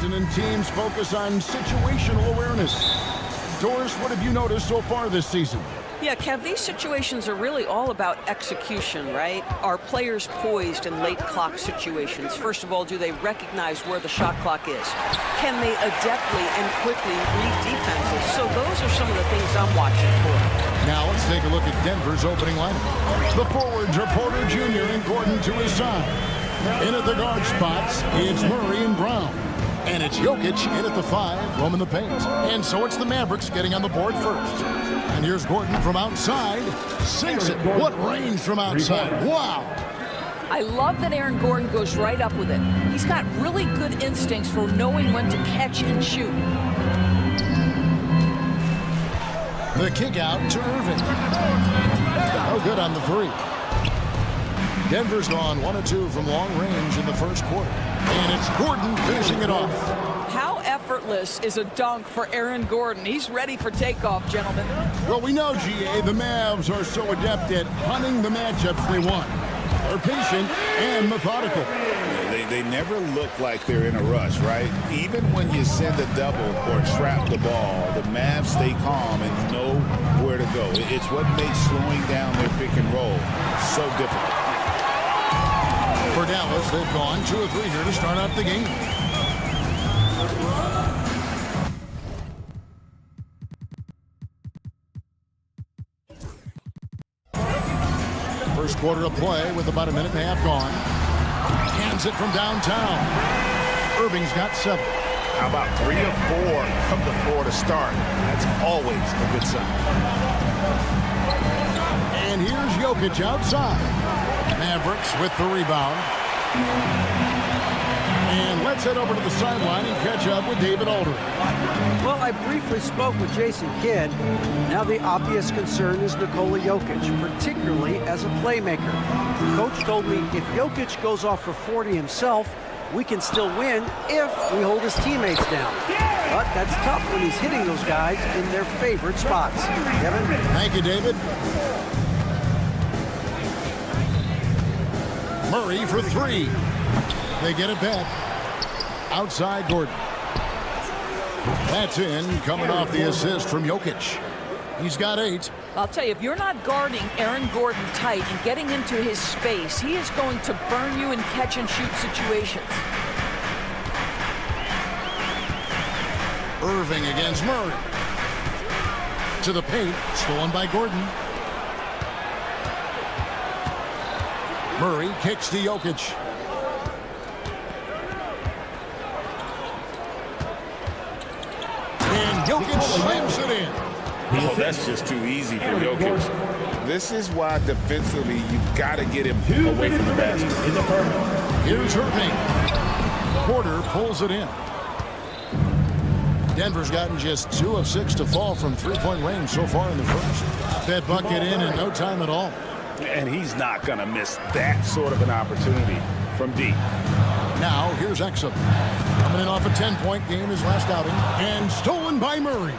offseason, and teams focus on situational awareness. Doris, what have you noticed so far this season? Yeah, Kev, these situations are really all about execution, right? Are players poised in late clock situations? First of all, do they recognize where the shot clock is? Can they adeptly and quickly read defenses? So those are some of the things I'm watching for. Now let's take a look at Denver's opening lineup. The forwards are Porter Jr. and Gordon to his side. In at the guard spots, it's Murray and Brown. And it's Jokic in at the 5, roaming the paint. And so it's the Mavericks getting on the board first. And here's Gordon from outside. Sinks it. What range from outside. Wow. I love that Aaron Gordon goes right up with it. He's got really good instincts for knowing when to catch and shoot. The kick out to Irving. No good on the 3. Denver's gone 1 of 2 from long range in the first quarter. And it's Gordon finishing it off. How effortless is a dunk for Aaron Gordon? He's ready for takeoff, gentlemen. Well, we know, GA, the Mavs are so adept at hunting the matchups they want. They're patient and methodical. They never look like they're in a rush, right? Even when you send a double or trap the ball, the Mavs stay calm and know where to go. It's what makes slowing down their pick and roll so difficult. For Dallas, they've gone 2 of 3 here to start out the game. First quarter of play with about a minute and a half gone. Hands it from downtown. Irving's got 7. How about 3 or 4 from the floor to start? That's always a good sign. And here's Jokic outside. Mavericks with the rebound. And let's head over to the sideline and catch up with David Aldridge. Well, I briefly spoke with Jason Kidd. Now the obvious concern is Nikola Jokic, particularly as a playmaker. Coach told me if Jokic goes off for 40 himself, we can still win if we hold his teammates down. But that's tough when he's hitting those guys in their favorite spots. Kevin? Thank you, David. Murray for 3. They get it back. Outside Gordon. That's in, coming off the assist from Jokic. He's got 8. I'll tell you, if you're not guarding Aaron Gordon tight and getting into his space, he is going to burn you in catch-and-shoot situations. Irving against Murray. To the paint, stolen by Gordon. Murray kicks to Jokic. And Jokic slams it in. Oh, that's just too easy for Jokic. This is why defensively you've got to get him away from the basket. Here's Irving. Porter pulls it in. Denver's gotten just 2 of 6 to fall from 3-point range so far in the first. That bucket in no time at all. And he's not going to miss that sort of an opportunity from deep. Now, here's Exum. Coming in off a 10-point game his last outing. And stolen by Murray.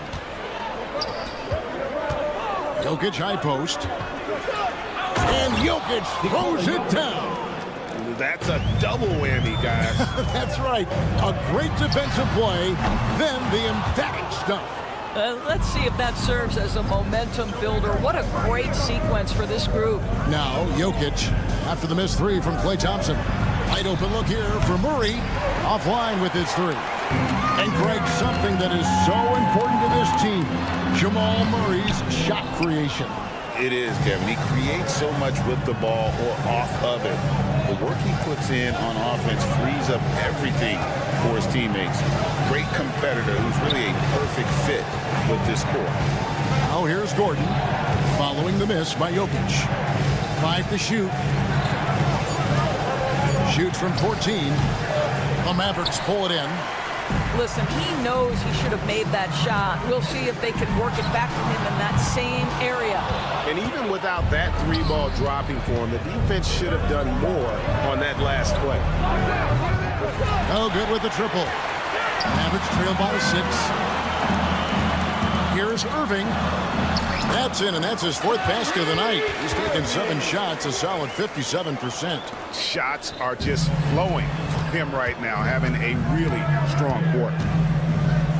Jokic high post. And Jokic throws it down. That's a double whammy, guys. That's right. A great defensive play, then the emphatic stuff. Let's see if that serves as a momentum builder. What a great sequence for this group. Now, Jokic, after the missed 3 from Klay Thompson. Wide open look here for Murray. Offline with his 3. And Greg, something that is so important to this team, Jamal Murray's shot creation. It is, Kevin. He creates so much with the ball or off of it. The work he puts in on offense frees up everything for his teammates. Great competitor who's really a perfect fit with this core. Now here's Gordon, following the miss by Jokic. 5 to shoot. Shoots from 14. The Mavericks pull it in. Listen, he knows he should have made that shot. We'll see if they can work it back to him in that same area. And even without that 3-ball dropping for him, the defense should have done more on that last play. No good with the triple. Mavericks trail by 6. here's Irving. That's in, and that's his 4th basket of the night. He's taken 7 shots, a solid 57%. Shots are just flowing for him right now, having a really strong quarter.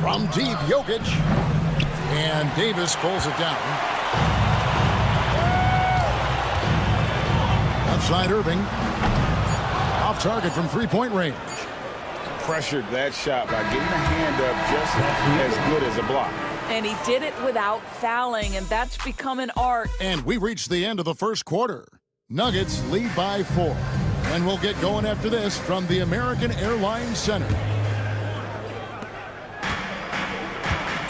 From deep, Jokic. And Davis pulls it down. Outside Irving. Off target from three-point range. Pressured that shot by getting a hand up just as good as a block. And he did it without fouling, and that's become an art. And we reached the end of the first quarter. Nuggets lead by 4. And we'll get going after this from the American Airlines Center.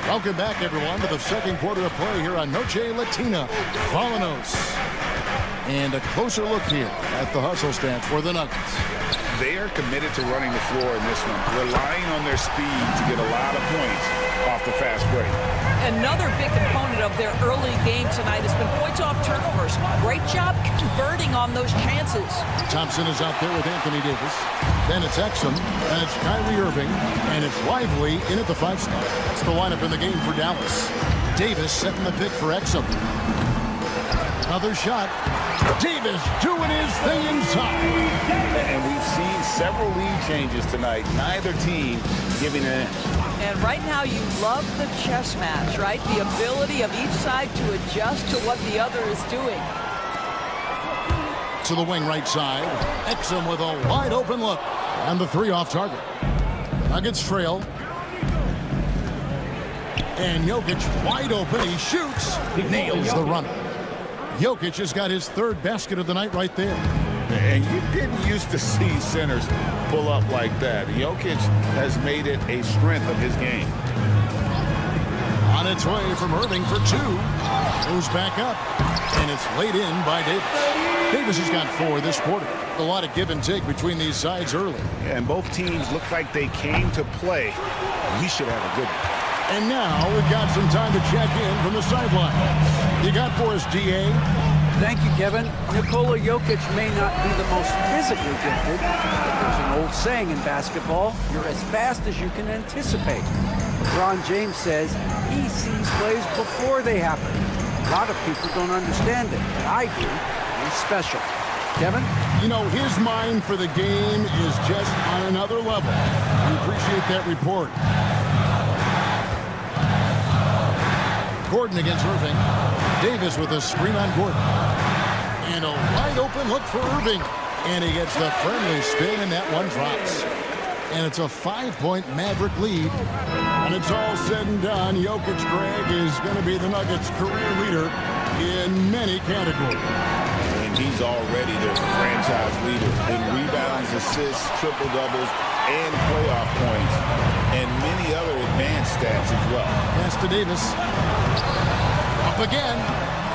Welcome back, everyone, to the second quarter of play here on Noche Latina. Vamonos. And a closer look here at the hustle stance for the Nuggets. They are committed to running the floor in this one, relying on their speed to get a lot of points off the fast break. Another big component of their early game tonight has been points off turnovers. Great job converting on those chances. Thompson is out there with Anthony Davis. Then it's Exum, and it's Kyrie Irving, and it's Lively in at the 5 spot. That's the lineup in the game for Dallas. Davis setting the pick for Exum. Another shot. Davis doing his thing inside. And we've seen several lead changes tonight. Neither team giving in. And right now you love the chess match, right? The ability of each side to adjust to what the other is doing. To the wing right side. Exum with a wide open look. And the 3 off target. Nuggets trail. And Jokic wide open. He shoots. Nails the runner. Jokic has got his 3rd basket of the night right there. And you didn't used to see centers pull up like that. Jokic has made it a strength of his game. On its way from Irving for 2. Moves back up. And it's laid in by Davis. Davis has got 4 this quarter. A lot of give and take between these sides early. And both teams look like they came to play. We should have a good one. And now we've got some time to check in from the sidelines. You got for us, DA? Thank you, Kevin. Nikola Jokic may not be the most physically gifted, but there's an old saying in basketball, you're as fast as you can anticipate. LeBron James says he sees plays before they happen. A lot of people don't understand it, but I do. He's special. Kevin? You know, his mind for the game is just on another level. We appreciate that report. Gordon against Irving. Davis with a screen on Gordon. And a wide open look for Irving. And he gets the friendly spin, and that one drops. And it's a 5-point Maverick lead. And it's all said and done. Jokic, Greg, is going to be the Nuggets' career leader in many categories. And he's already their franchise leader in rebounds, assists, triple-doubles, and playoff points, and many other advanced stats as well. Pass to Davis. Up again.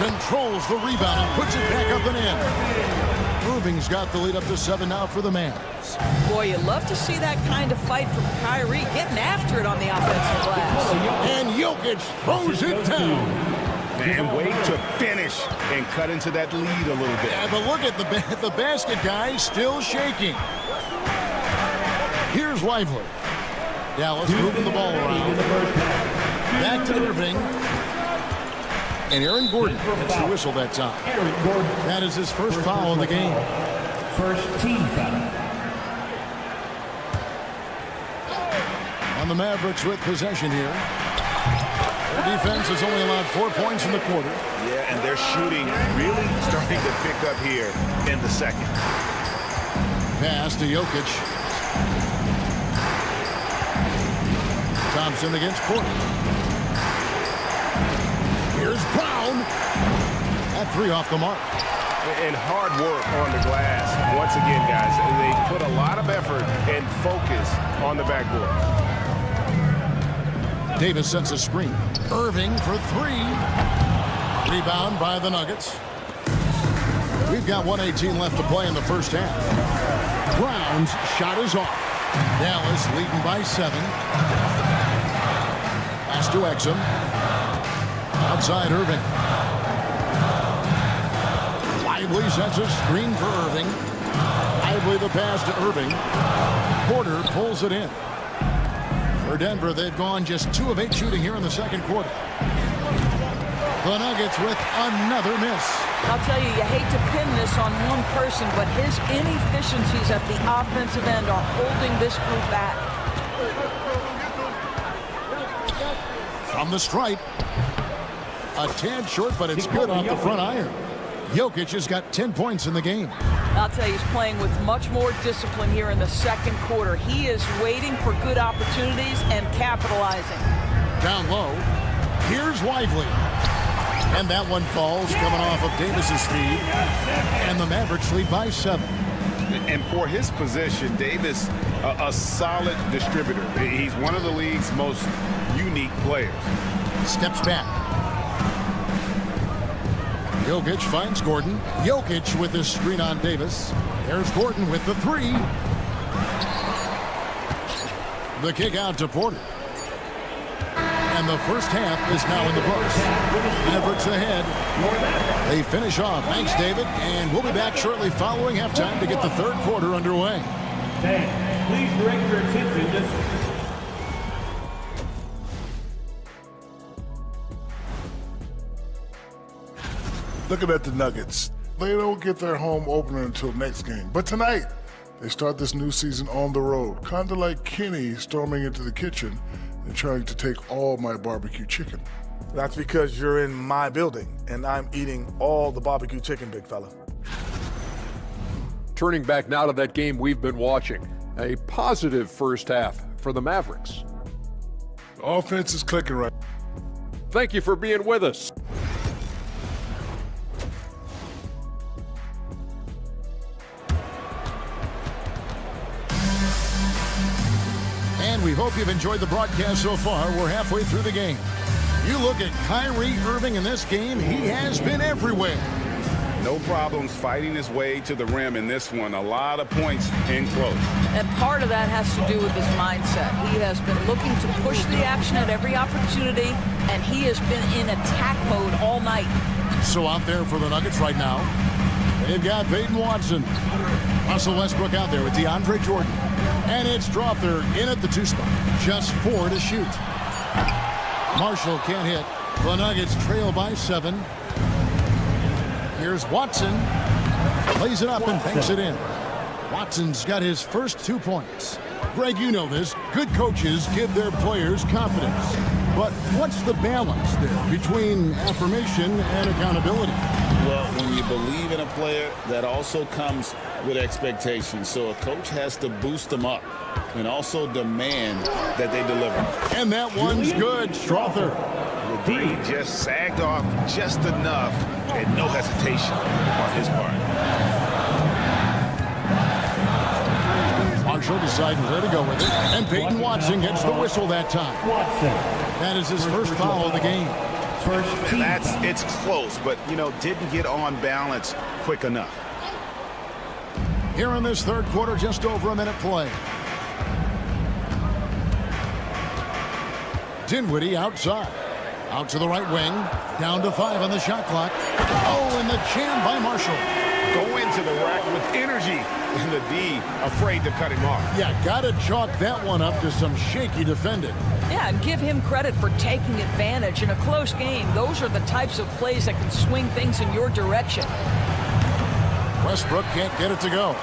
Controls the rebound and puts it back up and in. Irving's got the lead up to 7 now for the Mavs. Boy, you love to see that kind of fight from Kyrie, getting after it on the offensive glass. And Jokic throws it down. And wait to finish and cut into that lead a little bit. Yeah, but look at the basket guy still shaking. Here's Lively. Dallas moving the ball around. Back to Irving. And Aaron Gordon gets the whistle that time. That is his first foul of the game. First team foul. And the Mavericks with possession here. Their defense has only allowed 4 points in the quarter. Yeah, and their shooting really starting to pick up here in the second. Pass to Jokic. Thompson against Porter. Here's Brown. That 3 off the mark. And hard work on the glass. Once again, guys, they put a lot of effort and focus on the backboard. Davis sets a screen. Irving for 3. Rebound by the Nuggets. We've got 1:18 left to play in the first half. Brown's shot is off. Dallas leading by 7. Pass to Exum. Outside Irving. Lively sets a screen for Irving. Lively the pass to Irving. Porter pulls it in. For Denver, they've gone just 2 of 8 shooting here in the second quarter. The Nuggets with another miss. I'll tell you, you hate to pin this on one person, but his inefficiencies at the offensive end are holding this group back. From the stripe. A tad short, but it's good off the front iron. Jokic has got 10 points in the game. I'll tell you, he's playing with much more discipline here in the second quarter. He is waiting for good opportunities and capitalizing. Down low. Here's Lively. And that one falls, coming off of Davis's feed. And the Mavericks lead by 7. And for his position, Davis, a solid distributor. He's one of the league's most unique players. Steps back. Jokic finds Gordon. Jokic with his screen on Davis. There's Gordon with the 3. The kick out to Porter. And the first half is now in the books. Mavericks ahead. They finish off. Thanks, David. And we'll be back shortly following halftime to get the third quarter underway. Please direct your attention to... Looking at the Nuggets, they don't get their home opener until next game. But tonight, they start this new season on the road, kind of like Kenny storming into the kitchen and trying to take all my barbecue chicken. That's because you're in my building, and I'm eating all the barbecue chicken, big fella. Turning back now to that game we've been watching. A positive first half for the Mavericks. The offense is clicking right. Thank you for being with us. And we hope you've enjoyed the broadcast so far. We're halfway through the game. You look at Kyrie Irving in this game, he has been everywhere. No problems fighting his way to the rim in this one. A lot of points in close. And part of that has to do with his mindset. He has been looking to push the action at every opportunity, and he has been in attack mode all night. So out there for the Nuggets right now, they've got Peyton Watson. Russell Westbrook out there with DeAndre Jordan. And it's Strawther in at the 2 spot. Just 4 to shoot. Marshall can't hit. The Nuggets trail by 7. Here's Watson. Plays it up and banks it in. Watson's got his first 2 points. Greg, you know this. Good coaches give their players confidence. But what's the balance there between affirmation and accountability? Well, when you believe in a player, that also comes with expectations. So a coach has to boost them up and also demand that they deliver. And that one's good. Strawther. The D just sagged off just enough and no hesitation on his part. Marshall deciding where to go with it. And Peyton Watson gets the whistle that time. That is his first foul of the game. It's close, but, didn't get on balance quick enough. Here in this third quarter, just over a minute play. Dinwiddie outside. Out to the right wing. Down to 5 on the shot clock. Oh, and the jam by Marshall. Go into the rack with energy. And the D afraid to cut him off. Yeah, gotta chalk that one up to some shaky defending. Yeah, and give him credit for taking advantage in a close game. Those are the types of plays that can swing things in your direction. Westbrook can't get it to go.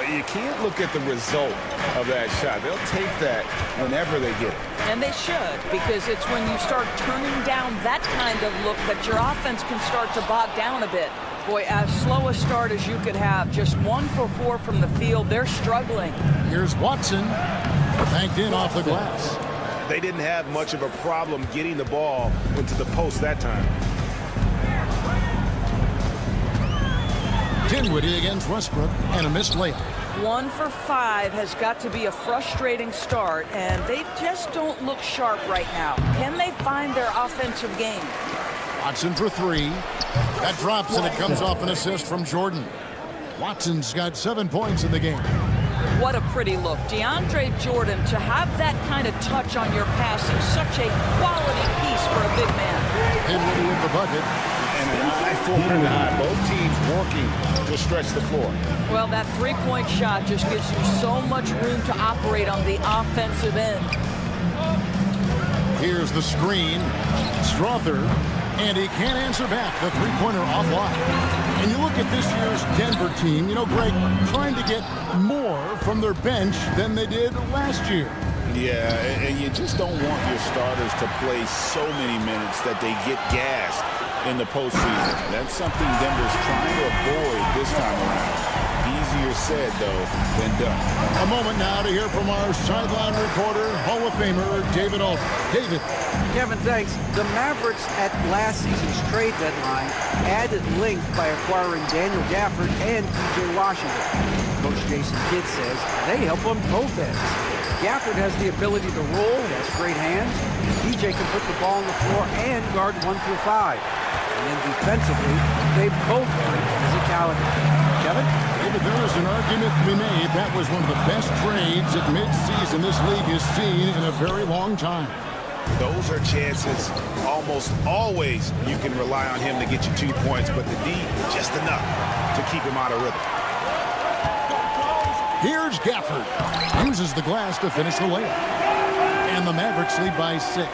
You can't look at the result of that shot. They'll take that whenever they get it. And they should, because it's when you start turning down that kind of look that your offense can start to bog down a bit. Boy, as slow a start as you could have, just 1 for 4 from the field. They're struggling. Here's Watson. Banked in off the glass. They didn't have much of a problem getting the ball into the post that time. Dinwiddie against Westbrook and a missed layup. 1 for 5 has got to be a frustrating start, and they just don't look sharp right now. Can they find their offensive game? Watson for 3. That drops, and it comes off an assist from Jordan. Watson's got 7 points in the game. What a pretty look. DeAndre Jordan, to have that kind of touch on your passing, such a quality piece for a big man. Dinwiddie with the bucket. And an eye for an eye. Both teams working to stretch the floor. Well, that three-point shot just gives you so much room to operate on the offensive end. Here's the screen. Strawther And he can't answer back. The three-pointer offline. And you look at this year's Denver team, you know, Greg, trying to get more from their bench than they did last year. Yeah, and you just don't want your starters to play so many minutes that they get gassed in the postseason. That's something Denver's trying to avoid this time around. Easier said, though, than done. A moment now to hear from our sideline reporter, Hall of Famer David Aldridge. David. Kevin, thanks. The Mavericks at last season's trade deadline added length by acquiring Daniel Gafford and P.J. Washington. Coach Jason Kidd says they help on both ends. Gafford has the ability to roll, he has great hands. P.J. can put the ball on the floor and guard 1 through 5. And then defensively, they both bring physicality. Kevin? David, there is an argument to be made. That was one of the best trades at midseason this league has seen in a very long time. Those are chances almost always you can rely on him to get you 2 points, but the D, just enough to keep him out of rhythm. Here's Gafford. Uses the glass to finish the layup. And the Mavericks lead by 6.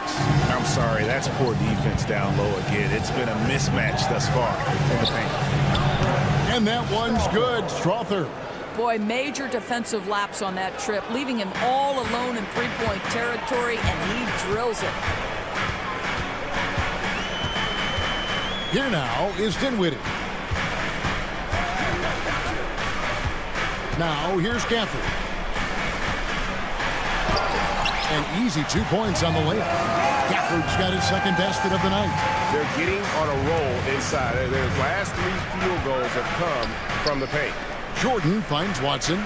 I'm sorry, that's poor defense down low again. It's been a mismatch thus far in the paint. And that one's good. Strother. Boy, major defensive lapse on that trip, leaving him all alone in three-point territory, and he drills it. Here now is Dinwiddie. Now here's Gafford. An easy 2 points on the layup. Gafford's got his second basket of the night. They're getting on a roll inside. Their last 3 field goals have come from the paint. Jordan finds Watson.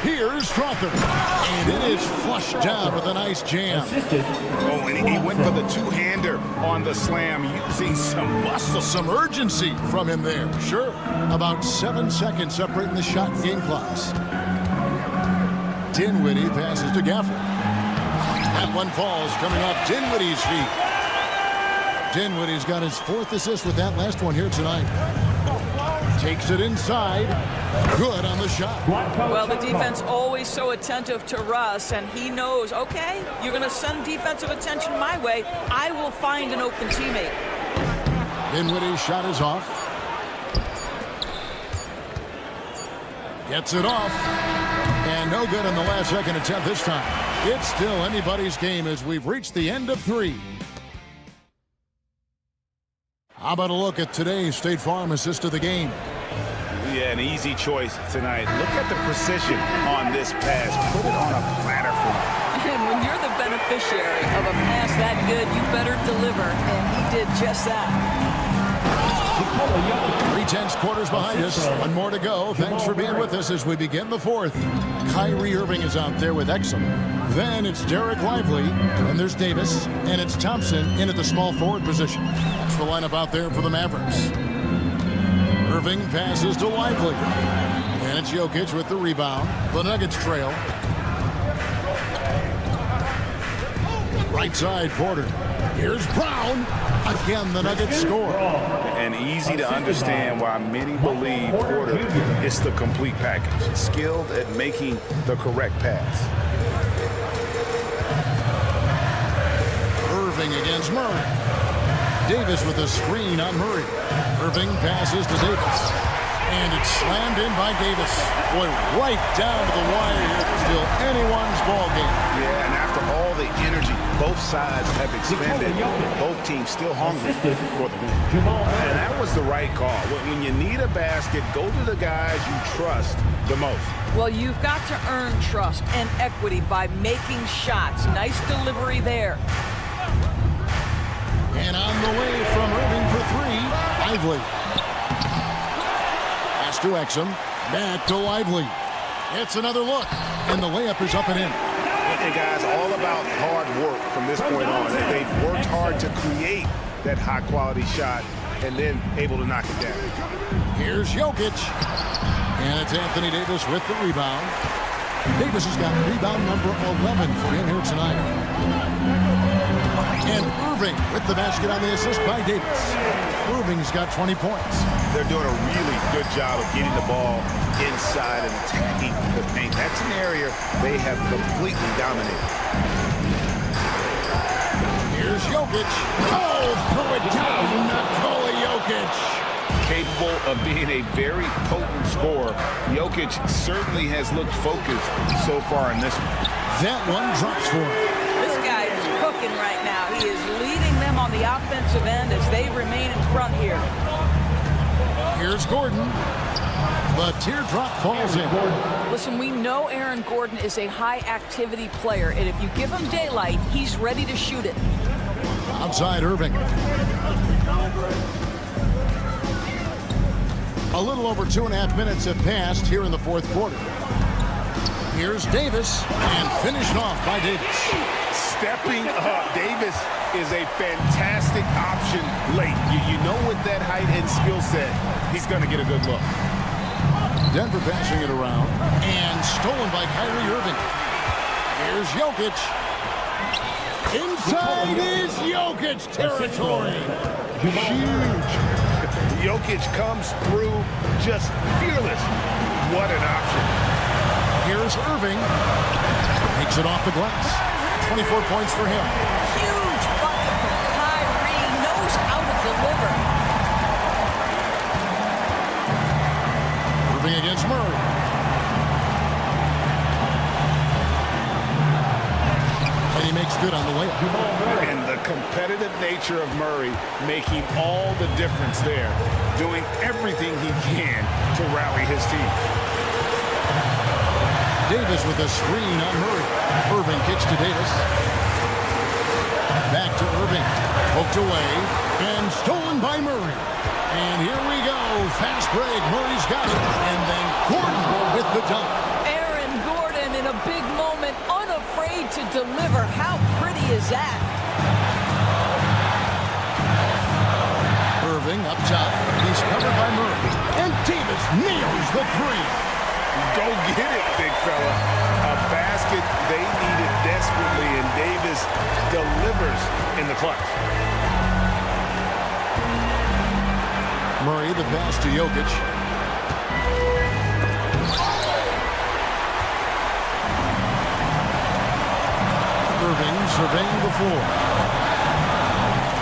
Here's Strother. And it is flushed down with a nice jam. Oh, and he went for the two-hander on the slam, using some muscle. Some urgency from him there. Sure. About 7 seconds separating the shot and game clocks. Dinwiddie passes to Gafford. That one falls coming off Dinwiddie's feet. Dinwiddie's got his 4th assist with that last one here tonight. Takes it inside. Good on the shot. Well, the defense always so attentive to Russ, and he knows, okay, you're going to send defensive attention my way. I will find an open teammate. Dinwiddie's shot is off. Gets it off. And no good on the last second attempt this time. It's still anybody's game as we've reached the end of 3. How about a look at today's State Farm assist of the game? Yeah, an easy choice tonight. Look at the precision on this pass. Put it on a platter for him. And when you're the beneficiary of a pass that good, you better deliver. And he did just that. 3/10 quarters behind us. 1 more to go. Thanks for being with us as we begin the 4th. Kyrie Irving is out there with Exum. Then it's Derek Lively. And there's Davis. And it's Thompson in at the small forward position. That's the lineup out there for the Mavericks. Irving passes to Lively. And it's Jokic with the rebound. The Nuggets trail. Right side, Porter. Here's Brown. Again, the Nuggets score. And easy to understand why many believe Porter is the complete package. Skilled at making the correct pass. Irving against Murray. Davis with a screen on Murray. Irving passes to Davis. And it's slammed in by Davis. Boy, right down to the wire here. Still anyone's ball game. Yeah, and after all the energy both sides have expended, both teams still hungry for the win. And that was the right call. When you need a basket, go to the guys you trust the most. Well, you've got to earn trust and equity by making shots. Nice delivery there. And on the way from Irving for 3, Lively. Pass to Exum. Back to Lively. It's another look. And the layup is up and in. And guys, all about hard work from this point on. They've worked hard to create that high-quality shot and then able to knock it down. Here's Jokic. And it's Anthony Davis with the rebound. Davis has got rebound number 11 for him here tonight. And Irving with the basket on the assist by Davis. Irving's got 20 points. They're doing a really good job of getting the ball inside and attacking the paint. That's an area they have completely dominated. Here's Jokic. Oh, throw it down, Nikola Jokic. Capable of being a very potent scorer, Jokic certainly has looked focused so far in this one. That one drops for him. This guy is cooking right now. He is leading them on the offensive end as they remain in front here. Here's Gordon. The teardrop falls in. Listen, we know Aaron Gordon is a high-activity player, and if you give him daylight, he's ready to shoot it. Outside Irving. A little over 2.5 minutes have passed here in the fourth quarter. Here's Davis, and finished off by Davis. Stepping up, Davis is a fantastic option late. You know with that height and skill set, he's going to get a good look. Denver passing it around, and stolen by Kyrie Irving. Here's Jokic. Inside is Jokic territory. Huge. Jokic comes through just fearless. What an option. Here's Irving. Takes it off the glass. 24 points for him. Huge bucket from Kyrie. Knows how to deliver. Irving against Murray. And he makes good on the layup. And the competitive nature of Murray making all the difference there, doing everything he can to rally his team. Davis with a screen on Murray. Irving kicks to Davis. Back to Irving. Poked away and stolen by Murray. And here we go. Fast break. Murray's got it. And then Gordon with the dunk. Aaron Gordon in a big moment, unafraid to deliver. How pretty is that? Irving up top. He's covered by Murray. And Davis nails the three. Go get it, big fella. A basket they needed desperately, and Davis delivers in the clutch. Murray, the pass to Jokic. Irving surveying the floor.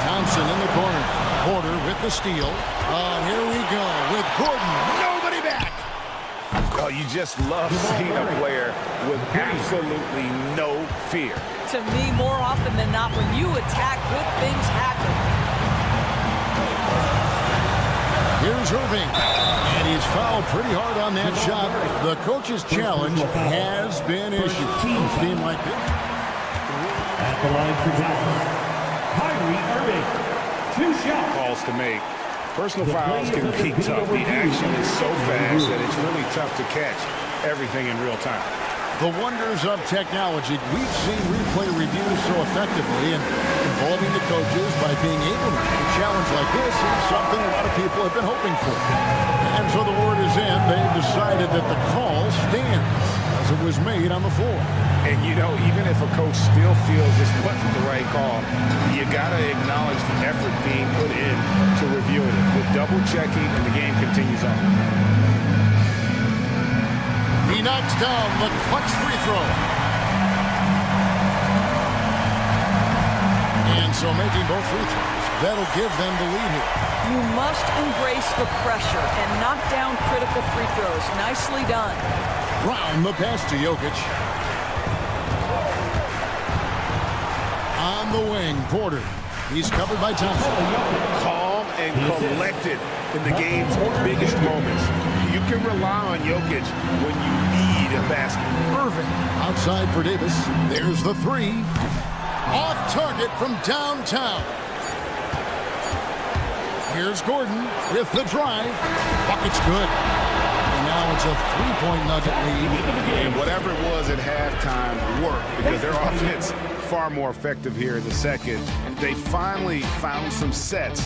Thompson in the corner. Porter with the steal. Here we go with Gordon. Nobody back. Oh, you just love seeing a player with absolutely no fear. To me, more often than not, when you attack, good things happen. Here's Irving. And he's fouled pretty hard on that shot. The coach's challenge has been issued. A team like this. At the line for Kyrie Irving. 2 shot calls to make. Personal fouls can be tough. The action is so fast that it's really tough to catch everything in real time. The wonders of technology. We've seen replay reviews so effectively, and involving the coaches by being able to make a challenge like this is something a lot of people have been hoping for. And so the word is in. They've decided that the call stands as it was made on the floor. And, you know, even if a coach still feels this wasn't the right call, you got to acknowledge the effort being put in to reviewing it with double checking, and the game continues on. He knocks down the clutch free throw. And so making both free throws, that'll give them the lead here. You must embrace the pressure and knock down critical free throws. Nicely done. Brown, the pass to Jokic. On the wing, Porter. He's covered by Thompson. Calm and collected in the game's biggest moments. You can rely on Jokic when you need a basket. Irving outside for Davis. There's the three. Off target from downtown. Here's Gordon with the drive. Bucket's good. And now it's a three-point Nugget lead. And whatever it was at halftime worked, because their offense far more effective here in the second. They finally found some sets.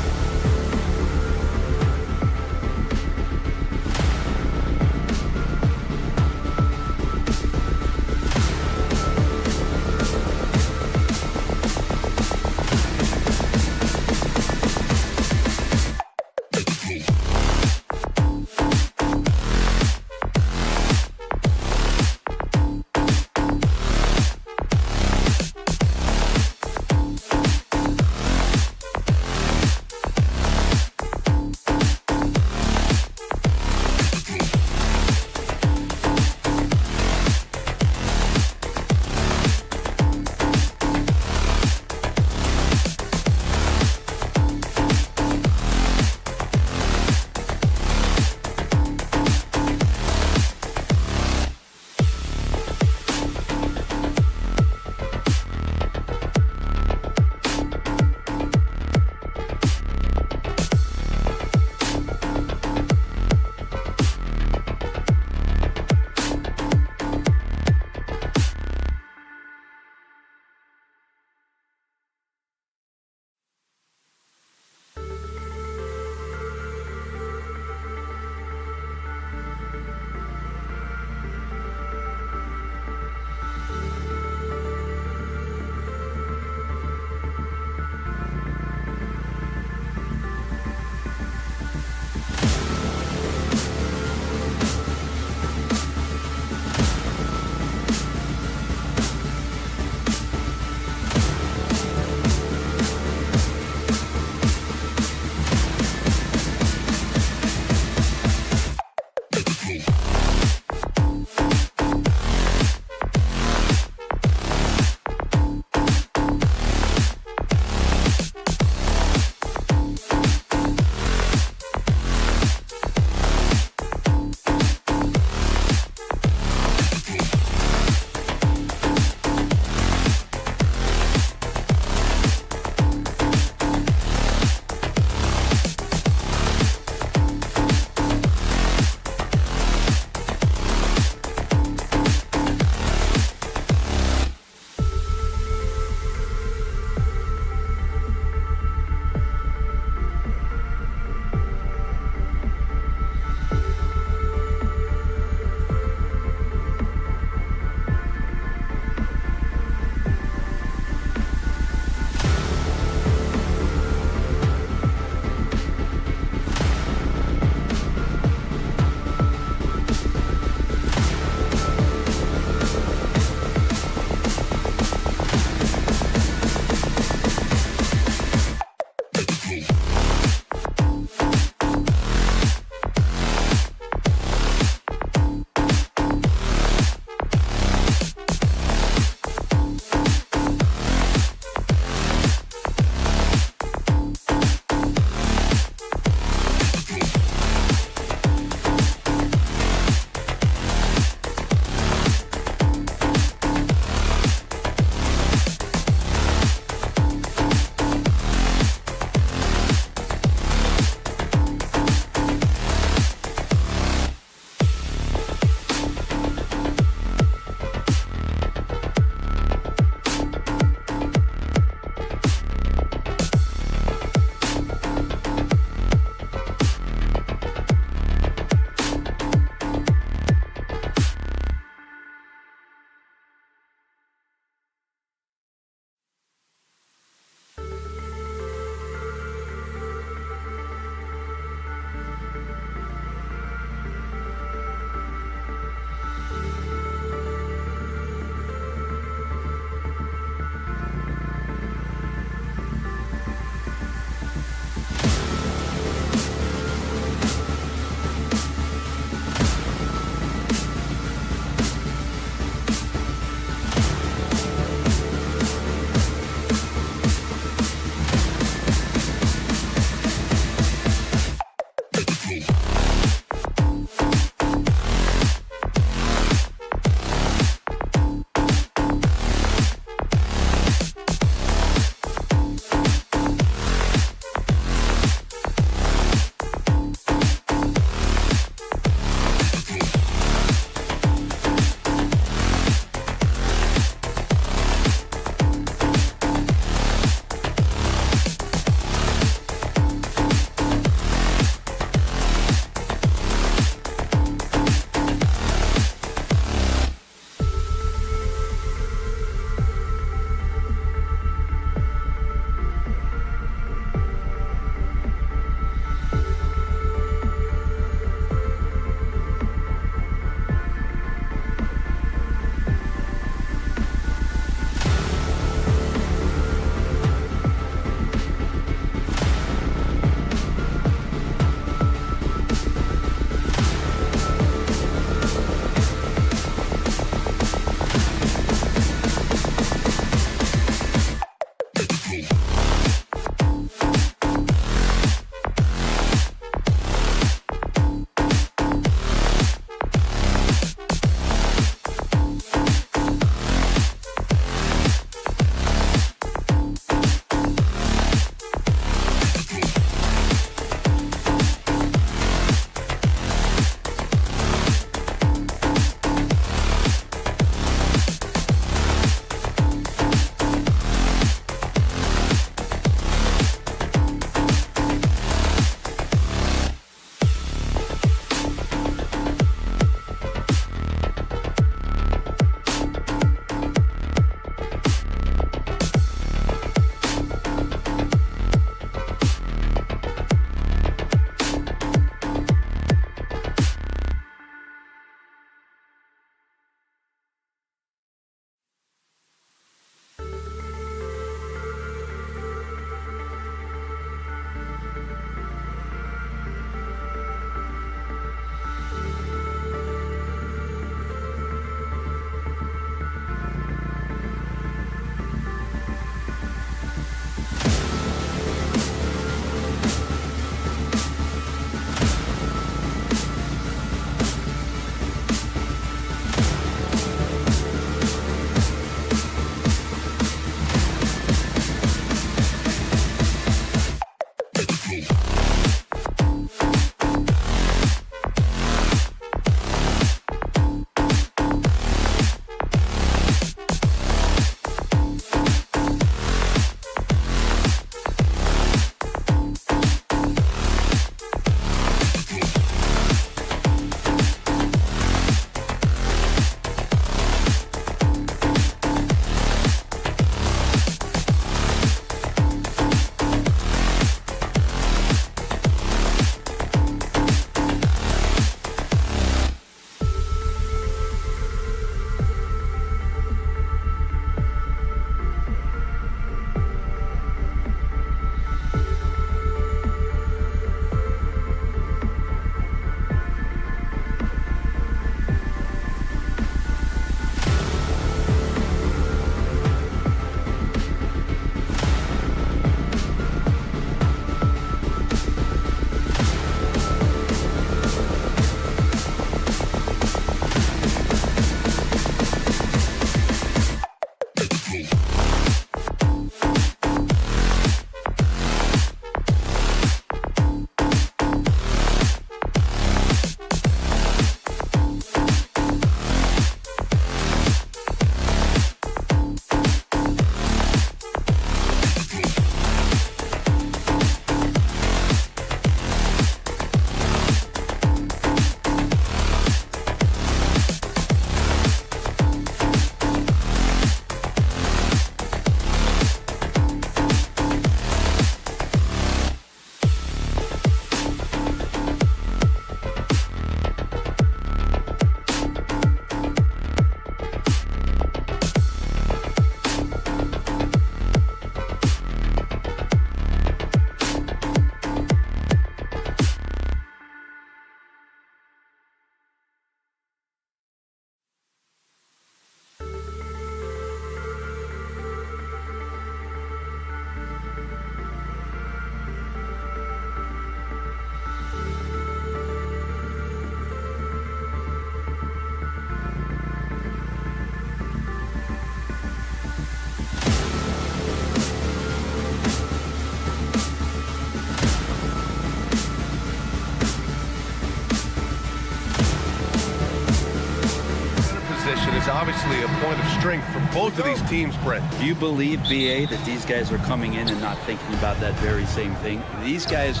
is obviously a point of strength for both of these teams, Brent. Do you believe, BA, that these guys are coming in and not thinking about that very same thing? These guys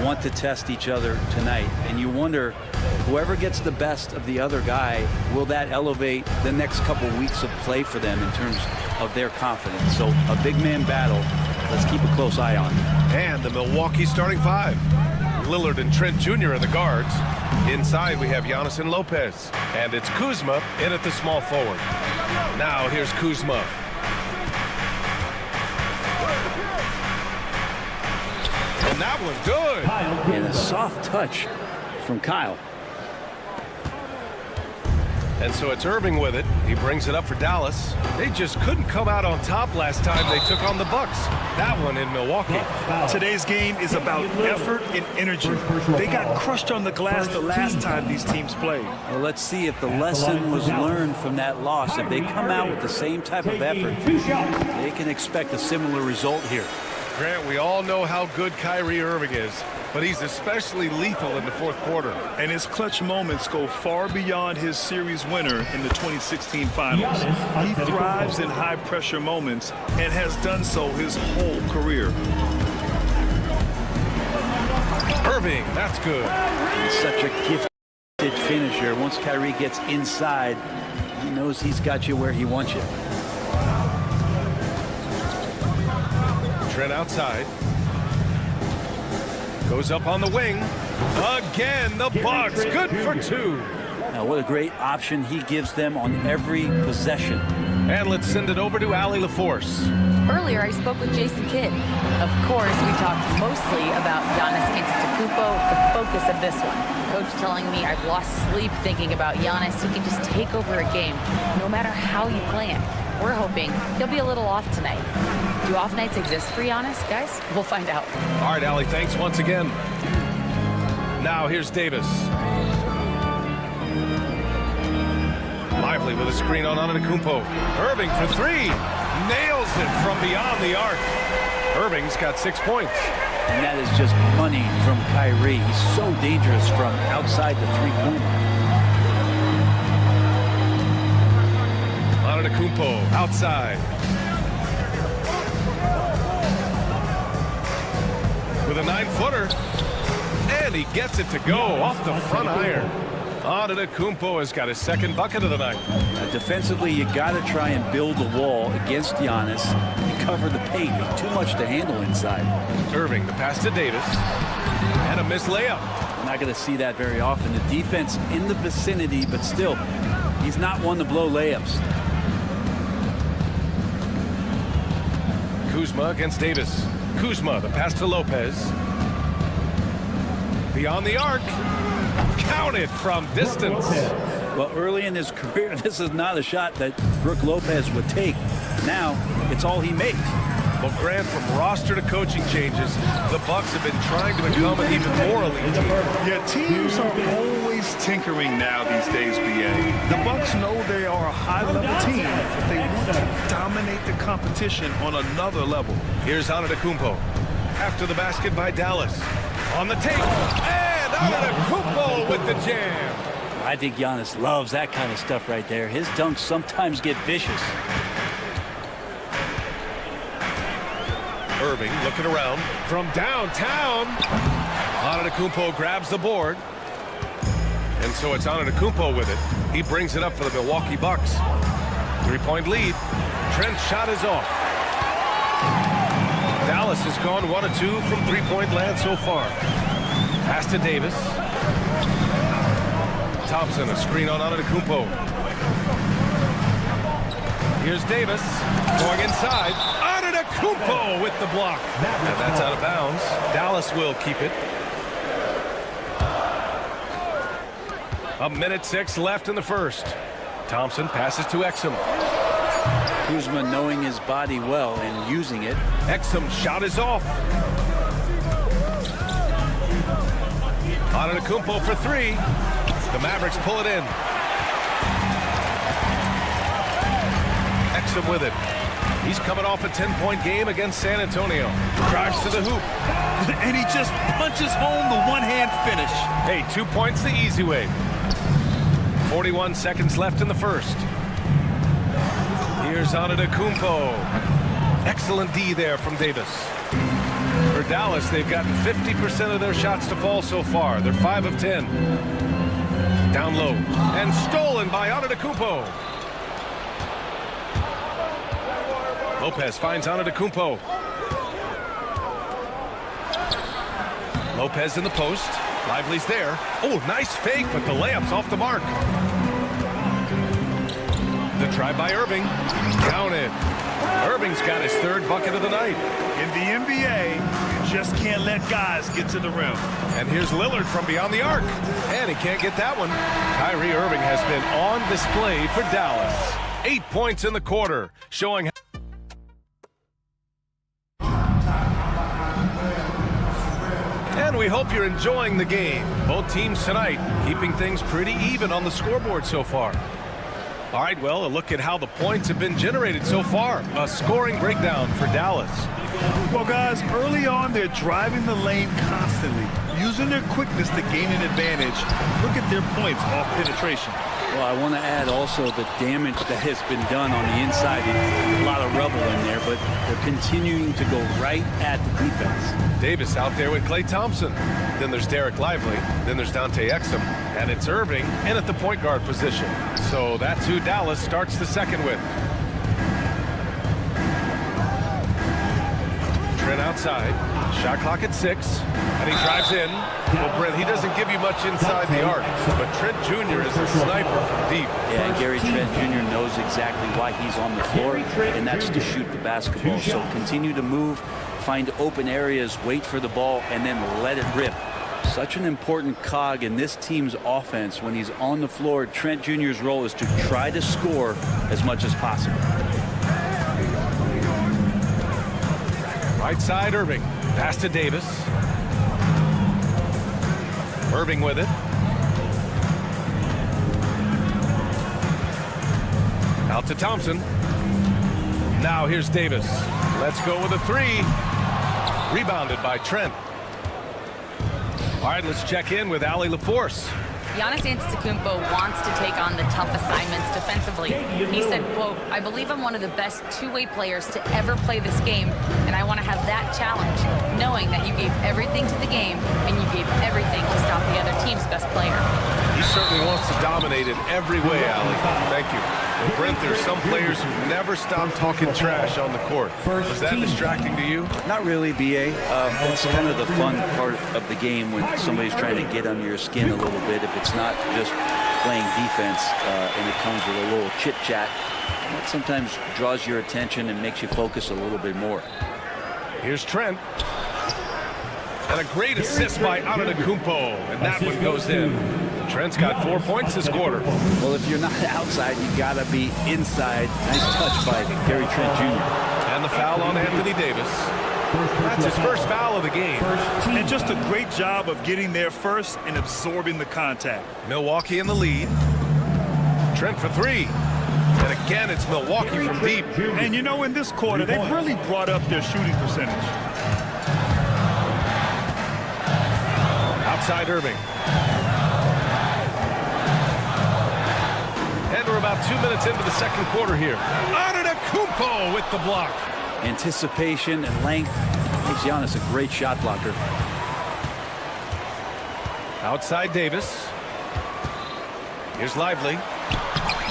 want to test each other tonight, and you wonder, whoever gets the best of the other guy, will that elevate the next couple weeks of play for them in terms of their confidence? So a big man battle. Let's keep a close eye on. And the Milwaukee starting five. Lillard and Trent Jr. are the guards. Inside we have Giannis and Lopez. And it's Kuzma in at the small forward. Now here's Kuzma. And that was good. And a soft touch from Kyle. And so it's Irving with it. He brings it up for Dallas. They just couldn't come out on top last time they took on the Bucks. That one in Milwaukee. Today's game is about effort and energy. They got crushed on the glass the last time these teams played. Well, let's see if the lesson was learned from that loss. If they come out with the same type of effort, they can expect a similar result here. Grant, we all know how good Kyrie Irving is, but he's especially lethal in the fourth quarter. And his clutch moments go far beyond his series winner in the 2016 finals. He thrives in high-pressure moments and has done so his whole career. Irving, that's good. He's such a gifted finisher. Once Kyrie gets inside, he knows he's got you where he wants you. Trent outside. Goes up on the wing. Again, the Bucks. Good for two. Now, what a great option he gives them on every possession. And let's send it over to Allie LaForce. Earlier, I spoke with Jason Kidd. Of course, we talked mostly about Giannis Antetokounmpo, the focus of this one. Coach telling me I've lost sleep thinking about Giannis. He can just take over a game, no matter how you plan. We're hoping he'll be a little off tonight. Do off nights exist for Giannis, guys? We'll find out. All right, Allie, thanks once again. Now here's Davis. Lively with a screen on Antetokounmpo. Irving for three. Nails it from beyond the arc. Irving's got 6 points. And that is just money from Kyrie. He's so dangerous from outside the three-point line. Antetokounmpo outside. With a 9-footer. And he gets it to go off the front iron. Antetokounmpo has got his second bucket of the night. Defensively, you got to try and build the wall against Giannis and cover the paint. Too much to handle inside. Irving, the pass to Davis. And a missed layup. I'm not going to see that very often. The defense in the vicinity, but still, he's not one to blow layups. Kuzma against Davis. Kuzma, the pass to Lopez. Beyond the arc. Counted from distance. Well, early in his career, this is not a shot that Brook Lopez would take. Now, it's all he makes. Well, Grant, from roster to coaching changes, the Bucks have been trying to become an even more elite team. Yeah, teams are always tinkering now these days, BA. The Bucks know they are a high-level team, but they want to dominate the competition on another level. Here's Antetokounmpo. After the basket by Dallas. On the take. And Antetokounmpo with the jam. I think Giannis loves that kind of stuff right there. His dunks sometimes get vicious. Irving looking around from downtown. Antetokounmpo grabs the board. And so it's Antetokounmpo with it. He brings it up for the Milwaukee Bucks. 3-point lead. Trent's shot is off. Dallas has gone 1 of 2 from three-point land so far. Pass to Davis. Thompson, a screen on Antetokounmpo. Here's Davis going inside. Antetokounmpo with the block. And that's out of bounds. Dallas will keep it. 1:06 left in the first. Thompson passes to Exum. Kuzma knowing his body well and using it. Exum's shot is off. Antetokounmpo for three. The Mavericks pull it in. Exum with it. He's coming off a 10-point game against San Antonio. Drives to the hoop. And he just punches home the one-hand finish. Hey, 2 points the easy way. 41 seconds left in the first. Here's Antetokounmpo. Excellent D there from Davis. For Dallas, they've gotten 50% of their shots to fall so far. They're 5 of 10. Down low. And stolen by Antetokounmpo. Lopez finds Antetokounmpo. Lopez in the post. Lively's there. Oh, nice fake, but the layup's off the mark. The try by Irving. Counted. Irving's got his 3rd bucket of the night. In the NBA, you just can't let guys get to the rim. And here's Lillard from beyond the arc. And he can't get that one. Kyrie Irving has been on display for Dallas. 8 points in the quarter, showing how. And we hope you're enjoying the game. Both teams tonight keeping things pretty even on the scoreboard so far. All right, well, a look at how the points have been generated so far. A scoring breakdown for Dallas. Well, guys, early on, they're driving the lane constantly, using their quickness to gain an advantage. Look at their points off penetration. Well, I want to add also the damage that has been done on the inside. A lot of rubble in there, but they're continuing to go right at the defense. Davis out there with Klay Thompson. Then there's Derek Lively. Then there's Dante Exum. And it's Irving in at the point guard position. So that's who Dallas starts the second with. Trent outside. Shot clock at 6. And he drives in. Well, Brent, he doesn't give you much inside the arc. But Trent Jr. is a sniper from deep. Yeah, and Gary Trent Jr. knows exactly why he's on the floor, and that's to shoot the basketball. So continue to move, find open areas, wait for the ball, and then let it rip. Such an important cog in this team's offense. When he's on the floor, Trent Jr.'s role is to try to score as much as possible. Right side, Irving. Pass to Davis. Irving with it. Out to Thompson. Now here's Davis. Let's go with a 3. Rebounded by Trent. All right, let's check in with Allie LaForce. Giannis Antetokounmpo wants to take on the tough assignments defensively. He said, quote, "I believe I'm one of the best two-way players to ever play this game, and I want to have that challenge, knowing that you gave everything to the game and you gave everything to stop the other team's best player." He certainly wants to dominate in every way, Allie. Thank you. Well, Brent, there's some players who never stop talking trash on the court. Was that distracting to you? Not really, B.A. That's kind of the fun part of the game when somebody's trying to get under your skin a little bit. If it's not just playing defense and it comes with a little chit-chat, that sometimes draws your attention and makes you focus a little bit more. Here's Trent. And a great assist by Antetokounmpo, and that one goes in. Trent's got 4 points this quarter. Well, if you're not outside, you got to be inside. Nice touch by Gary Trent Jr. And the foul on Anthony Davis. That's his first foul of the game. And just a great job of getting there first and absorbing the contact. Milwaukee in the lead. Trent for 3. And again, it's Milwaukee from deep. And you know, in this quarter, they've really brought up their shooting percentage. Outside Irving. And we're about 2 minutes into the second quarter here. Antetokounmpo with the block. Anticipation and length makes Giannis a great shot blocker. Outside Davis. Here's Lively.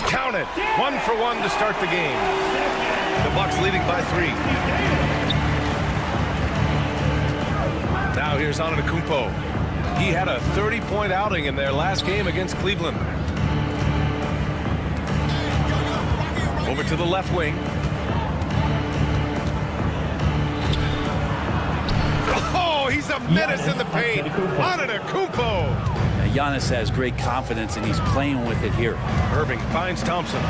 Count it. 1 for 1 to start the game. The Bucks leading by 3. Now here's Antetokounmpo. He had a 30-point outing in their last game against Cleveland. Over to the left wing. Oh, he's a menace in the paint. Antetokounmpo. Now, Giannis has great confidence, and he's playing with it here. Irving finds Thompson.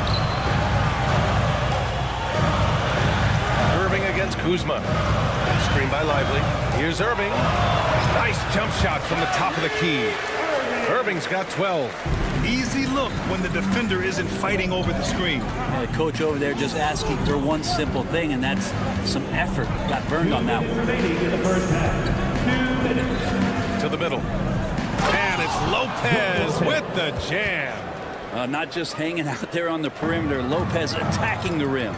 Irving against Kuzma. Screen by Lively. Here's Irving. Nice jump shot from the top of the key. Irving's got 12. Easy look when the defender isn't fighting over the screen. The coach over there just asking for one simple thing, and that's some effort. Got burned on that one. To the middle. And it's Lopez with the jam. Not just hanging out there on the perimeter. Lopez attacking the rim.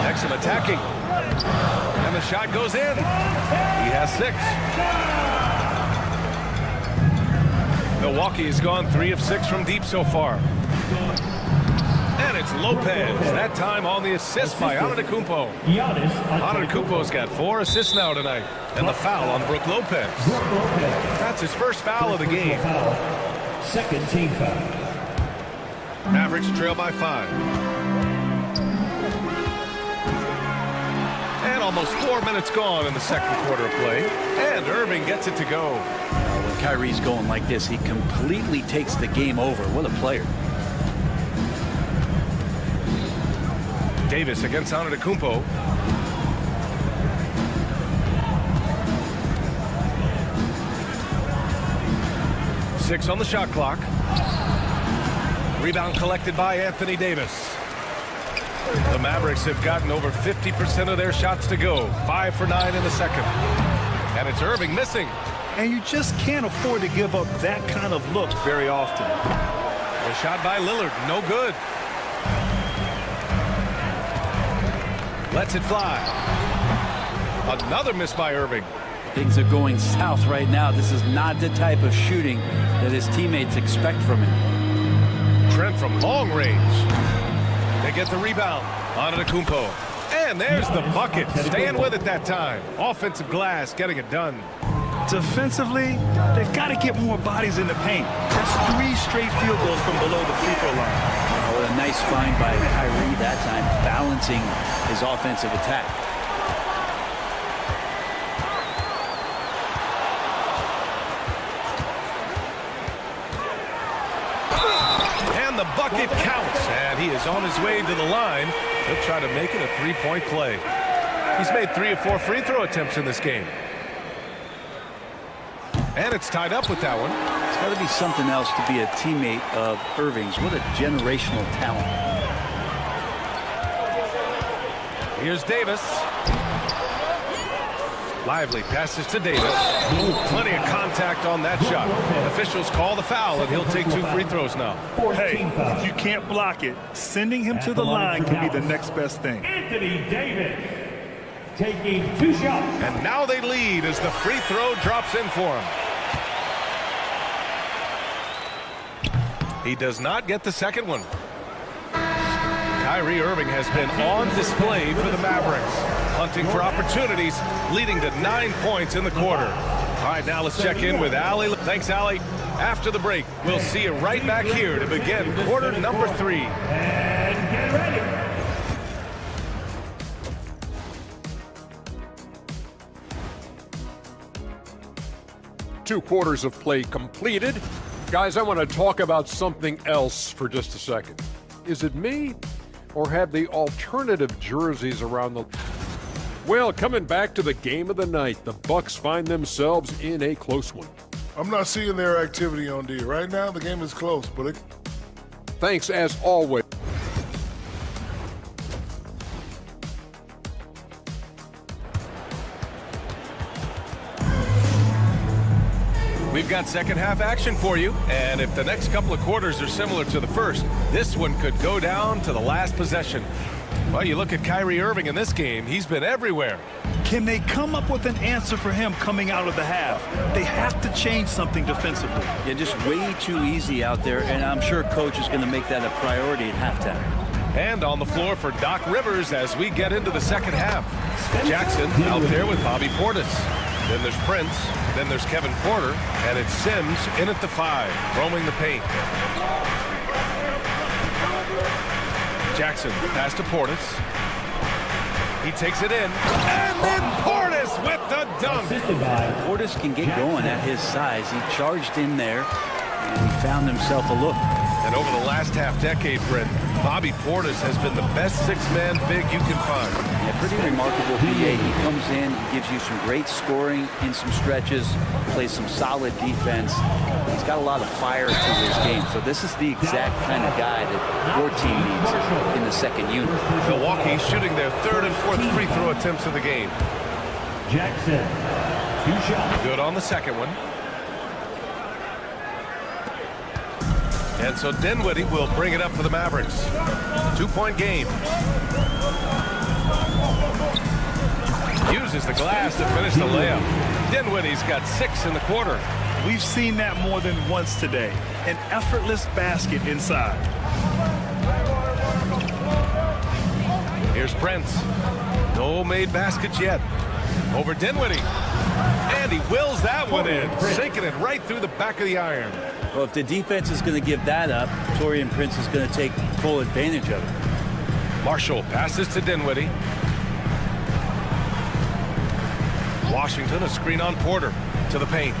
Exum attacking. And the shot goes in. He has 6. Milwaukee has gone 3 of 6 from deep so far. And it's Lopez. That time on the assist by Antetokounmpo. Antetokounmpo's got 4 assists now tonight. And the foul on Brook Lopez. That's his first foul of the game. Second team foul. Mavericks trail by 5. And almost 4 minutes gone in the second quarter of play. And Irving gets it to go. When Kyrie's going like this, he completely takes the game over. What a player. Davis against Antetokounmpo. Six on the shot clock. Rebound collected by Anthony Davis. The Mavericks have gotten over 50% of their shots to go. 5 for 9 in the second. And it's Irving missing. And you just can't afford to give up that kind of look very often. The shot by Lillard, no good. Lets it fly. Another miss by Irving. Things are going south right now. This is not the type of shooting that his teammates expect from him. Trent from long range. They get the rebound. Antetokounmpo. And there's the bucket. Staying with it that time. Offensive glass, getting it done. Defensively, they've got to get more bodies in the paint. That's 3 straight field goals from below the free throw line. Oh, a nice find by Kyrie that time, balancing his offensive attack. And the bucket counts. And he is on his way to the line. He'll try to make it a 3-point play. He's made 3 of 4 free throw attempts in this game. And it's tied up with that one. It's got to be something else to be a teammate of Irving's. What a generational talent. Here's Davis. Lively passes to Davis. Plenty of contact on that shot. Officials call the foul, and he'll take 2 free throws now. Hey, if you can't block it, sending him to the line can be the next best thing. Anthony Davis taking 2 shots. And now they lead as the free throw drops in for him. He does not get the second one. Kyrie Irving has been on display for the Mavericks, hunting for opportunities, leading to 9 points in the quarter. All right, now let's check in with Allie. Thanks, Allie. After the break, we'll see you right back here to begin quarter number 3. And get ready. 2 quarters of play completed. Guys, I want to talk about something else for just a second. Is it me, or have the alternative jerseys around the... Well, coming back to the game of the night, the Bucks find themselves in a close one. I'm not seeing their activity on D. Right now, the game is close, but it... Thanks, as always. We've got second half action for you, and if the next couple of quarters are similar to the first, this one could go down to the last possession. Well, you look at Kyrie Irving in this game, he's been everywhere. Can they come up with an answer for him coming out of the half? They have to change something defensively. Yeah, just way too easy out there, and I'm sure coach is going to make that a priority at halftime. And on the floor for Doc Rivers as we get into the second half. Jackson out there with Bobby Portis. Then there's Prince, then there's Kevin Porter, and it's Sims in at the 5, roaming the paint. Jackson pass to Portis. He takes it in, and then Portis with the dunk. Portis can get going at his size. He charged in there, and he found himself a look. And over the last half-decade, Brent, Bobby Portis has been the best 6-man big you can find. Yeah, pretty remarkable PA. He comes in, he gives you some great scoring in some stretches, plays some solid defense. He's got a lot of fire to his game, so this is the exact kind of guy that your team needs in the second unit. Milwaukee shooting their 3rd and 4th free throw attempts of the game. Jackson, 2 shots. Good on the second one. And so Dinwiddie will bring it up for the Mavericks. 2-point game. Uses the glass to finish the layup. Dinwiddie's got 6 in the quarter. We've seen that more than once today. An effortless basket inside. Here's Prince. No made baskets yet. Over Dinwiddie. And he wills that one in, sinking it right through the back of the iron. Well, if the defense is going to give that up, Taurean Prince is going to take full advantage of it. Marshall passes to Dinwiddie. Washington, a screen on Porter to the paint.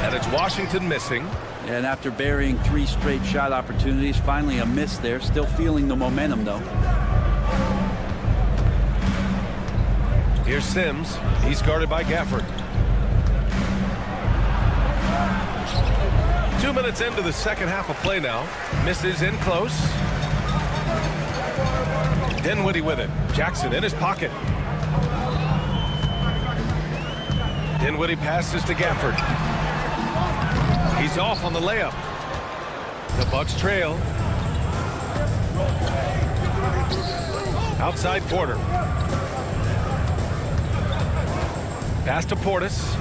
And it's Washington missing. And after burying 3 straight shot opportunities, finally a miss there. Still feeling the momentum, though. Here's Sims. He's guarded by Gafford. 2 minutes into the second half of play now. Misses in close. Dinwiddie with it. Jackson in his pocket. Dinwiddie passes to Gafford. He's off on the layup. The Bucks trail. Outside Porter. Pass to Portis.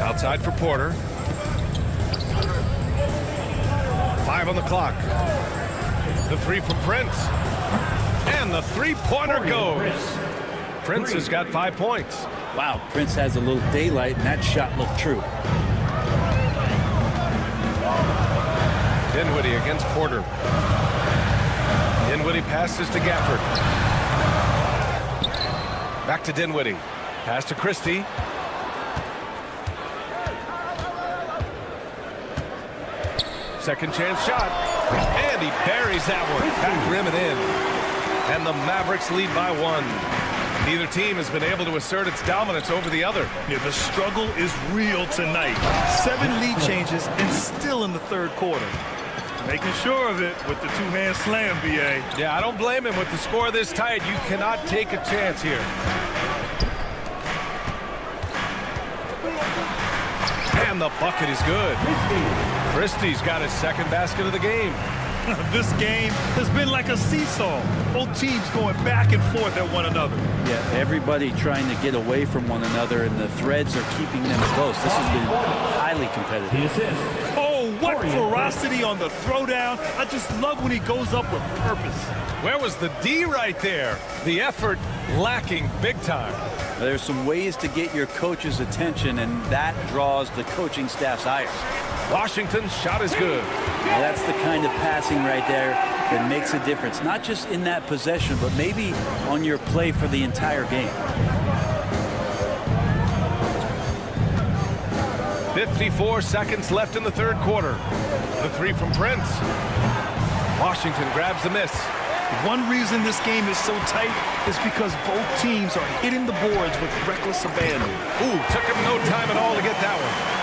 Outside for Porter. 5 on the clock. The 3 from Prince. And the 3-pointer goes. Prince has got 5 points. Wow, Prince has a little daylight, and that shot looked true. Dinwiddie against Porter. Dinwiddie passes to Gafford. Back to Dinwiddie. Pass to Christie. Second chance shot. And he buries that one. Back rim and in. And the Mavericks lead by 1. Neither team has been able to assert its dominance over the other. Yeah, the struggle is real tonight. 7 lead changes and still in the third quarter. Making sure of it with the 2-hand slam, B.A. Yeah, I don't blame him with the score this tight. You cannot take a chance here. And the bucket is good. Christie's got his second basket of the game. This game has been like a seesaw. Both teams going back and forth at one another. Yeah, everybody trying to get away from one another, and the threads are keeping them close. This has been highly competitive. Oh, what ferocity on the throwdown. I just love when he goes up with purpose. Where was the D right there? The effort lacking big time. There's some ways to get your coach's attention, and that draws the coaching staff's ire. Washington's shot is good. Well, that's the kind of passing right there that makes a difference, not just in that possession, but maybe on your play for the entire game. 54 seconds left in the third quarter. The 3 from Prince. Washington grabs the miss. One reason this game is so tight is because both teams are hitting the boards with reckless abandon. Ooh, took him no time at all to get that one.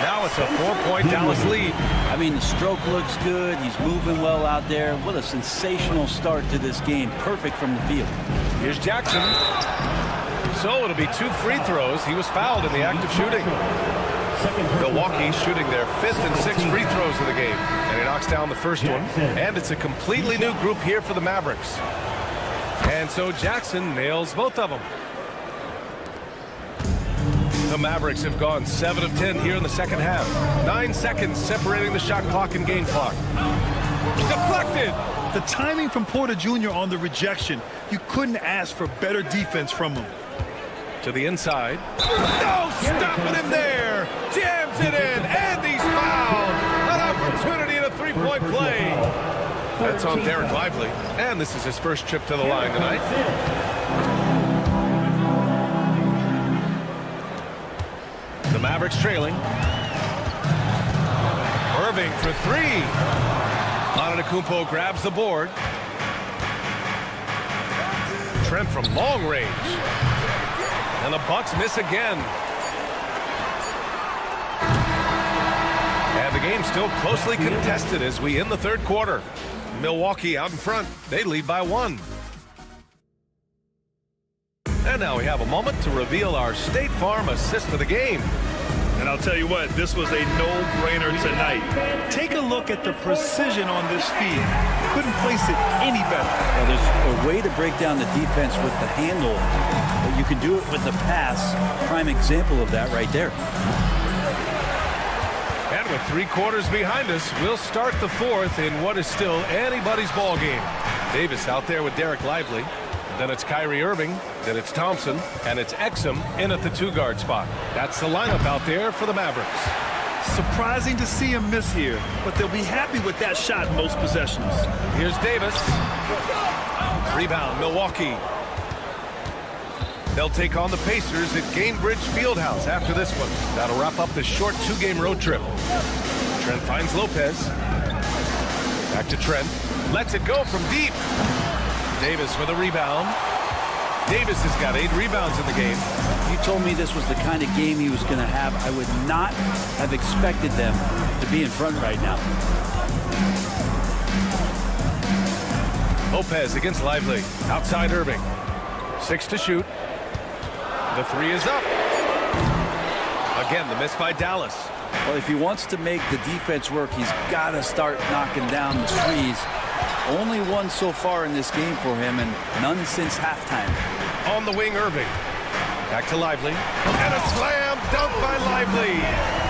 Now it's a 4-point Dallas lead. I mean, the stroke looks good. He's moving well out there. What a sensational start to this game. Perfect from the field. Here's Jackson. So it'll be 2 free throws. He was fouled in the act of shooting. Milwaukee shooting their 5th and 6th free throws of the game. And he knocks down the first one. And it's a completely new group here for the Mavericks. And so Jackson nails both of them. The Mavericks have gone 7 of 10 here in the second half. 9 seconds separating the shot clock and game clock. Deflected! The timing from Porter Jr. on the rejection, you couldn't ask for better defense from him. To the inside. No, stopping him there! Jams it in, and he's fouled! An opportunity in a 3-point play. That's on Derek Lively, and this is his first trip to the line tonight. The Mavericks trailing. Irving for 3. Antetokounmpo grabs the board. Trent from long range. And the Bucks miss again. And the game's still closely contested as we end the third quarter. Milwaukee out in front. They lead by 1. And now we have a moment to reveal our State Farm assist of the game. And I'll tell you what, this was a no-brainer tonight. Take a look at the precision on this feed. Couldn't place it any better. Well, there's a way to break down the defense with the handle, but you can do it with the pass. Prime example of that right there. And with 3 quarters behind us, we'll start the 4th in what is still anybody's ball game. Davis out there with Derek Lively. Then it's Kyrie Irving, then it's Thompson, and it's Exum in at the 2-guard spot. That's the lineup out there for the Mavericks. Surprising to see him miss here, but they'll be happy with that shot in most possessions. Here's Davis. Rebound, Milwaukee. They'll take on the Pacers at Gainbridge Fieldhouse after this one. That'll wrap up the short 2-game road trip. Trent finds Lopez. Back to Trent. Lets it go from deep. Davis with a rebound. Davis has got 8 rebounds in the game. You told me this was the kind of game he was going to have. I would not have expected them to be in front right now. Lopez against Lively. Outside Irving. 6 to shoot. The 3 is up. Again, the miss by Dallas. Well, if he wants to make the defense work, he's got to start knocking down the threes. Only one so far in this game for him, and none since halftime. On the wing, Irving. Back to Lively. And a slam dunk by Lively.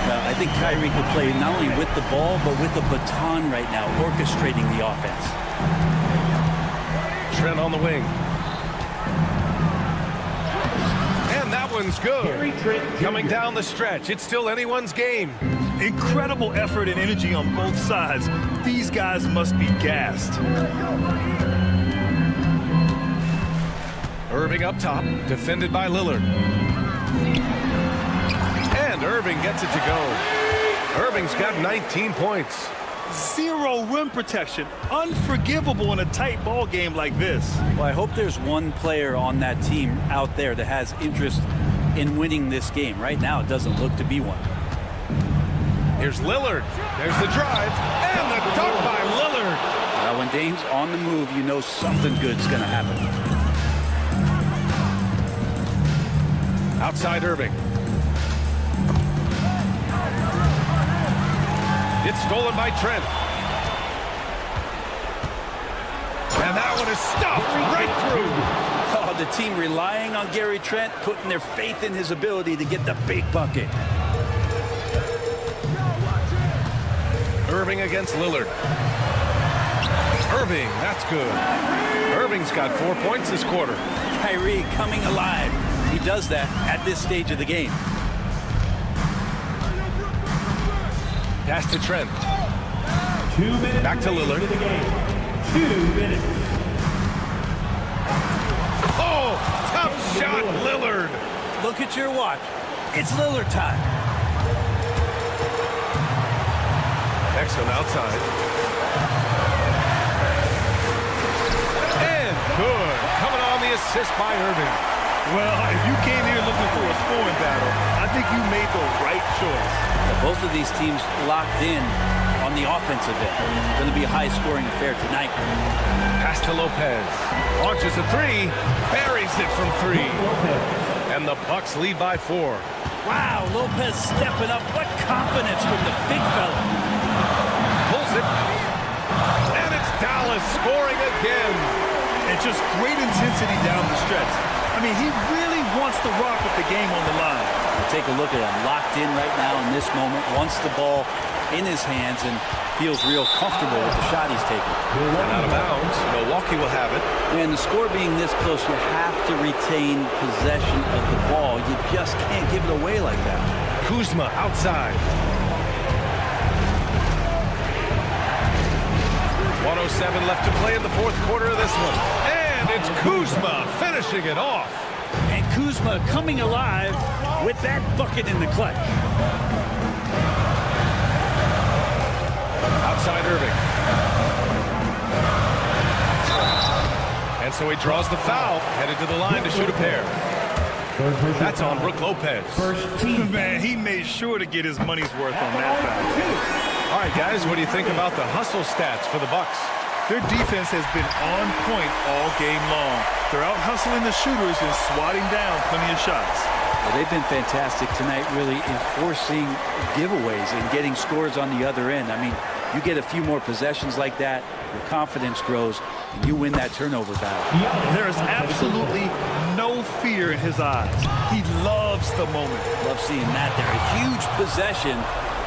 Well, I think Kyrie could play not only with the ball, but with the baton right now, orchestrating the offense. Trent on the wing. And that one's good. Coming down the stretch. It's still anyone's game. Incredible effort and energy on both sides. These guys must be gassed. Irving up top, defended by Lillard. And Irving gets it to go. Irving's got 19 points. 0 rim protection. Unforgivable in a tight ball game like this. Well, I hope there's one player on that team out there that has interest in winning this game. Right now, it doesn't look to be one. Here's Lillard. There's the drive. And the dunk by Lillard. Now, when Dame's on the move, you know something good's going to happen. Outside Irving. It's stolen by Trent. And that one is stuffed right through. Oh, the team relying on Gary Trent, putting their faith in his ability to get the big bucket. Irving against Lillard. Irving, that's good. Irving's got 4 points this quarter. Kyrie coming alive. He does that at this stage of the game. Pass to Trent. 2 minutes. Back to Lillard. 2 minutes. Oh, tough shot, Lillard. Look at your watch. It's Lillard time. Exum outside. And good. Coming on the assist by Irving. Well, if you came here looking for a scoring battle, I think you made the right choice. Both of these teams locked in on the offensive end. It's going to be a high-scoring affair tonight. Pass to Lopez. Launches a 3. Buries it from 3. And the Bucks lead by 4. Wow, Lopez stepping up. What confidence from the big fella. Pulls it. And it's Dallas scoring again. And just great intensity down the stretch. I mean, he really wants to rock with the game on the line. Take a look at him, locked in right now in this moment, wants the ball in his hands and feels real comfortable with the shot he's taking. And out of bounds, Milwaukee will have it. And the score being this close, you have to retain possession of the ball. You just can't give it away like that. Kuzma outside. 1:07 left to play in the 4th quarter of this one. And it's Kuzma finishing it off. And Kuzma coming alive with that bucket in the clutch. Outside Irving. And so he draws the foul, headed to the line to shoot a pair. That's on Brook Lopez. Man, he made sure to get his money's worth on that foul. All right, guys, what do you think about the hustle stats for the Bucks? Their defense has been on point all game long. They're out hustling the shooters and swatting down plenty of shots. Well, they've been fantastic tonight, really enforcing giveaways and getting scores on the other end. I mean, you get a few more possessions like that, your confidence grows, and you win that turnover battle. There is absolutely no fear in his eyes. He loves the moment. Love seeing that there. A huge possession,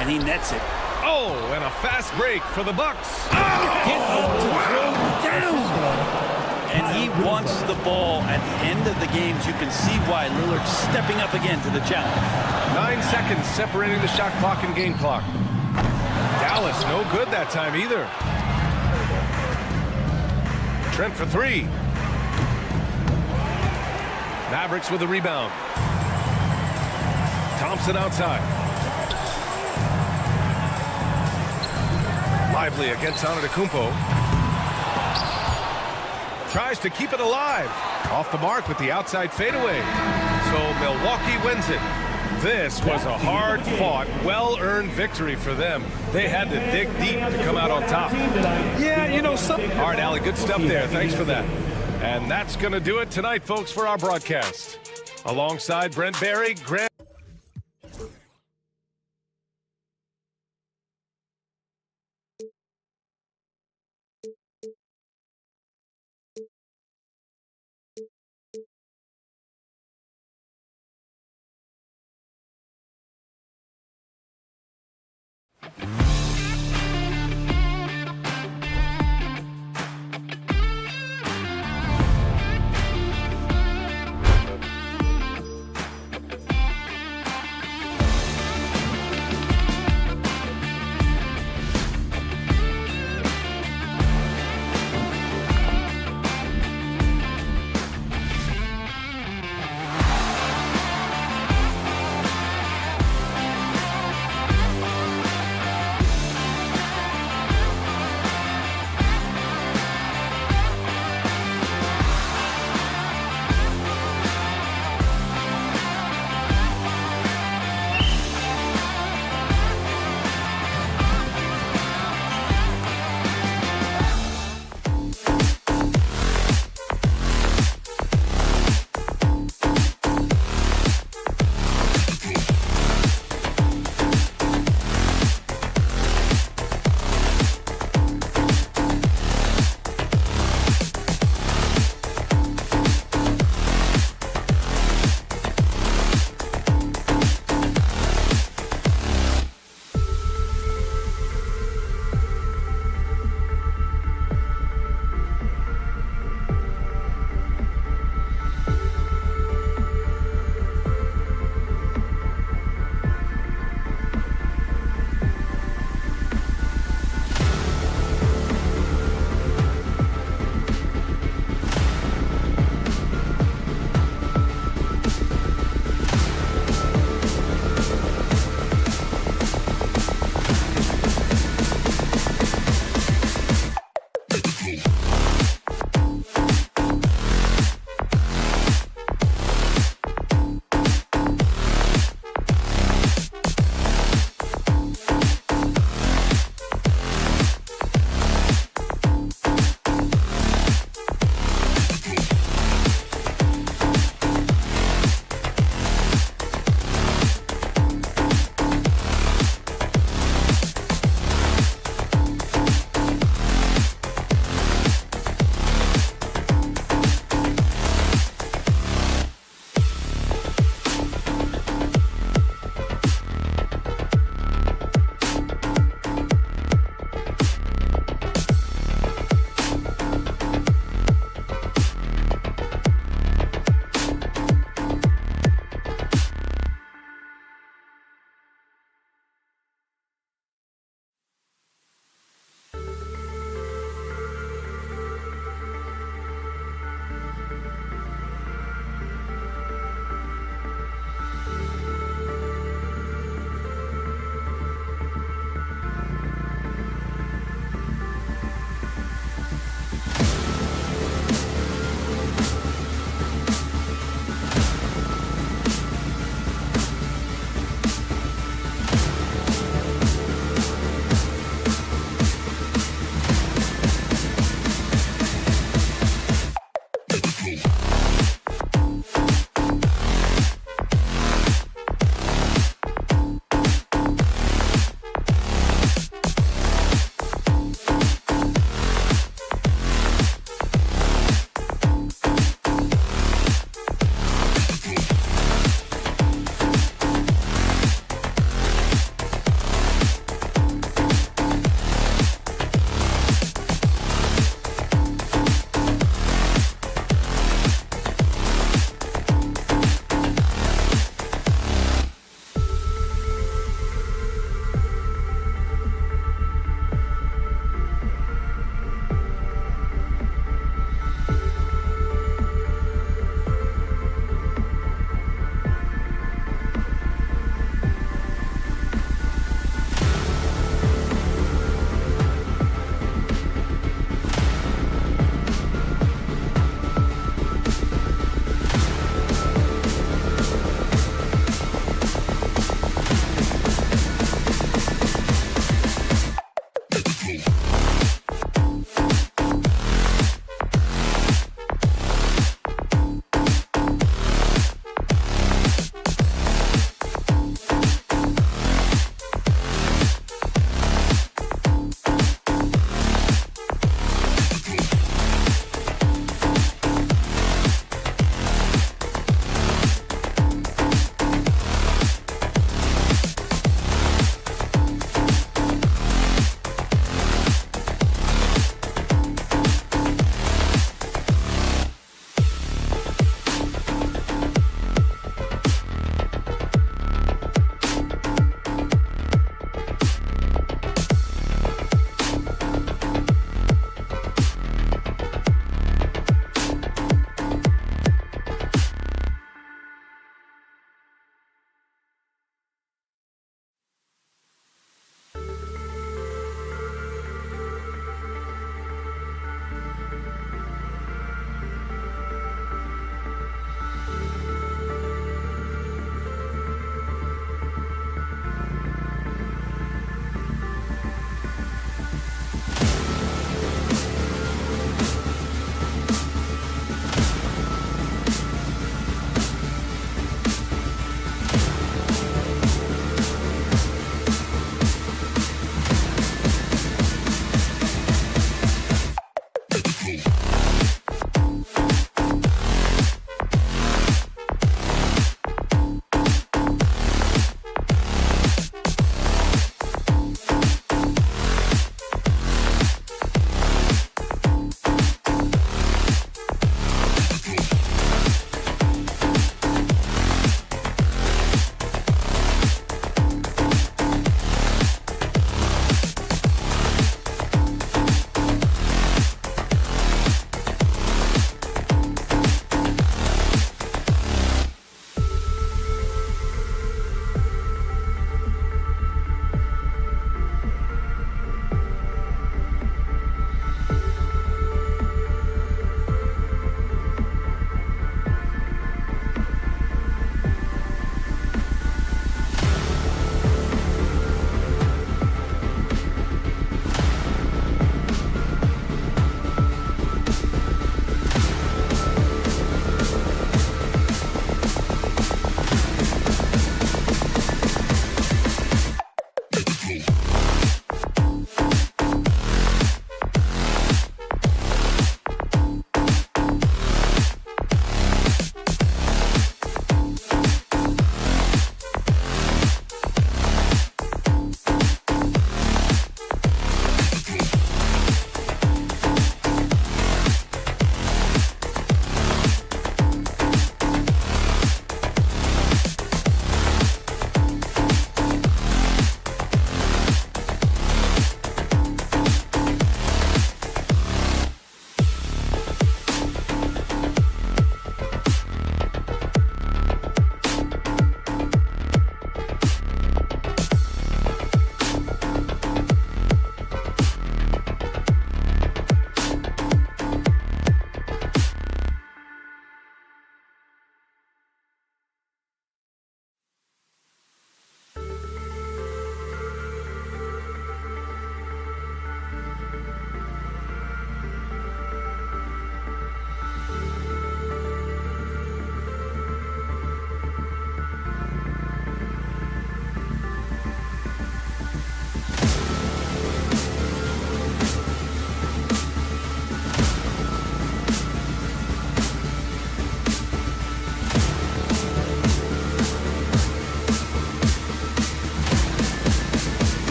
and he nets it. Oh, and a fast break for the Bucks. Get up to throw down. And he wants the ball at the end of the games. You can see why Lillard's stepping up again to the challenge. 9 seconds separating the shot clock and game clock. Dallas no good that time either. Trent for 3. Mavericks with a rebound. Thompson outside. Lively against Antetokounmpo. Tries to keep it alive. Off the mark with the outside fadeaway. So Milwaukee wins it. This was a hard-fought, well-earned victory for them. They had to dig deep to come out on top. Yeah, you know, something. All right, Allie, good stuff there. Thanks for that. And that's going to do it tonight, folks, for our broadcast. Alongside Brent Barry, Grant.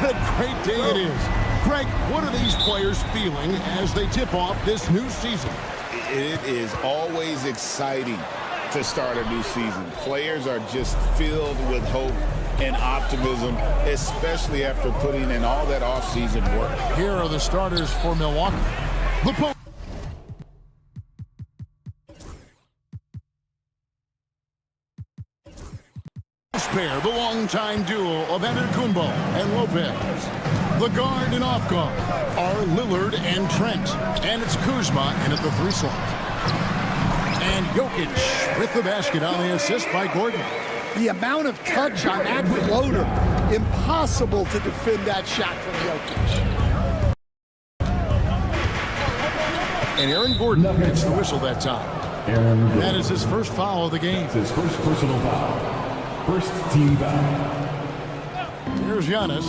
What a great day it is. Greg, what are these players feeling as they tip off this new season? It is always exciting to start a new season. Players are just filled with hope and optimism, especially after putting in all that offseason work. Here are the starters for Milwaukee. Pair, the longtime duo of Antetokounmpo and Lopez. The guard and off guard are Lillard and Trent. And it's Kuzma in at the 3 slot. And Jokic with the basket on the assist by Gordon. The amount of touch on that floater, impossible to defend that shot from Jokic. And Aaron Gordon gets the whistle that time. That is his first foul of the game. His first personal foul. First team foul. Here's Giannis.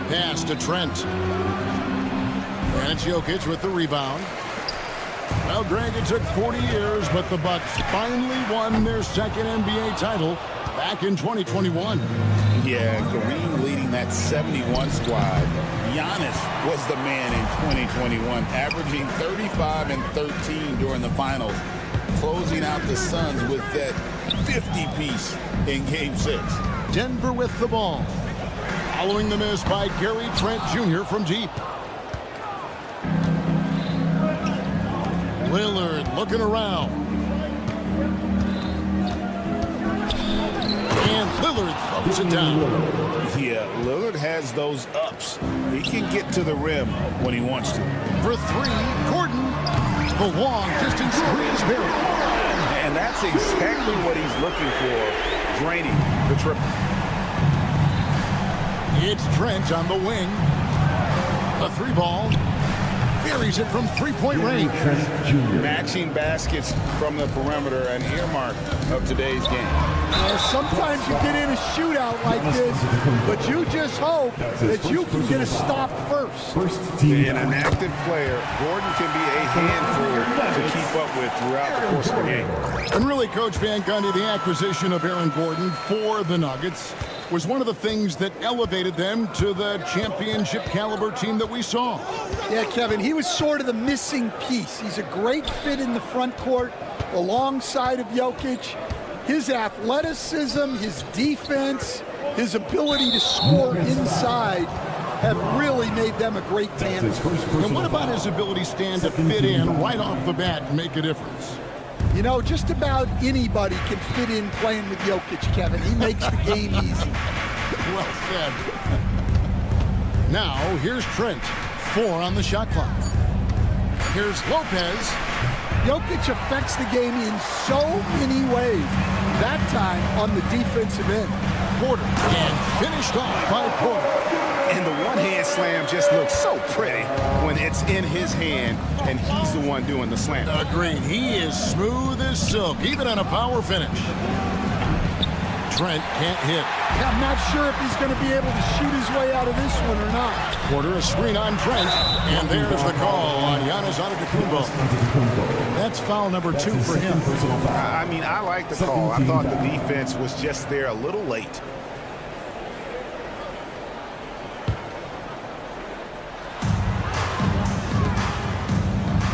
Pass to Trent. And it's Jokic with the rebound. Well, Greg, it took 40 years, but the Bucks finally won their second NBA title back in 2021. Yeah, Kareem leading that 71 squad. Giannis was the man in 2021, averaging 35 and 13 during the finals, closing out the Suns with that 50-piece in Game 6. Denver with the ball. Following the miss by Gary Trent Jr. from deep. Lillard looking around. And Lillard throws it down. Yeah, Lillard has those ups. He can get to the rim when he wants to. For 3, Gordon. The long distance three is buried. And that's exactly what he's looking for, draining the triple. It's Trent on the wing. A 3 ball. Buries it from 3-point range. Matching baskets from the perimeter, an earmark of today's game. Sometimes you get in a shootout like this, but you just hope that you can get a stop first. And an active player, Gordon can be a handful to keep up with throughout the course of the game. And really, Coach Van Gundy, the acquisition of Aaron Gordon for the Nuggets was one of the things that elevated them to the championship caliber team that we saw. Yeah, Kevin, he was sort of the missing piece. He's a great fit in the front court alongside of Jokic. His athleticism, his defense, his ability to score inside have really made them a great tandem. And what about his ability, Stan, to fit in right off the bat and make a difference? You know, just about anybody can fit in playing with Jokic, Kevin. He makes the game easy. Well said. Now, here's Trent. 4 on the shot clock. Here's Lopez. Jokic affects the game in so many ways. That time on the defensive end. Porter, and finished off by Porter. And the one-hand slam just looks so pretty when it's in his hand and he's the one doing the slam. Agreed. He is smooth as silk, even on a power finish. Trent can't hit. Yeah, I'm not sure if he's going to be able to shoot his way out of this one or not. Porter, a screen on Trent, and there's the call on Giannis Antetokounmpo. That's foul number 2 for him. I mean, I like the call. I thought the defense was just there a little late.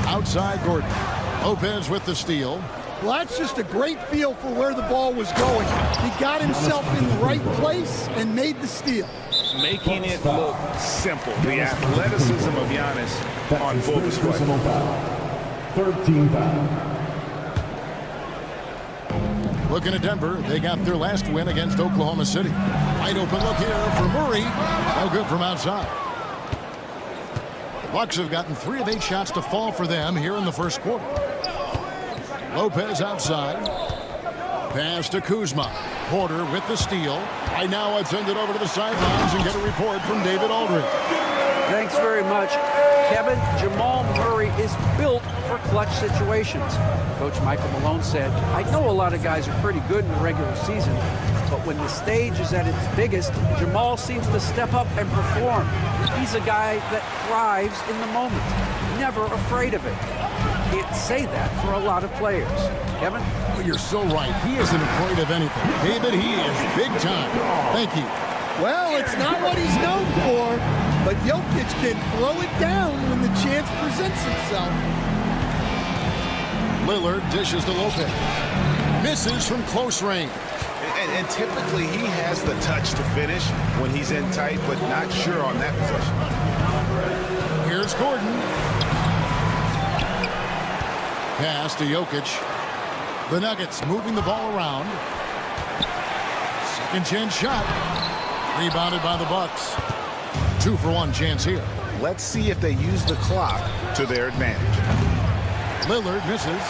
Outside Gordon. Lopez with the steal. Well, that's just a great feel for where the ball was going. He got himself in the right place and made the steal. Making it look simple. The athleticism of Giannis on full display. 13 foul. Looking at Denver, they got their last win against Oklahoma City. Wide open look here for Murray. No good from outside. The Bucks have gotten 3 of 8 shots to fall for them here in the first quarter. Lopez outside. Pass to Kuzma. Porter with the steal. Right now, I'd send it over to the sidelines and get a report from David Aldridge. Thanks very much. Kevin, Jamal Murray is built for clutch situations. Coach Michael Malone said, I know a lot of guys are pretty good in the regular season, but when the stage is at its biggest, Jamal seems to step up and perform. He's a guy that thrives in the moment, never afraid of it. Can't say that for a lot of players. Kevin? Well, you're so right. He isn't afraid of anything. David, he is big time. Thank you. Well, it's not what he's known for, but Jokic can throw it down when the chance presents itself. Lillard dishes to Lopez. Misses from close range. And typically he has the touch to finish when he's in tight, but not sure on that possession. Here's Gordon. Pass to Jokic. The Nuggets moving the ball around. Second chance shot. Rebounded by the Bucks. 2-for-1 chance here. Let's see if they use the clock to their advantage. Lillard misses.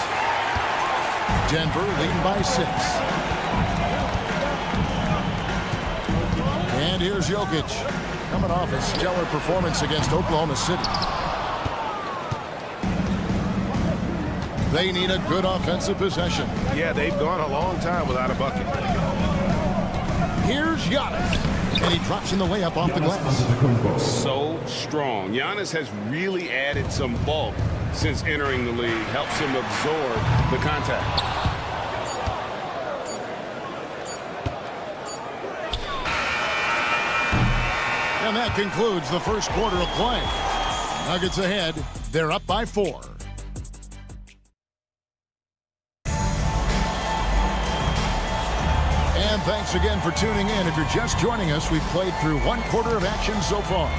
Denver leading by 6. And here's Jokic, coming off a stellar performance against Oklahoma City. They need a good offensive possession. Yeah, they've gone a long time without a bucket. Here's Giannis. And he drops in the layup off the glass. So strong. Giannis has really added some bulk since entering the league. Helps him absorb the contact. And that concludes the first quarter of play. Nuggets ahead. They're up by 4. And thanks again for tuning in. If you're just joining us, we've played through 1 quarter of action so far.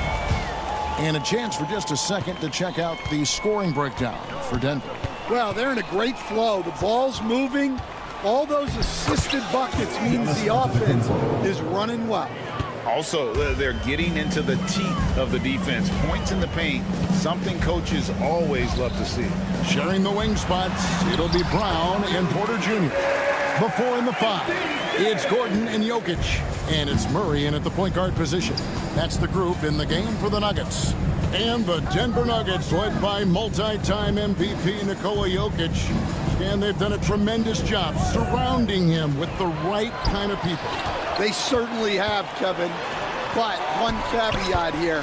And a chance for just a second to check out the scoring breakdown for Denver. Well, they're in a great flow. The ball's moving. All those assisted buckets means the offense is running well. Also, they're getting into the teeth of the defense. Points in the paint, something coaches always love to see. Sharing the wing spots, it'll be Brown and Porter Jr. The 4 and the 5. It's Gordon and Jokic. And it's Murray in at the point guard position. That's the group in the game for the Nuggets. And the Denver Nuggets, led by multi-time MVP Nikola Jokic. And they've done a tremendous job surrounding him with the right kind of people. They certainly have, Kevin. But one caveat here.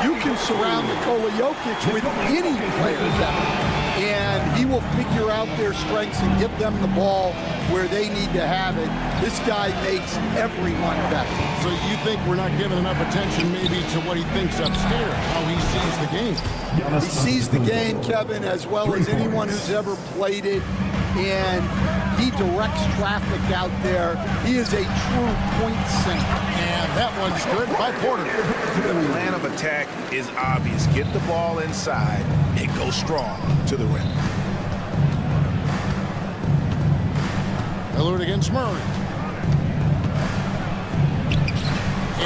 You can surround Nikola Jokic with any player, Kevin. And he will figure out their strengths and get them the ball where they need to have it. This guy makes everyone better. So you think we're not giving enough attention maybe to what he thinks upstairs, how he sees the game? He sees the game, Kevin, as well as anyone who's ever played it. And he directs traffic out there. He is a true point sink. And that one's good by Porter. The plan of attack is obvious. Get the ball inside and go strong to the rim. Lillard against Murray.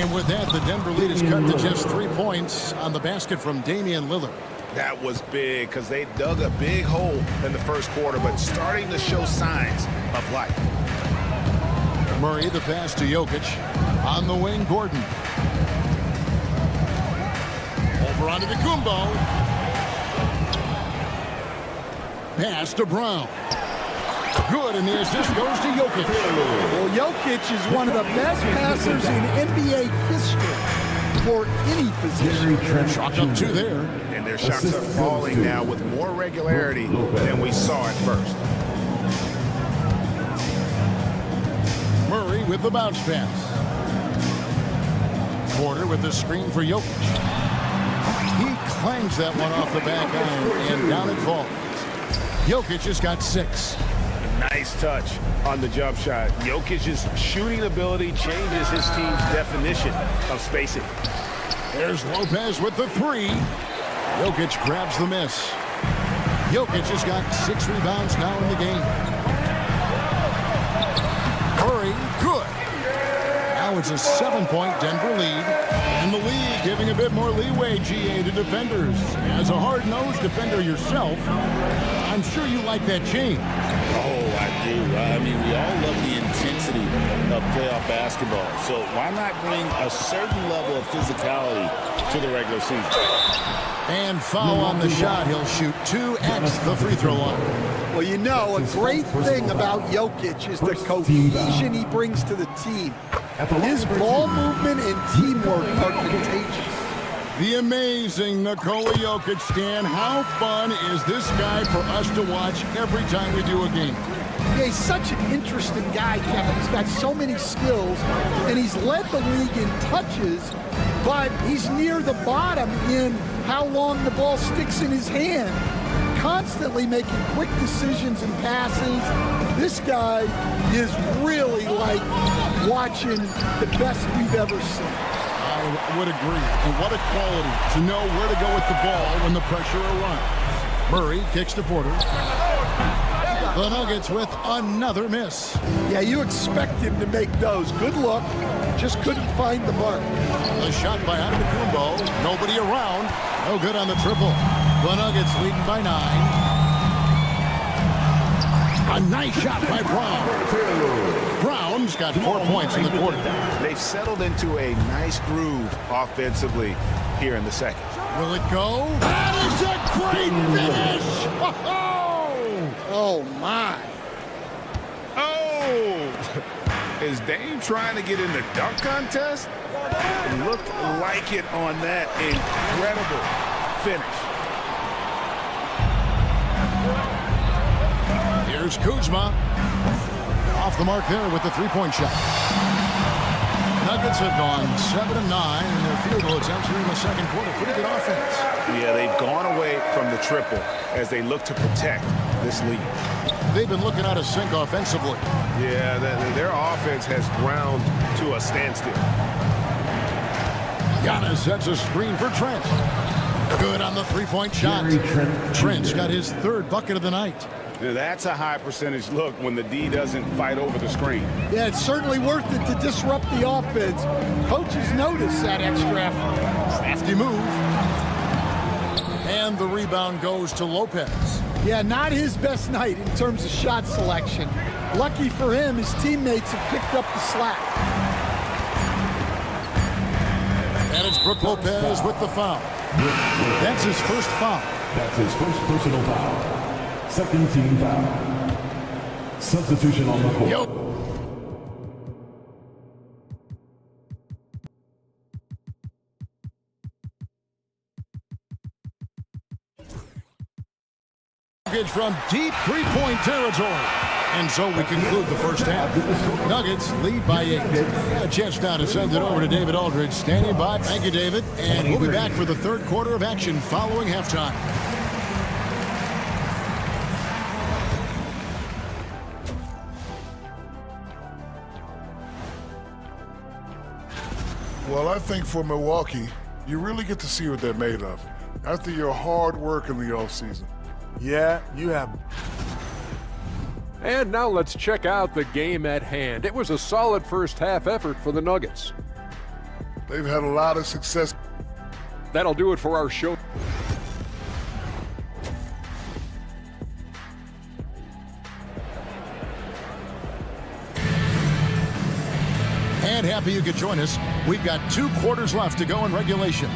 And with that, the Denver lead is cut to just 3 points on the basket from Damian Lillard. That was big because they dug a big hole in the first quarter, but starting to show signs of life. Murray, the pass to Jokic. On the wing, Gordon. Over onto the Kumbo. Pass to Brown. Good, and the assist goes to Jokic. Well, Jokic is one of the best passers in NBA history for any position. Chalked up 2 there. And their shots are falling now with more regularity than we saw at first. Murray with the bounce pass. Porter with the screen for Jokic. He clangs that one off the back iron, and down it falls. Jokic has got 6. Nice touch on the jump shot. Jokic's shooting ability changes his team's definition of spacing. There's Lopez with the 3. Jokic grabs the miss. Jokic has got 6 rebounds now in the game. Murray, good. Now it's a 7-point Denver lead. And the league giving a bit more leeway, GA, to defenders. As a hard-nosed defender yourself, I'm sure you like that change. Oh, I do. I mean, we all love the intensity of playoff basketball. So why not bring a certain level of physicality to the regular season? And foul on the shot. He'll shoot 2 at the free throw line. Well, you know, a great thing about Jokic is the cohesion he brings to the team. His ball movement and teamwork are contagious. The amazing Nikola Jokic, Stan. How fun is this guy for us to watch every time we do a game? Yeah, he's such an interesting guy, Kevin. He's got so many skills, and he's led the league in touches, but he's near the bottom in how long the ball sticks in his hand. Constantly making quick decisions and passes. This guy is really like watching the best we've ever seen. I would agree. And what a quality to know where to go with the ball when the pressure arrives. Murray kicks to Porter. The Nuggets with another miss. Yeah, you expect him to make those. Good look. Just couldn't find the mark. A shot by Antetokounmpo. Nobody around. No good on the triple. The Nuggets leading by 9. A nice shot by Brown. Brown's got 4 points in the quarter. They've settled into a nice groove offensively here in the second. Will it go? That is a great finish! Oh, my. Oh! Is Dame trying to get in the dunk contest? Looked like it on that incredible finish. Here's Kuzma. Off the mark there with the three-point shot. Nuggets have gone 7 of 9 in their field goal attempts here in the second quarter. Pretty good offense. Yeah, they've gone away from the triple as they look to protect this lead. They've been looking out of sync offensively. Yeah, their offense has ground to a standstill. Giannis sets a screen for Trent. Good on the three-point shot. Trent's got his third bucket of the night. That's a high percentage look when the D doesn't fight over the screen. Yeah, it's certainly worth it to disrupt the offense. Coaches notice that extra effort. Crafty move. And the rebound goes to Lopez. Yeah, not his best night in terms of shot selection. Lucky for him, his teammates have picked up the slack. And it's Brook Lopez with the foul. That's his first foul. That's his first personal foul. Second team foul. Substitution on the court. From deep three-point territory. And so we conclude the first half. Nuggets lead by 8. A chance now to send it over to David Aldridge. Standing by. Thank you, David. And we'll be back for the third quarter of action following halftime. Well, I think for Milwaukee, you really get to see what they're made of after your hard work in the offseason. Yeah, you have. And now let's check out the game at hand. It was a solid first half effort for the Nuggets. They've had a lot of success. That'll do it for our show. And happy you could join us. We've got 2 quarters left to go in regulation.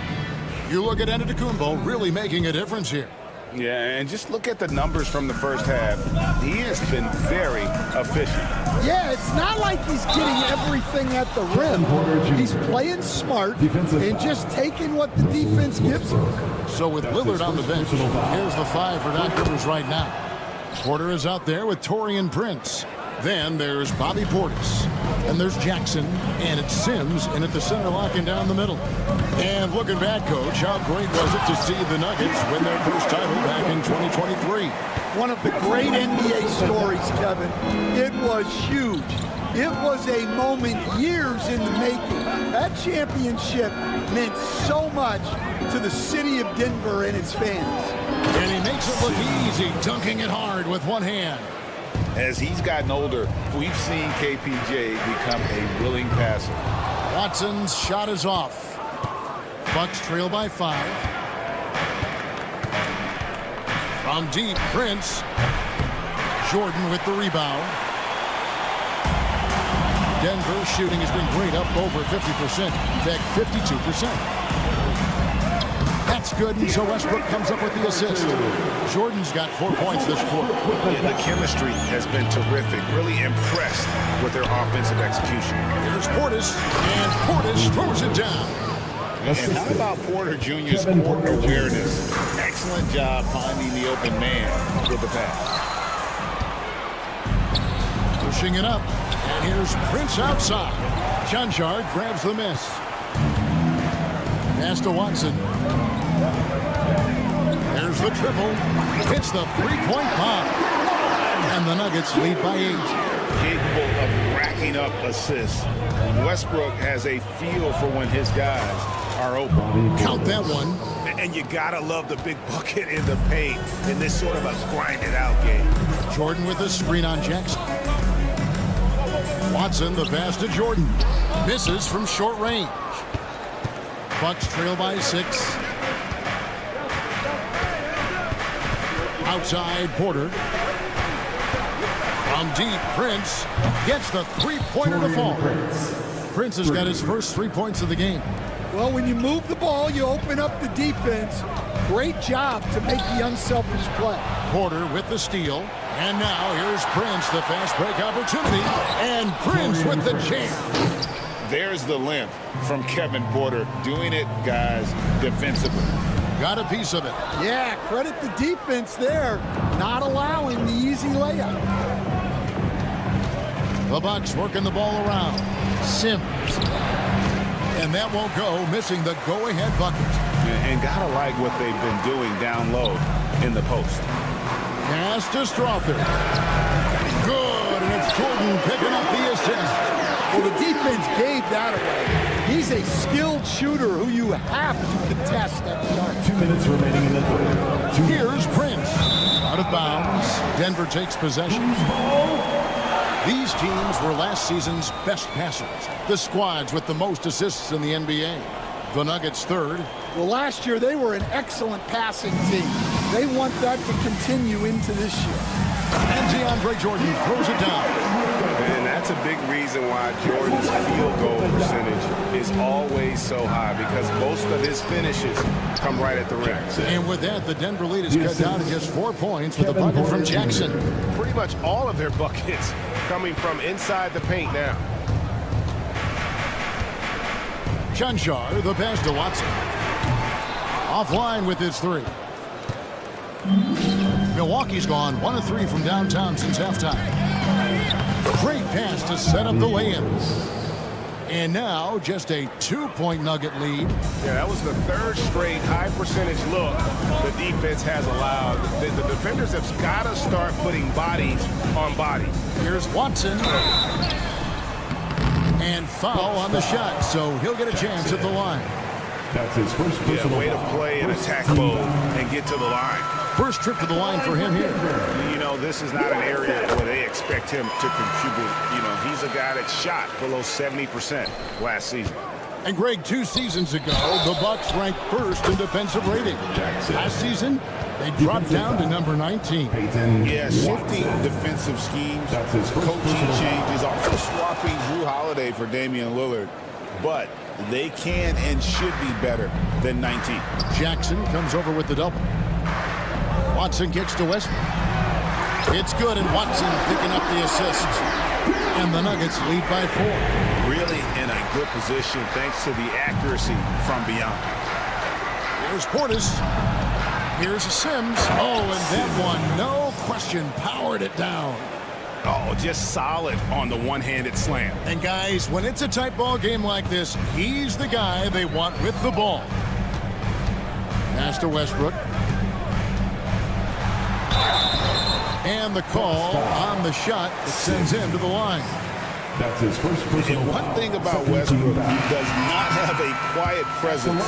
You look at Antetokounmpo really making a difference here. Yeah, and just look at the numbers from the first half. He has been very efficient. Yeah, it's not like he's getting everything at the rim. He's playing smart and just taking what the defense gives him. So with Lillard on the bench, here's the 5 for Doc Rivers right now. Porter is out there with Taurean Prince. Then there's Bobby Portis. And there's Jackson. And it's Sims in at the center, locking down the middle. And looking back, Coach, how great was it to see the Nuggets win their first title back in 2023? One of the great NBA stories, Kevin. It was huge. It was a moment years in the making. That championship meant so much to the city of Denver and its fans. And he makes it look easy, dunking it hard with one hand. As he's gotten older, we've seen KPJ become a willing passer. Watson's shot is off. Bucks trail by 5. From deep, Prince. Jordan with the rebound. Denver's shooting has been great, up over 50%. In fact, 52%. That's good, and so Westbrook comes up with the assist. Jordan's got 4 points this quarter. Yeah, the chemistry has been terrific. Really impressed with their offensive execution. Here's Portis, and Portis throws it down. And how about Porter Jr.'s court awareness? Excellent job finding the open man with the pass. Pushing it up, and here's Prince outside. Chanchard grabs the miss. Pass to Watson. There's the triple. Hits the three-point bomb. And the Nuggets lead by 8. Capable of racking up assists. Westbrook has a feel for when his guys are open. Count that one. And you gotta love the big bucket in the paint in this sort of a grinded-out game. Jordan with a screen on Jackson. Watson, the pass to Jordan. Misses from short range. Bucks trail by 6. Outside, Porter. From deep, Prince gets the three-pointer to fall. Prince has got his first 3 points of the game. Well, when you move the ball, you open up the defense. Great job to make the unselfish play. Porter with the steal. And now here's Prince, the fast break opportunity. And Prince with the jam. There's the limp from Kevin Porter. Doing it, guys, defensively. Got a piece of it. Yeah, credit the defense there. Not allowing the easy layup. The Bucks working the ball around. Sims. And that won't go, missing the go-ahead bucket. And gotta like what they've been doing down low in the post. Pass to Strother. Good, and it's Jordan picking up the assist. Well, the defense gave that away. He's a skilled shooter who you have to contest at the arc. 2 minutes remaining in the third. Here's Prince. Out of bounds. Denver takes possession. These teams were last season's best passers. The squads with the most assists in the NBA. The Nuggets third. Well, last year they were an excellent passing team. They want that to continue into this year. And DeAndre Jordan throws it down. And that's a big reason why Jordan's field goal percentage is always so high, because most of his finishes come right at the rim. And with that, the Denver lead is cut down to just 4 points with a bucket from Jackson. Pretty much all of their buckets coming from inside the paint now. Chanchar, the pass to Watson. Offline with his 3. Milwaukee's gone 1 of 3 from downtown since halftime. Great pass to set up the lay-in. And now just a 2-point Nugget lead. Yeah, that was the third straight high percentage look the defense has allowed. The defenders have got to start putting bodies on bodies. Here's Watson. And foul on the shot, so he'll get a chance at the line. That's his first personal way to play in attack mode and get to the line. First trip to the line for him here. You know, this is not an area where they expect him to contribute. You know, he's a guy that shot below 70% last season. And Greg, 2 seasons ago, the Bucks ranked first in defensive rating. Last season, they dropped down to number 19. Yeah, shifting defensive schemes, coaching changes, also swapping Drew Holiday for Damian Lillard. But they can and should be better than 19. Jackson comes over with the double. Watson gets to Westbrook. It's good, and Watson picking up the assist. And the Nuggets lead by 4. Really in a good position thanks to the accuracy from beyond. Here's Portis. Here's Sims. Oh, and that one, no question, powered it down. Oh, just solid on the one-handed slam. And guys, when it's a tight ball game like this, he's the guy they want with the ball. Pass to Westbrook. And the call on the shot that sends him to the line. That's his first personal foul. One thing about Westbrook, he does not have a quiet presence.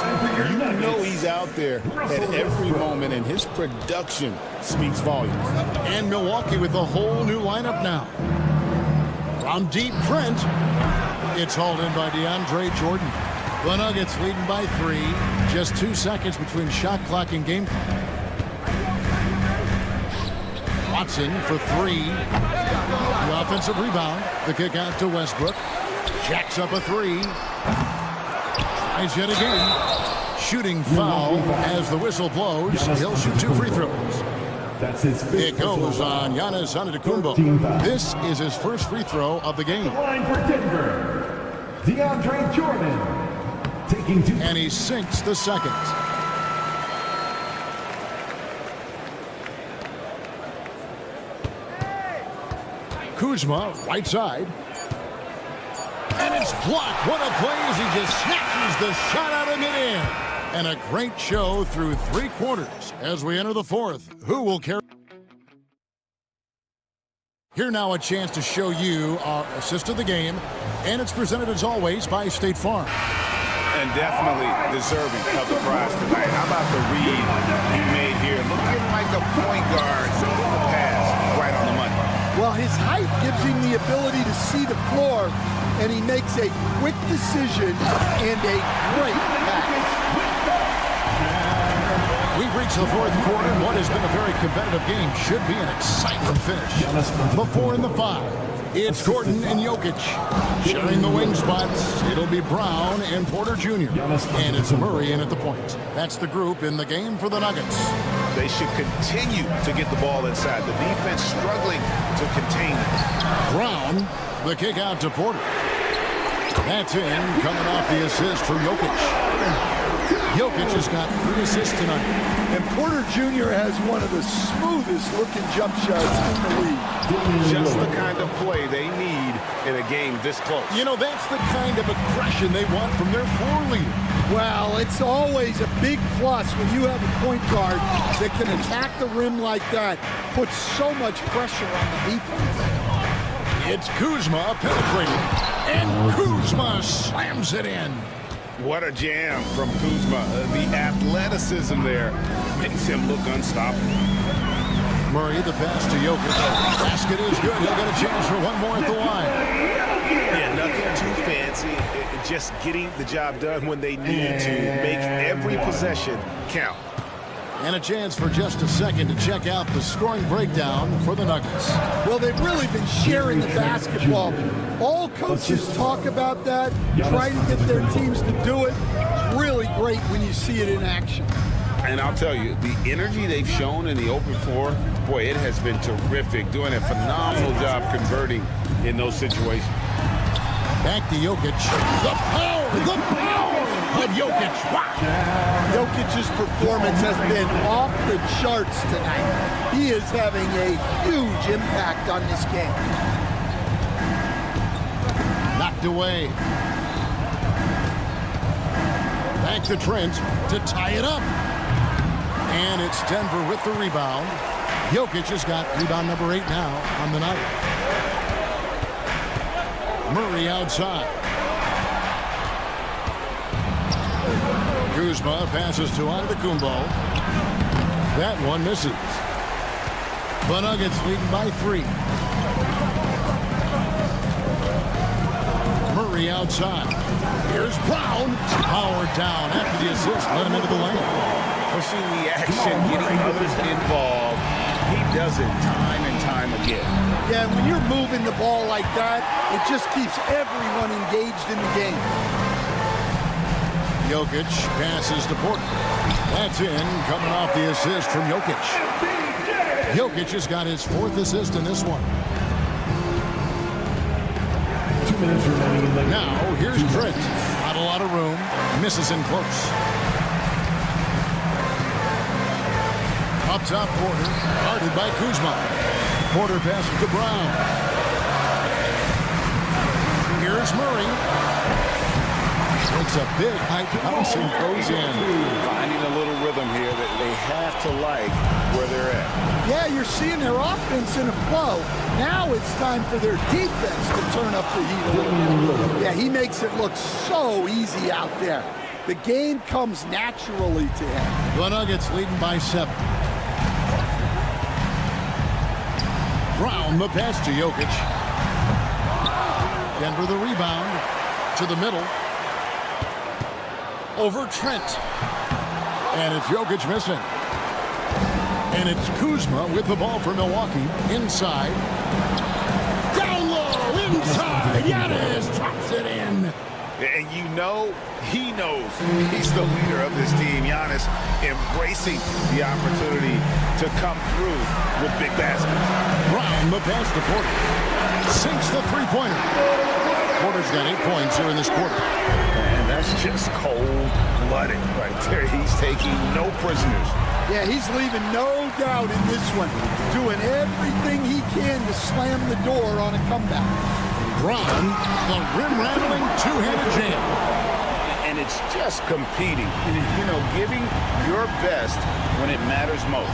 You know he's out there at every moment, and his production speaks volumes. And Milwaukee with a whole new lineup now. From deep, Trent. It's hauled in by DeAndre Jordan. The Nuggets leading by 3. Just 2 seconds between shot clock and game clock. Watson for three. The offensive rebound. The kick out to Westbrook. Jacks up a three. Tries yet again. Shooting foul as the whistle blows. He'll shoot 2 free throws. That's his It goes on Giannis Antetokounmpo. This is his first free throw of the game. Line for Denver, DeAndre Jordan. Taking 2. And he sinks the second. Kuzma, right side. And it's blocked. What a play as he just snatches the shot out of midair. And a great show through 3 quarters as we enter the 4th. Who will carry? Here now a chance to show you our assist of the game. And it's presented as always by State Farm. And definitely deserving of the prize tonight. How about the read you made here? Looking like a point guard, throwing the pass right on the money. Well, his height gives him the ability to see the floor, and he makes a quick decision and a great pass. We've reached the 4th quarter. What has been a very competitive game should be an exciting finish. The 4 and the 5. It's Gordon and Jokic sharing the wing spots. It'll be Brown and Porter Jr. And it's Murray in at the point. That's the group in the game for the Nuggets. They should continue to get the ball inside. The defense struggling to contain it. Brown, the kick out to Porter. That's in, coming off the assist from Jokic. Jokic has got 3 assists tonight. And Porter Jr. has one of the smoothest looking jump shots in the league. Just the kind of play they need in a game this close. You know, that's the kind of aggression they want from their floor leader. Well, it's always a big plus when you have a point guard that can attack the rim like that, puts so much pressure on the defense. It's Kuzma penetrating, and Kuzma slams it in. What a jam from Kuzma. The athleticism there makes him look unstoppable. Murray, the pass to Jokic. Basket is good. He'll get a chance for one more at the line. Yeah, nothing too fancy. Just getting the job done when they need to. Make every possession count. And a chance for just a second to check out the scoring breakdown for the Nuggets. Well, they've really been sharing the basketball. All coaches talk about that, try to get their teams to do it. It's really great when you see it in action. And I'll tell you, the energy they've shown in the open floor, boy, it has been terrific. Doing a phenomenal job converting in those situations. Back to Jokic. The power of Jokic. Wow. Jokic's performance has been off the charts tonight. He is having a huge impact on this game. Knocked away. Back to Trent to tie it up. And it's Denver with the rebound. Jokic has got rebound number 8 now on the night. Murray outside. Kuzma passes to Antetokounmpo. That one misses. The Nuggets leading by 3. Murray outside. Here's Brown. Powered down after the assist. Let him into the lane. Pushing the action, getting others involved. He does it time and time again. Yeah, when you're moving the ball like that, it just keeps everyone engaged in the game. Jokic passes to Porter. That's in, coming off the assist from Jokic. Jokic has got his 4th assist in this one. 2 minutes remaining in the game. Now, here's Trent. Not a lot of room. Misses in close. Up top, Porter. Guarded by Kuzma. Porter passes to Brown. Here's Murray. Takes a big high bounce and goes in. Finding a little rhythm here that they have to like where they're at. Yeah, you're seeing their offense in a flow. Now it's time for their defense to turn up the heat a little bit. Yeah, he makes it look so easy out there. The game comes naturally to him. The Nuggets leading by 7. Brown the pass to Jokic. Denver the rebound to the middle. Over Trent. And it's Jokic missing. And it's Kuzma with the ball for Milwaukee. Inside. Down low. Inside. Giannis drops it in. And you know, he knows he's the leader of this team. Giannis embracing the opportunity to come through with big baskets. Brown, the pass to Porter. Sinks the three-pointer. Porter's got 8 points here in this quarter. And that's just cold-blooded right there. He's taking no prisoners. Yeah, he's leaving no doubt in this one. Doing everything he can to slam the door on a comeback. Brown, the rim-rattling two-handed jam. And it's just competing. You know, giving your best when it matters most.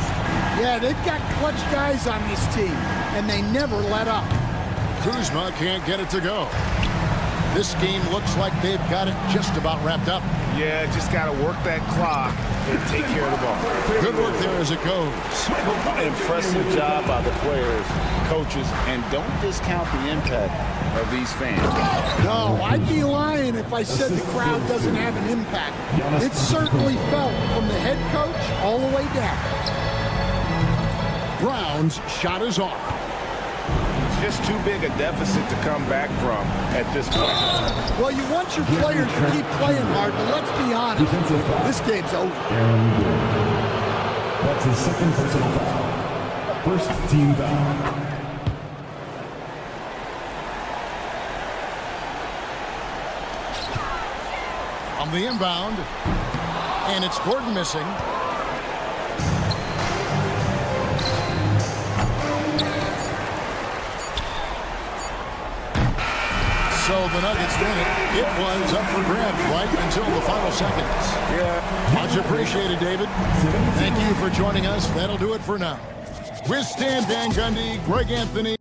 Yeah, they've got clutch guys on this team, and they never let up. Kuzma can't get it to go. This game looks like they've got it just about wrapped up. Yeah, just got to work that clock and take care of the ball. Good work there as it goes. Impressive job by the players, coaches, and don't discount the impact of these fans. No, I'd be lying if I said the crowd doesn't have an impact. It certainly felt from the head coach all the way down. Brown's shot is off. Just too big a deficit to come back from at this point. Well, you want your players to keep playing hard, but let's be honest, this game's over. That's his second personal foul. First team foul. On the inbound, and it's Gordon missing. So the Nuggets win it. It was up for grabs right until the final seconds. Yeah. Much appreciated, David. Thank you for joining us. That'll do it for now. With Stan Van Gundy, Greg Anthony.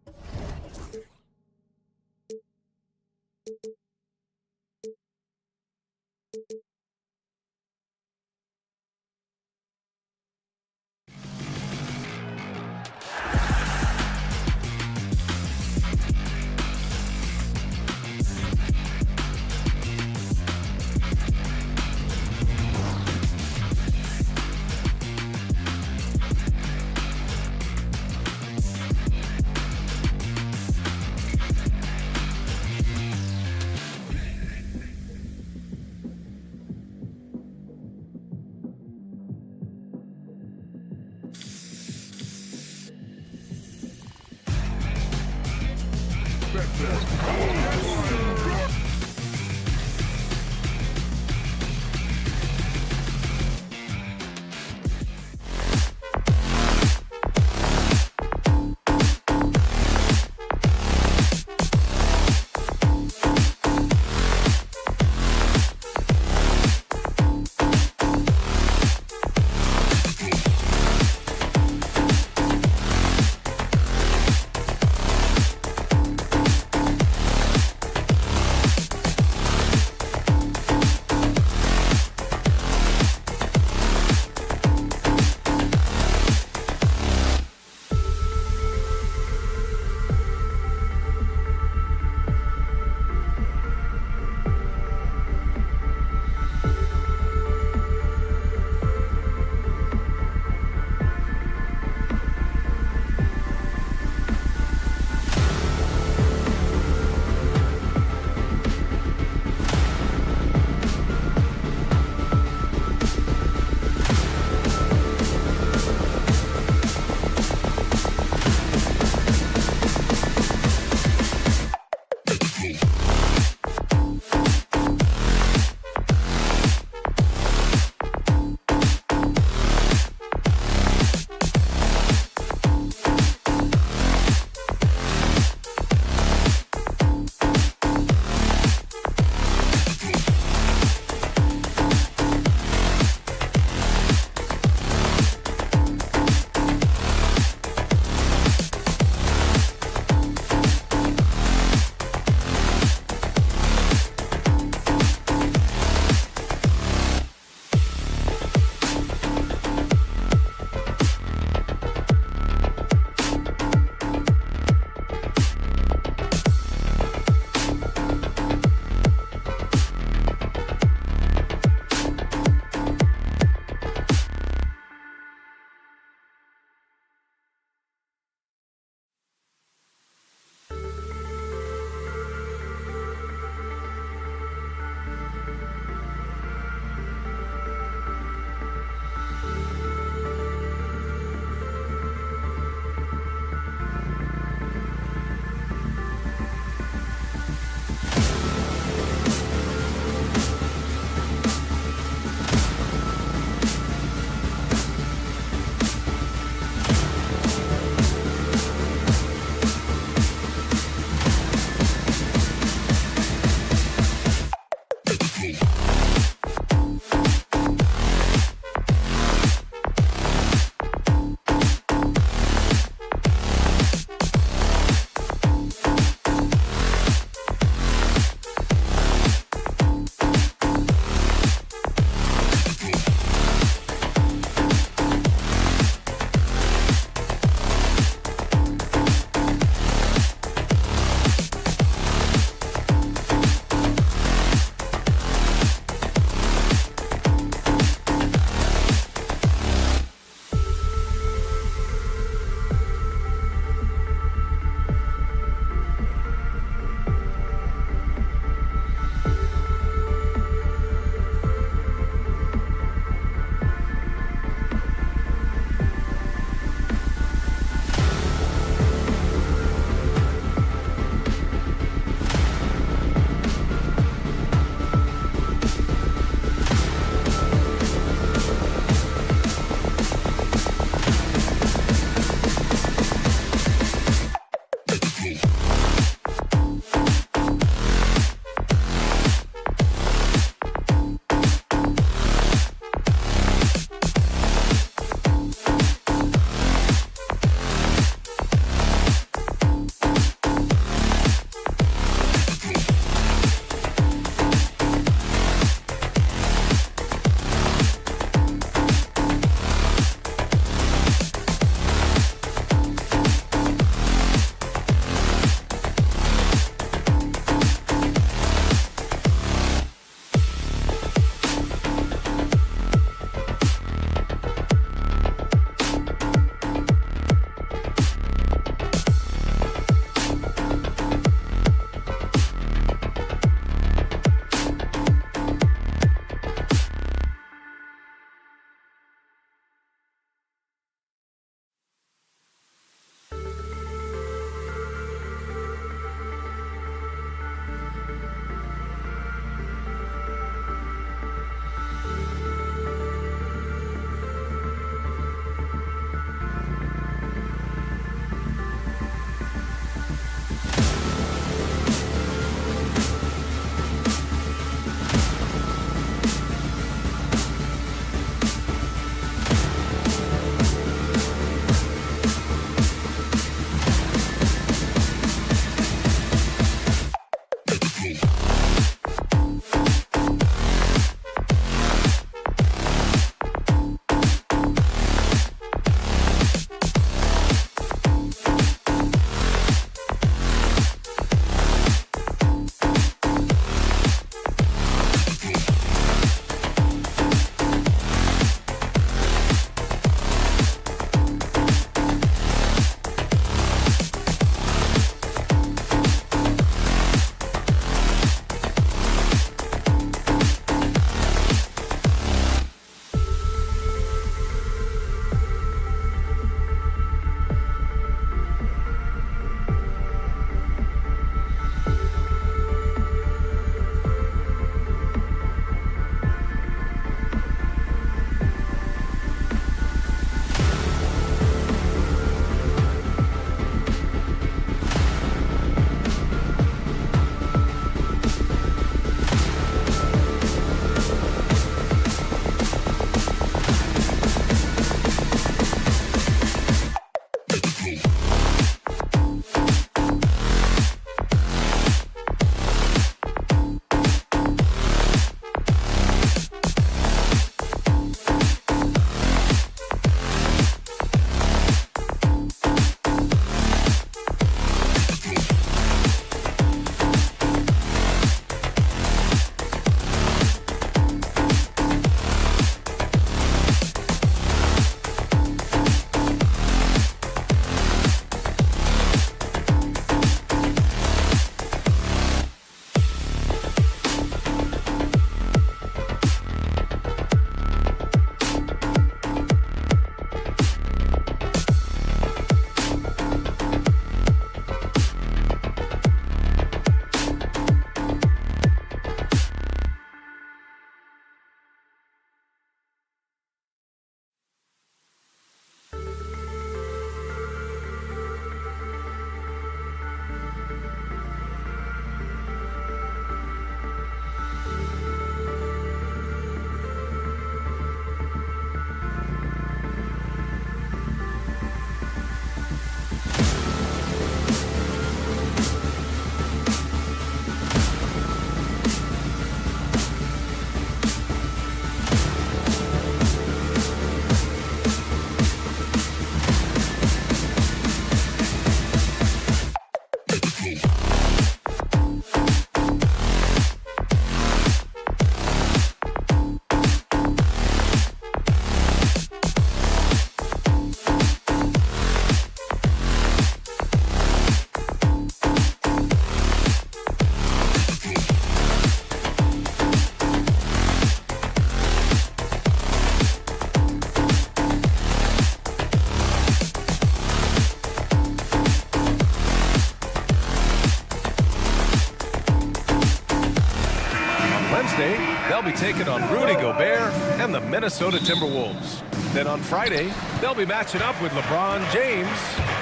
they'll be taking on Rudy Gobert and the Minnesota Timberwolves. Then on Friday, they'll be matching up with LeBron James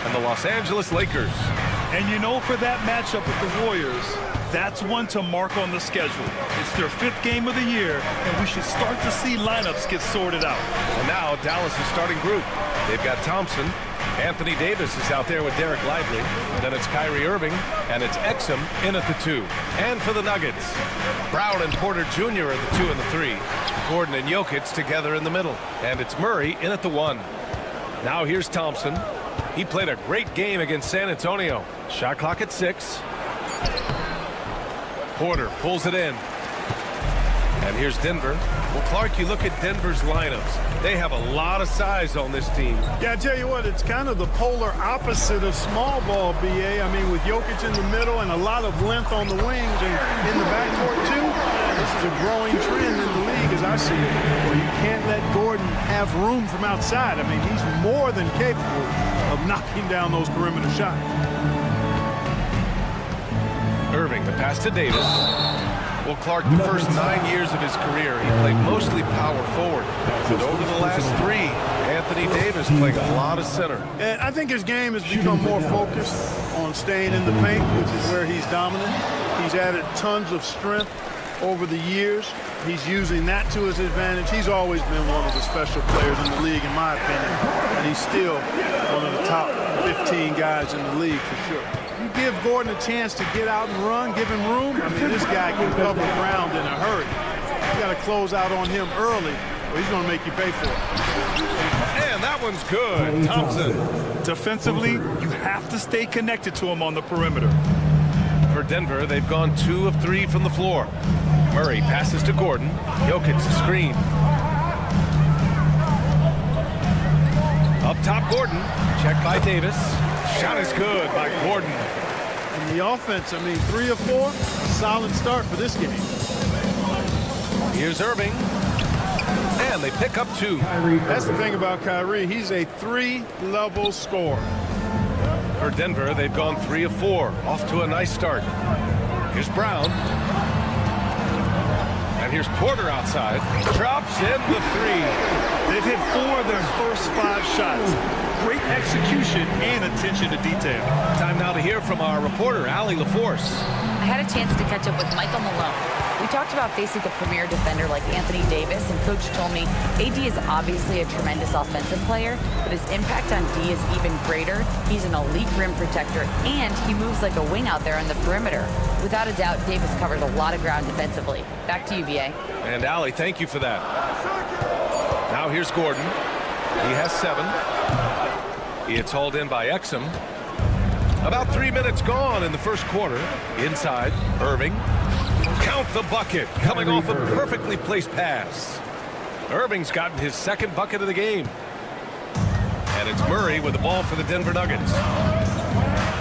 and the Los Angeles Lakers. And you know, for that matchup with the Warriors, that's one to mark on the schedule. It's their 5th game of the year, and we should start to see lineups get sorted out. And now Dallas' starting group. They've got Thompson. Anthony Davis is out there with Derek Lively. Then it's Kyrie Irving, and it's Exum in at the 2. And for the Nuggets, Brown and Porter Jr. are the 2 and the 3. Gordon and Jokic together in the middle. And it's Murray in at the 1. Now here's Thompson. He played a great game against San Antonio. Shot clock at 6. Porter pulls it in. And here's Denver. Well, Clark, you look at Denver's lineups. They have a lot of size on this team. Yeah, I tell you what, it's kind of the polar opposite of small ball, BA. I mean, with Jokic in the middle and a lot of length on the wings and in the backcourt, too. This is a growing trend in the league, as I see it, where you can't let Gordon have room from outside. I mean, he's more than capable of knocking down those perimeter shots. Irving, the pass to Davis. Well, Clark, the first 9 years of his career, he played mostly power forward. But over the last 3, Anthony Davis played a lot of center. And I think his game has become more focused on staying in the paint, which is where he's dominant. He's added tons of strength over the years. He's using that to his advantage. He's always been one of the special players in the league, in my opinion. And he's still one of the top 15 guys in the league for sure. You give Gordon a chance to get out and run, give him room. I mean, this guy can cover ground in a hurry. You got to close out on him early, or he's going to make you pay for it. And that one's good. Thompson. Defensively, you have to stay connected to him on the perimeter. For Denver, they've gone 2 of 3 from the floor. Murray passes to Gordon. Jokic screen. Up top, Gordon. Checked by Davis. Shot is good by Gordon. And the offense, I mean, 3 of 4, solid start for this game. Here's Irving. And they pick up 2. That's the thing about Kyrie. He's a 3-level scorer. For Denver, they've gone 3 of 4. Off to a nice start. Here's Brown. And here's Porter outside. Drops in the 3. They've hit 4 of their first 5 shots. Great execution and attention to detail. Time now to hear from our reporter, Allie LaForce. I had a chance to catch up with Michael Malone. We talked about facing a premier defender like Anthony Davis, and Coach told me AD is obviously a tremendous offensive player, but his impact on D is even greater. He's an elite rim protector, and he moves like a wing out there on the perimeter. Without a doubt, Davis covers a lot of ground defensively. Back to you, BA. And Allie, thank you for that. Now here's Gordon. He has 7. It's hauled in by Exum. About 3 minutes gone in the first quarter. Inside, Irving. Count the bucket, coming off a perfectly placed pass. Irving's gotten his 2nd bucket of the game. And it's Murray with the ball for the Denver Nuggets.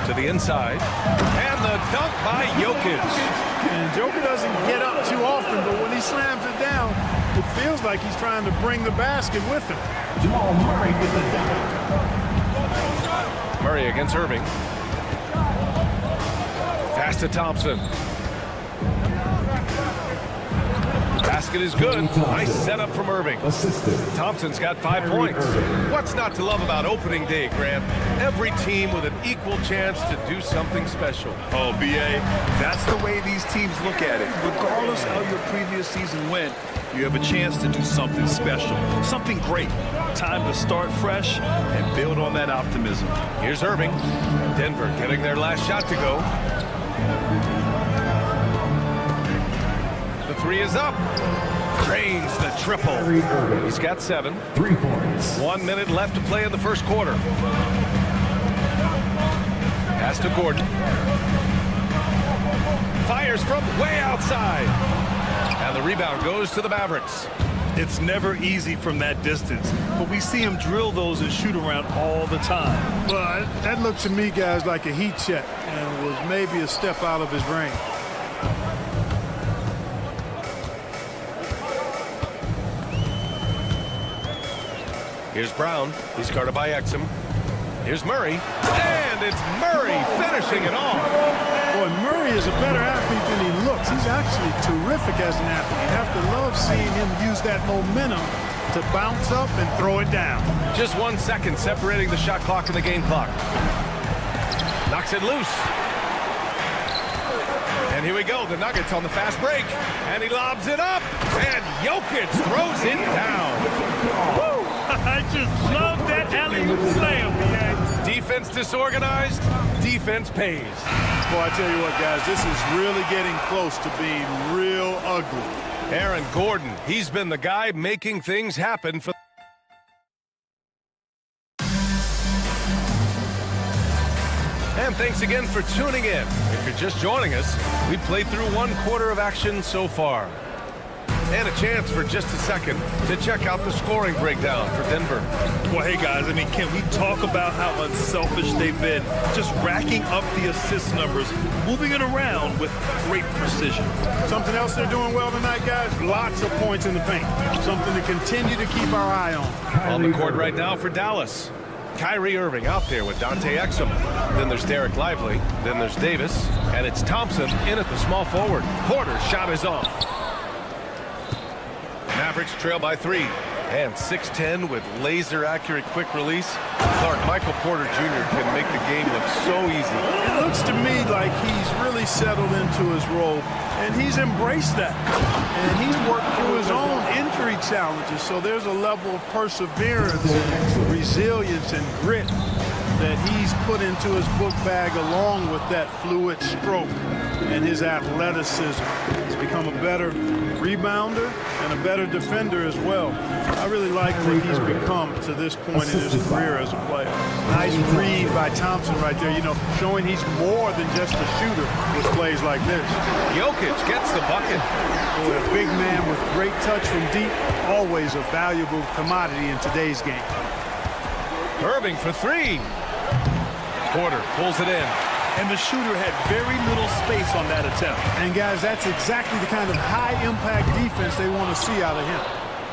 To the inside. And the dunk by Jokic. And Joker doesn't get up too often, but when he slams it down, it feels like he's trying to bring the basket with him. Jamal Murray with the dunk. Murray against Irving. Pass to Thompson. Basket is good. Nice setup from Irving. Thompson's got 5 points. What's not to love about opening day, Grant? Every team with an equal chance to do something special. Oh, BA, that's the way these teams look at it. Regardless of your previous season win, you have a chance to do something special, something great. Time to start fresh and build on that optimism. Here's Irving. Denver getting their last shot to go. The 3 is up. Drains the triple. He's got 7. 3 points. 1 minute left to play in the first quarter. Pass to Gordon. Fires from way outside. And the rebound goes to the Mavericks. It's never easy from that distance, but we see him drill those and shoot around all the time. Well, that looked to me, guys, like a heat check and was maybe a step out of his range. Here's Brown. He's guarded by Exum. Here's Murray. And it's Murray finishing it off. Boy, Murray is a better athlete than he looks. He's actually terrific as an athlete. You have to love seeing him use that momentum to bounce up and throw it down. Just 1 second separating the shot clock and the game clock. Knocks it loose. And here we go, the Nuggets on the fast break. And he lobs it up. And Jokic throws it down. Woo! I just love that alley-oop slam, man. Defense disorganized, defense pays. Boy, I tell you what, guys, this is really getting close to being real ugly. Aaron Gordon, he's been the guy making things happen for. And thanks again for tuning in. If you're just joining us, we played through 1/4 of action so far. And a chance for just a second to check out the scoring breakdown for Denver. Well, hey, guys, I mean, can we talk about how unselfish they've been? Just racking up the assist numbers, moving it around with great precision. Something else they're doing well tonight, guys, lots of points in the paint. Something to continue to keep our eye on. On the court right now for Dallas. Kyrie Irving out there with Dante Exum. Then there's Derek Lively. Then there's Davis. And it's Thompson in at the small forward. Porter's shot is off. Mavericks trail by 3. And 6'10" with laser-accurate quick release. Clark, Michael Porter Jr. can make the game look so easy. It looks to me like he's really settled into his role, and he's embraced that. And he's worked through his own injury challenges, so there's a level of perseverance and resilience and grit that he's put into his book bag along with that fluid stroke and his athleticism. He's become a better rebounder and a better defender as well. I really like what he's become to this point in his career as a player. Nice read by Thompson right there, showing he's more than just a shooter with plays like this. Jokic gets the bucket. Boy, a big man with great touch from deep, always a valuable commodity in today's game. Irving for 3. Porter pulls it in. And the shooter had very little space on that attempt. And, guys, that's exactly the kind of high-impact defense they want to see out of him.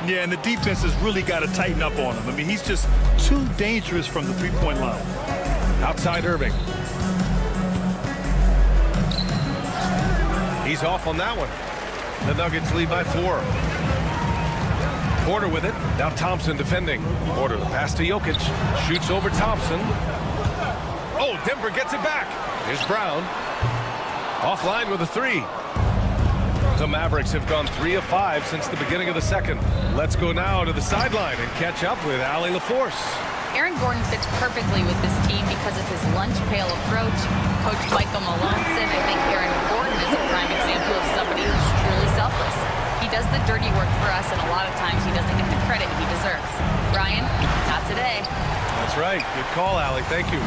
Yeah, and the defense has really got to tighten up on him. I mean, he's just too dangerous from the three-point line. Outside Irving. He's off on that one. The Nuggets lead by 4. Porter with it. Now Thompson defending. Porter, the pass to Jokic. Shoots over Thompson. Oh, Denver gets it back. Here's Brown. Offline with a 3. The Mavericks have gone 3 of 5 since the beginning of the second. Let's go now to the sideline and catch up with Allie LaForce. Aaron Gordon fits perfectly with this team because of his lunch pail approach. Coach Michael Malone said, I think Aaron Gordon is a prime example of somebody who's truly selfless. He does the dirty work for us, and a lot of times he doesn't get the credit he deserves. Brian, not today. That's right. Good call, Allie. Thank you.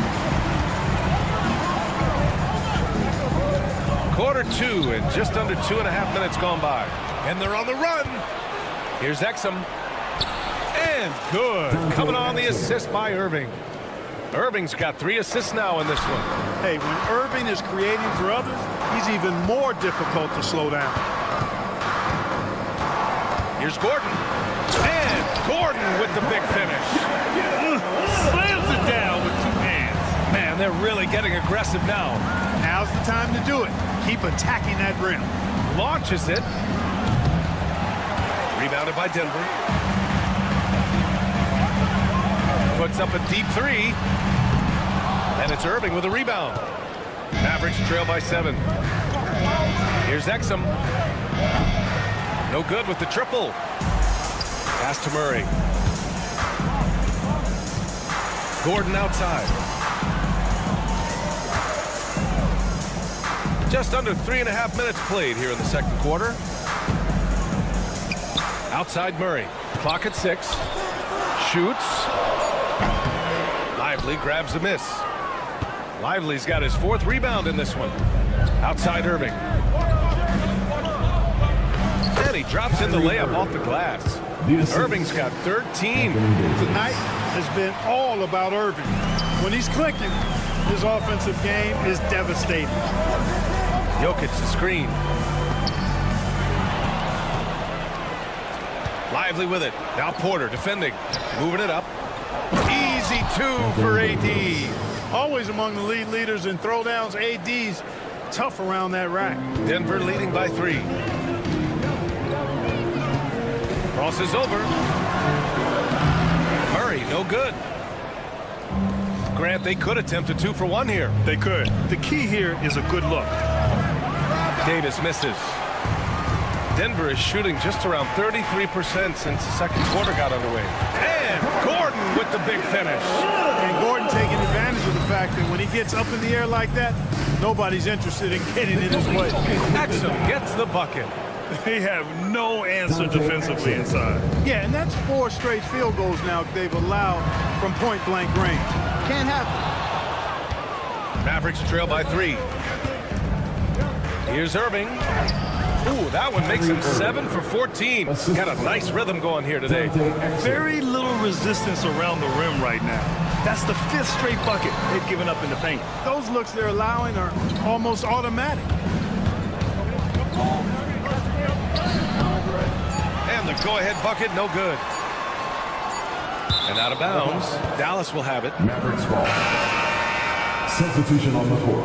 Quarter 2 and just under 2.5 minutes gone by. And they're on the run. Here's Exum. And good. Coming on the assist by Irving. Irving's got 3 assists now in this one. Hey, when Irving is creating for others, he's even more difficult to slow down. Here's Gordon. And Gordon with the big finish. Slams it down with 2 hands. Man, they're really getting aggressive now. Now's the time to do it. Keep attacking that rim. Launches it. Rebounded by Denver. Puts up a deep 3. And it's Irving with a rebound. Mavericks trail by 7. Here's Exum. No good with the triple. Pass to Murray. Gordon outside. Just under 3.5 minutes played here in the second quarter. Outside Murray. Clock at 6. Shoots. Lively grabs a miss. Lively's got his 4th rebound in this one. Outside Irving. And he drops in the layup off the glass. Irving's got 13. Tonight has been all about Irving. When he's clicking, his offensive game is devastating. Jokic the screen. Lively with it. Now Porter defending. Moving it up. Easy 2 for AD. Always among the lead leaders in throwdowns. AD's tough around that rack. Denver leading by 3. Crosses over. Murray, no good. Grant, they could attempt a 2 for 1 here. They could. The key here is a good look. Davis misses. Denver is shooting just around 33% since the second quarter got underway. And Gordon with the big finish. And Gordon taking advantage of the fact that when he gets up in the air like that, nobody's interested in getting in his way. Exum gets the bucket. They have no answer defensively inside. Yeah, and that's 4 straight field goals now they've allowed from point-blank range. Can't happen. Mavericks trail by 3. Here's Irving. Ooh, that one makes him 7 for 14. Got a nice rhythm going here today. Very little resistance around the rim right now. That's the 5th straight bucket they've given up in the paint. Those looks they're allowing are almost automatic. And the go-ahead bucket, no good. And out of bounds, Dallas will have it. Mavericks ball. Substitution on the court.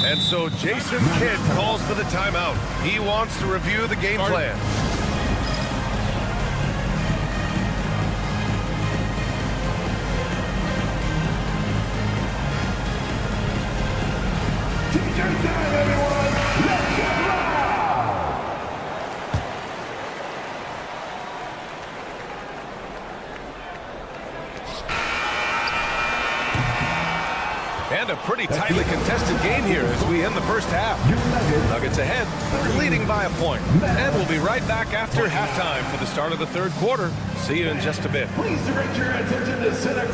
And so Jason Kidd calls for the timeout. He wants to review the game plan. T-shirt time, everyone. Let's get loud. And a pretty tightly contested game here as we end the first half. Nuggets ahead, leading by a point. And we'll be right back after halftime for the start of the third quarter. See you in just a bit. Please direct your attention to center.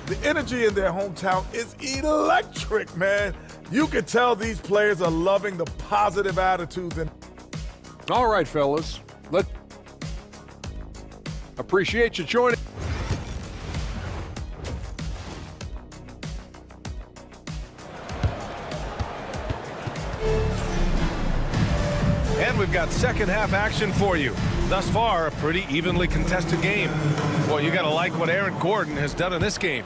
The energy in their hometown is electric, man. You can tell these players are loving the positive attitudes. All right, fellas. Let's appreciate you joining. And we've got second half action for you. Thus far, a pretty evenly contested game. Well, you got to like what Aaron Gordon has done in this game.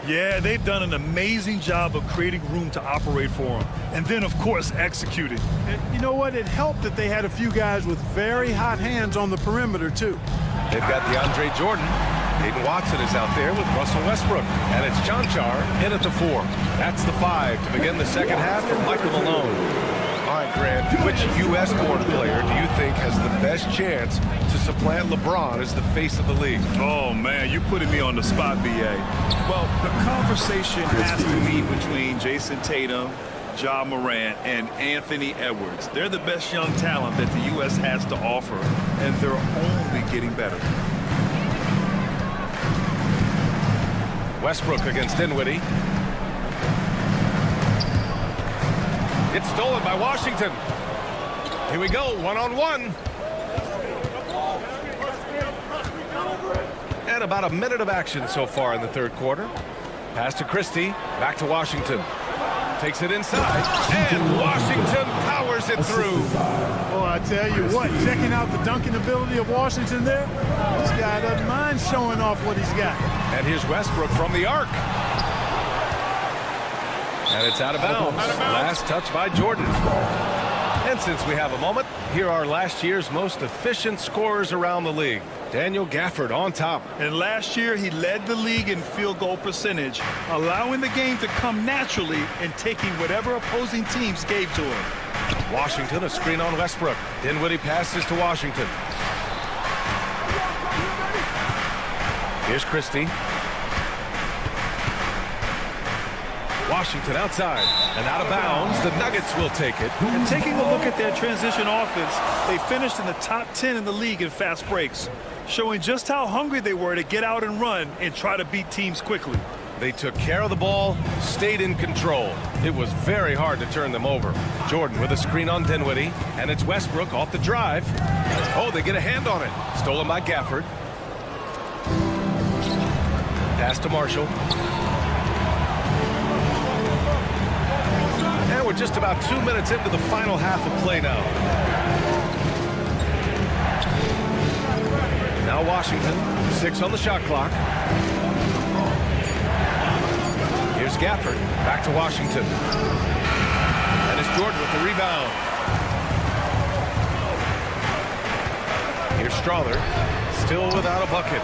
Yeah, they've done an amazing job of creating room to operate for him. And then, of course, executing. And you know what? It helped that they had a few guys with very hot hands on the perimeter, too. They've got DeAndre Jordan. Hayden Watson is out there with Russell Westbrook. And it's Chanchar in at the 4. That's the 5 to begin the second half for Michael Malone. All right, Grant, which U.S.-born player do you think has the best chance to supplant LeBron as the face of the league? Oh, man, you're putting me on the spot, B.A. Well, the conversation has to be between Jason Tatum, Ja Morant, and Anthony Edwards. They're the best young talent that the U.S. has to offer, and they're only getting better. Westbrook against Dinwiddie. It's stolen by Washington. Here we go, one-on-one. And about a minute of action so far in the third quarter. Pass to Christie, back to Washington. Takes it inside, and Washington powers it through. Oh, I tell you what, checking out the dunking ability of Washington there, this guy doesn't mind showing off what he's got. And here's Westbrook from the arc. And it's out of bounds. Last touch by Jordan. And since we have a moment, here are last year's most efficient scorers around the league. Daniel Gafford on top. And last year, he led the league in field goal percentage, allowing the game to come naturally and taking whatever opposing teams gave to him. Washington, a screen on Westbrook. Dinwiddie passes to Washington. Here's Christie. Washington outside and out of bounds. The Nuggets will take it. And taking a look at their transition offense, they finished in the top 10 in the league in fast breaks, showing just how hungry they were to get out and run and try to beat teams quickly. They took care of the ball, stayed in control. It was very hard to turn them over. Jordan with a screen on Dinwiddie, and it's Westbrook off the drive. Oh, they get a hand on it. Stolen by Gafford. Pass to Marshall. And we're just about 2 minutes into the final half of play now. Now Washington, 6 on the shot clock. Here's Gafford, back to Washington. And it's Jordan with the rebound. Here's Strother, still without a bucket.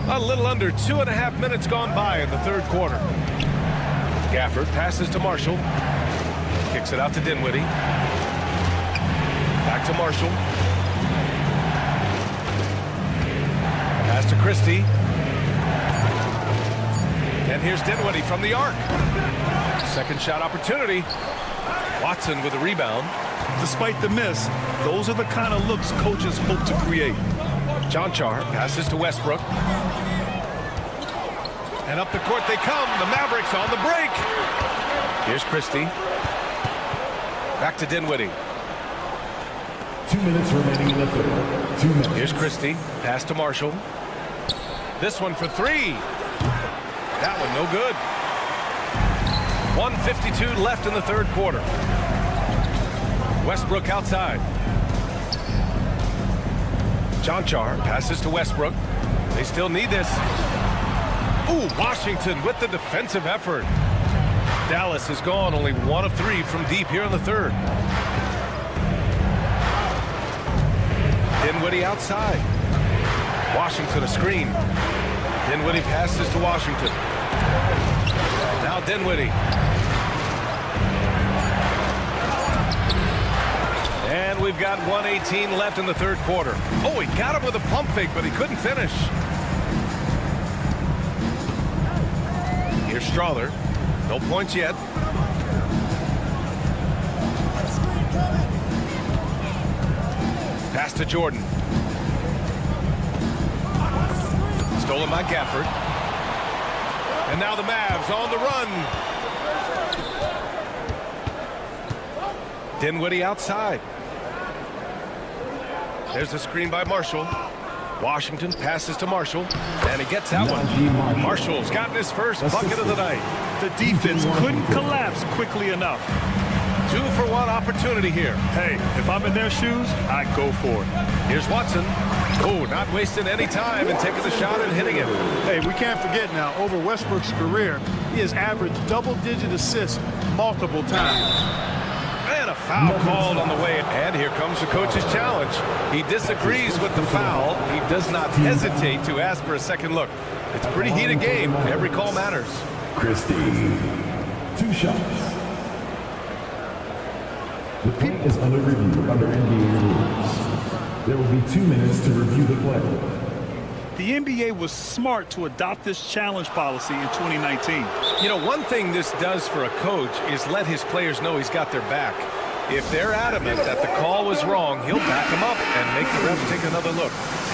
A little under 2.5 minutes gone by in the third quarter. Gafford passes to Marshall. Kicks it out to Dinwiddie. Back to Marshall. Pass to Christie. And here's Dinwiddie from the arc. Second shot opportunity. Watson with the rebound. Despite the miss, those are the kind of looks coaches hope to create. Jonchar passes to Westbrook. And up the court they come. The Mavericks on the break. Here's Christie. Back to Dinwiddie. 2 minutes remaining in the third. 2 minutes. Here's Christie. Pass to Marshall. This one for 3. That one no good. 1:52 left in the third quarter. Westbrook outside. Jonchar passes to Westbrook. They still need this. Ooh, Washington with the defensive effort. Dallas has gone only 1 of 3 from deep here in the third. Dinwiddie outside. Washington a screen. Dinwiddie passes to Washington. Now Dinwiddie. And we've got 1:18 left in the third quarter. Oh, he got him with a pump fake, but he couldn't finish. Here's Strother. No points yet. Pass to Jordan. Stolen by Gafford. And now the Mavs on the run. Dinwiddie outside. There's a screen by Marshall. Washington passes to Marshall. And he gets that one. Marshall's gotten his first bucket of the night. The defense couldn't collapse quickly enough. 2-for-1 opportunity here. Hey, if I'm in their shoes, I'd go for it. Here's Watson. Oh, not wasting any time and taking the shot and hitting it. Hey, we can't forget now, over Westbrook's career, he has averaged double-digit assists multiple times. And a foul called on the way. And here comes the coach's challenge. He disagrees with the foul. He does not hesitate to ask for a second look. It's a pretty heated game. Every call matters. Christie, 2 shots. The paint is under review under NBA rules. There will be 2 minutes to review the play. The NBA was smart to adopt this challenge policy in 2019. You know, one thing this does for a coach is let his players know he's got their back. If they're adamant that the call was wrong, he'll back them up and make the ref take another look.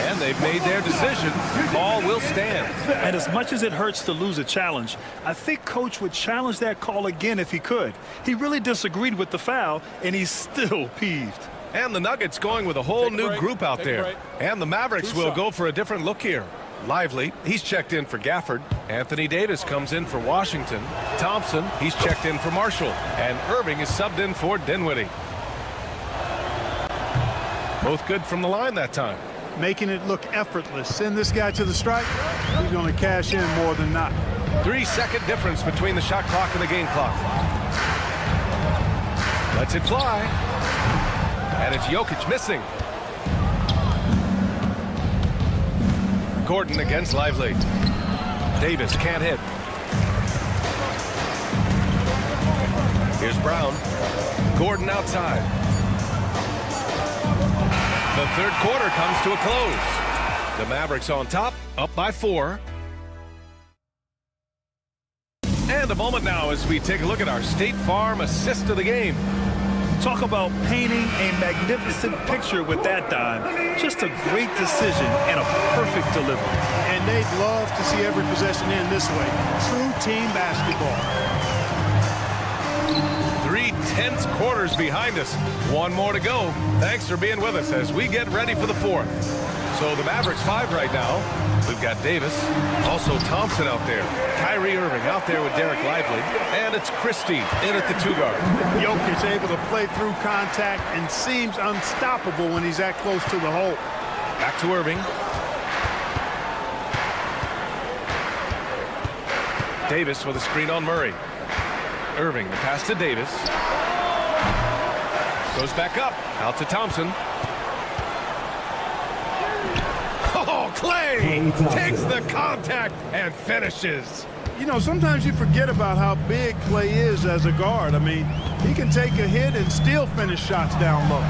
And they've made their decision. The call will stand. And as much as it hurts to lose a challenge, I think Coach would challenge that call again if he could. He really disagreed with the foul, and he's still peeved. And the Nuggets going with a whole new group out there. And the Mavericks will go for a different look here. Lively, he's checked in for Gafford. Anthony Davis comes in for Washington. Thompson, he's checked in for Marshall. And Irving is subbed in for Dinwiddie. Both good from the line that time. Making it look effortless. Send this guy to the strike, he's going to cash in more than not. 3-second difference between the shot clock and the game clock. Lets it fly. And it's Jokic missing. Gordon against Lively. Davis can't hit. Here's Brown. Gordon outside. The third quarter comes to a close. The Mavericks on top, up by 4. And a moment now as we take a look at our State Farm assist of the game. Talk about painting a magnificent picture with that dime. Just a great decision and a perfect delivery. And they'd love to see every possession end this way. True team basketball. 3/10 quarters behind us. 1 more to go. Thanks for being with us as we get ready for the 4th. So the Mavericks 5 right now. We've got Davis, also Thompson out there. Kyrie Irving out there with Derek Lively. And it's Christie in at the 2-guard. Jokic able to play through contact and seems unstoppable when he's that close to the hole. Back to Irving. Davis with a screen on Murray. Irving, the pass to Davis. Goes back up, out to Thompson. Oh, Clay takes the contact and finishes. You know, sometimes you forget about how big Clay is as a guard. I mean, he can take a hit and still finish shots down low.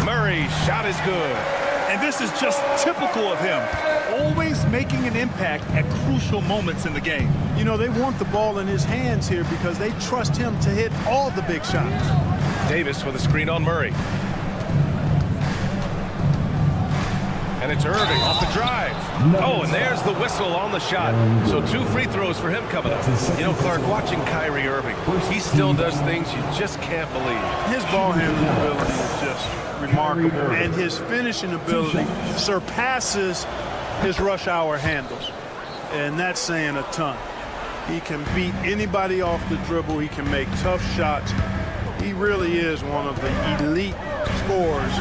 Murray's shot is good. And this is just typical of him. Always making an impact at crucial moments in the game. You know, they want the ball in his hands here because they trust him to hit all the big shots. Davis with a screen on Murray. And it's Irving off the drive. Oh, and there's the whistle on the shot. So 2 free throws for him coming up. You know, Clark, watching Kyrie Irving, he still does things you just can't believe. His ball handling ability is just remarkable. And his finishing ability surpasses his rush hour handles. And that's saying a ton. He can beat anybody off the dribble. He can make tough shots. He really is one of the elite scorers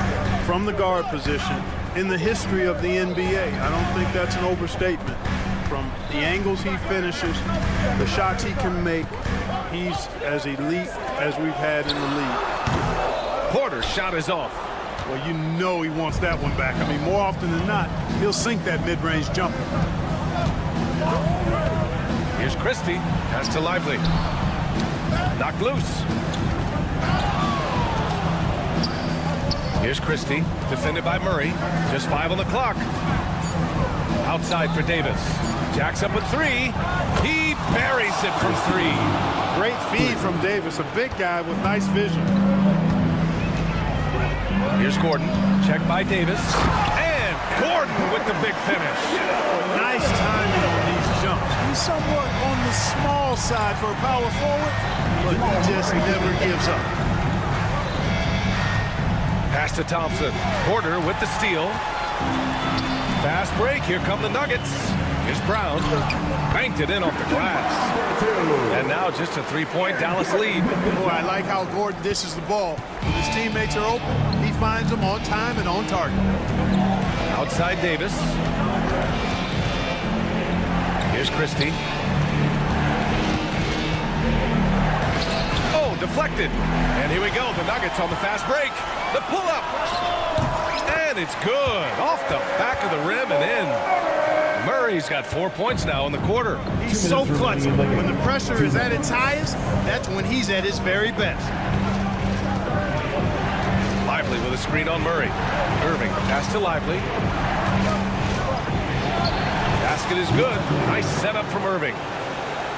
from the guard position in the history of the NBA. I don't think that's an overstatement. From the angles he finishes, the shots he can make, he's as elite as we've had in the league. Porter's shot is off. Well, you know he wants that one back. I mean, more often than not, he'll sink that mid-range jumper. Here's Christie. Pass to Lively. Knocked loose. Here's Christie. Defended by Murray. Just 5 on the clock. Outside for Davis. Jacks up with 3. He buries it from 3. Great feed from Davis. A big guy with nice vision. Here's Gordon. Checked by Davis. And Gordon with the big finish. Nice timing on these jumps. He's somewhat on the small side for a power forward, but he just never gives up. Pass to Thompson. Porter with the steal. Fast break. Here come the Nuggets. Here's Brown. Banked it in off the glass. And now just a 3-point Dallas lead. Boy, I like how Gordon dishes the ball. When his teammates are open, he finds them on time and on target. Outside Davis. Here's Christie. Oh, deflected. And here we go. The Nuggets on the fast break. The pull-up. And it's good. Off the back of the rim and in. Murray's got 4 points now in the quarter. He's so clutch. When the pressure is at its highest, that's when he's at his very best. Lively with a screen on Murray. Irving, pass to Lively. Basket is good. Nice setup from Irving.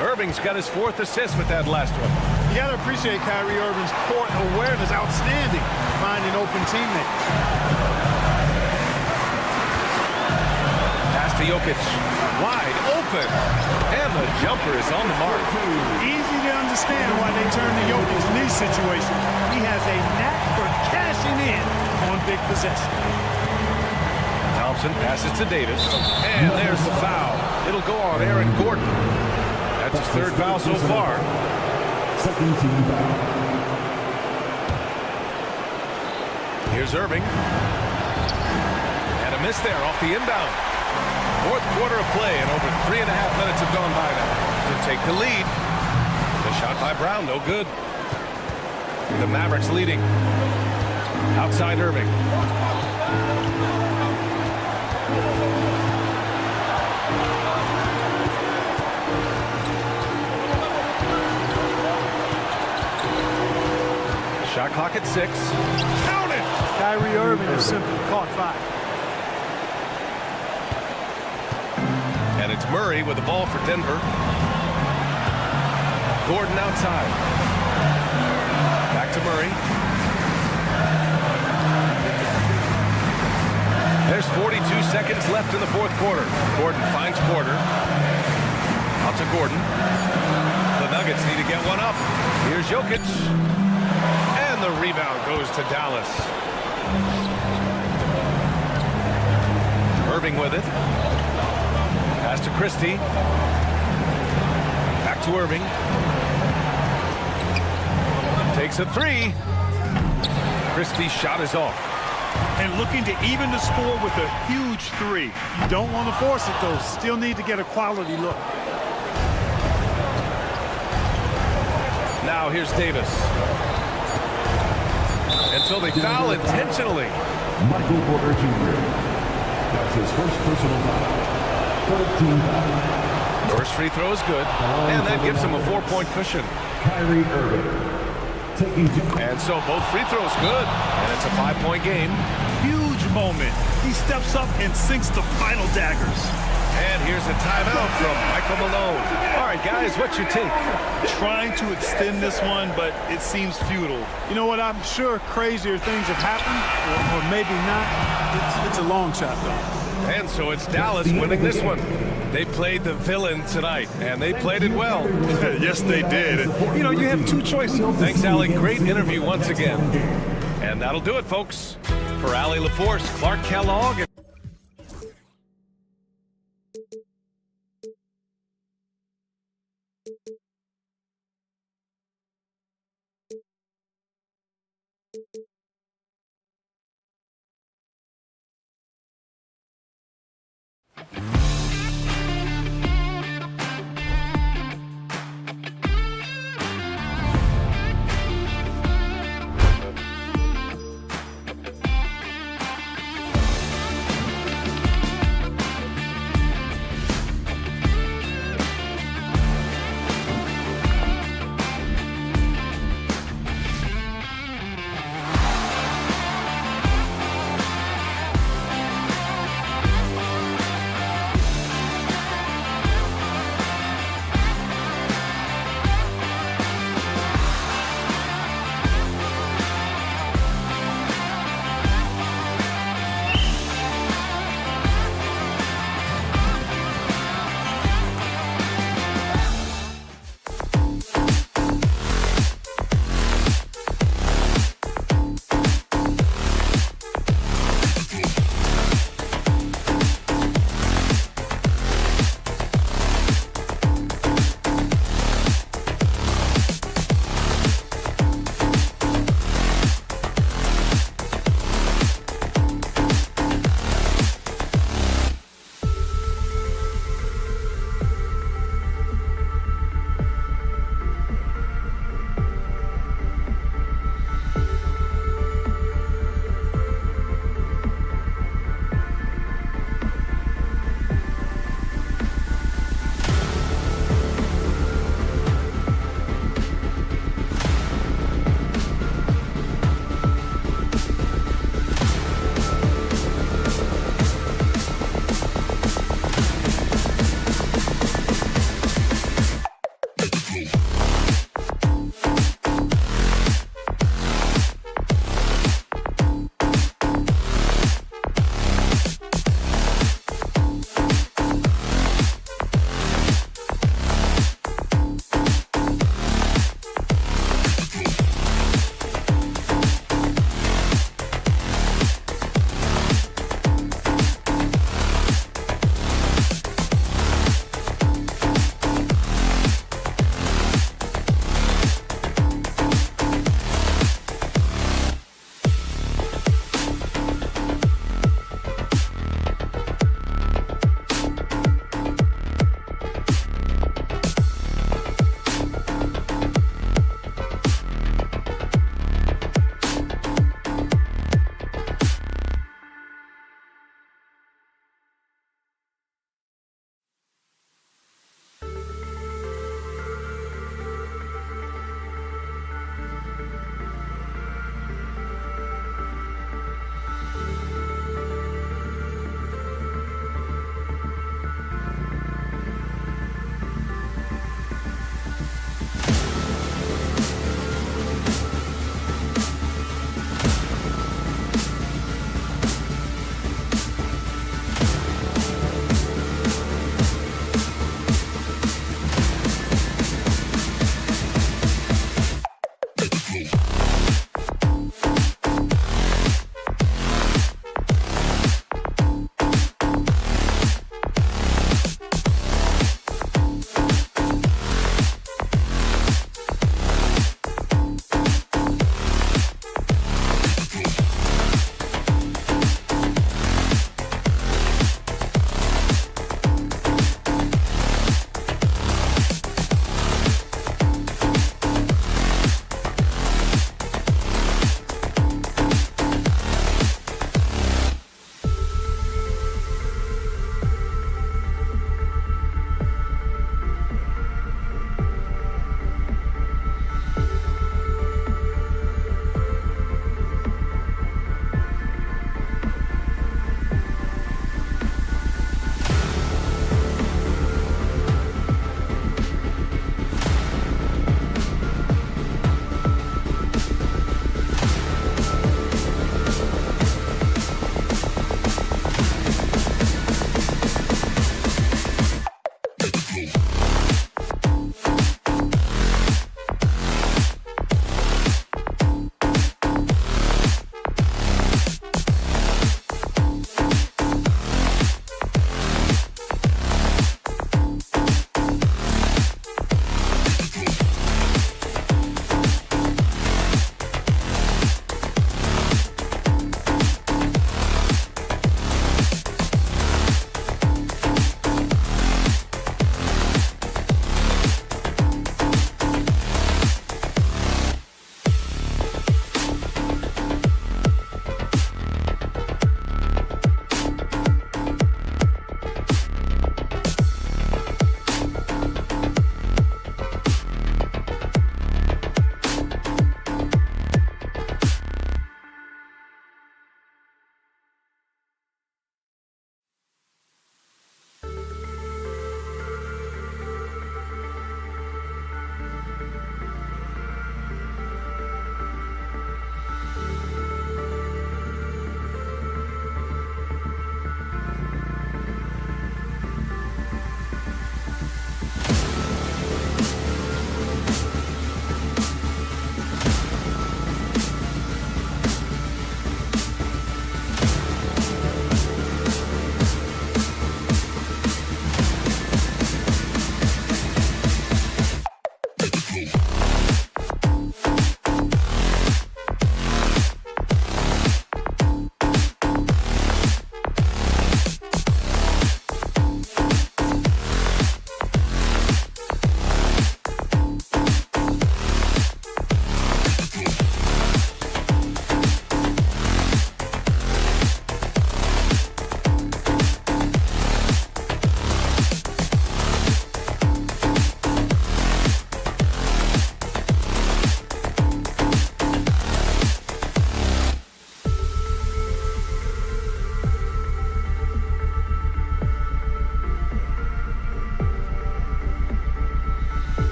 Irving's got his 4th assist with that last one. You got to appreciate Kyrie Irving's court awareness. Outstanding. Finding open teammates. Pass to Jokic. Wide open. And the jumper is on the mark. Easy to understand why they turn to Jokic in these situations. He has a knack for cashing in on big possessions. Thompson passes to Davis. And there's the foul. It'll go on Aaron Gordon. That's his 3rd foul so far. Second team foul. Here's Irving. And a miss there off the inbound. 4th quarter of play, and over 3.5 minutes have gone by now to take the lead. The shot by Brown, no good. The Mavericks leading. Outside Irving. Shot clock at 6. Count it! Kyrie Irving has simply caught 5. And it's Murray with the ball for Denver. Gordon outside. Back to Murray. There's 42 seconds left in the 4th quarter. Gordon finds Porter. Out to Gordon. The Nuggets need to get one up. Here's Jokic. And the rebound goes to Dallas. Irving with it. Pass to Christie. Back to Irving. Takes a three. Christie's shot is off. And looking to even the score with a huge three. You don't want to force it, though. Still need to get a quality look. Now here's Davis. And so they foul intentionally. Michael Porter Jr. That's his first personal foul. 13 foul. First free throw is good. And that gives him a 4-point cushion. Kyrie Irving. And so both free throws good. And it's a 5-point game. Huge moment. He steps up and sinks the final daggers. And here's a timeout from Michael Malone. All right, guys, what's your take? Trying to extend this one, but it seems futile. You know what? I'm sure crazier things have happened, or maybe not. It's a long shot, though. And so it's Dallas winning this one. They played the villain tonight, and they played it well. Yes, they did. You know, you have two choices. Thanks, Allie. Great interview once again. And that'll do it, folks. For Allie LaForce, Clark Kellogg.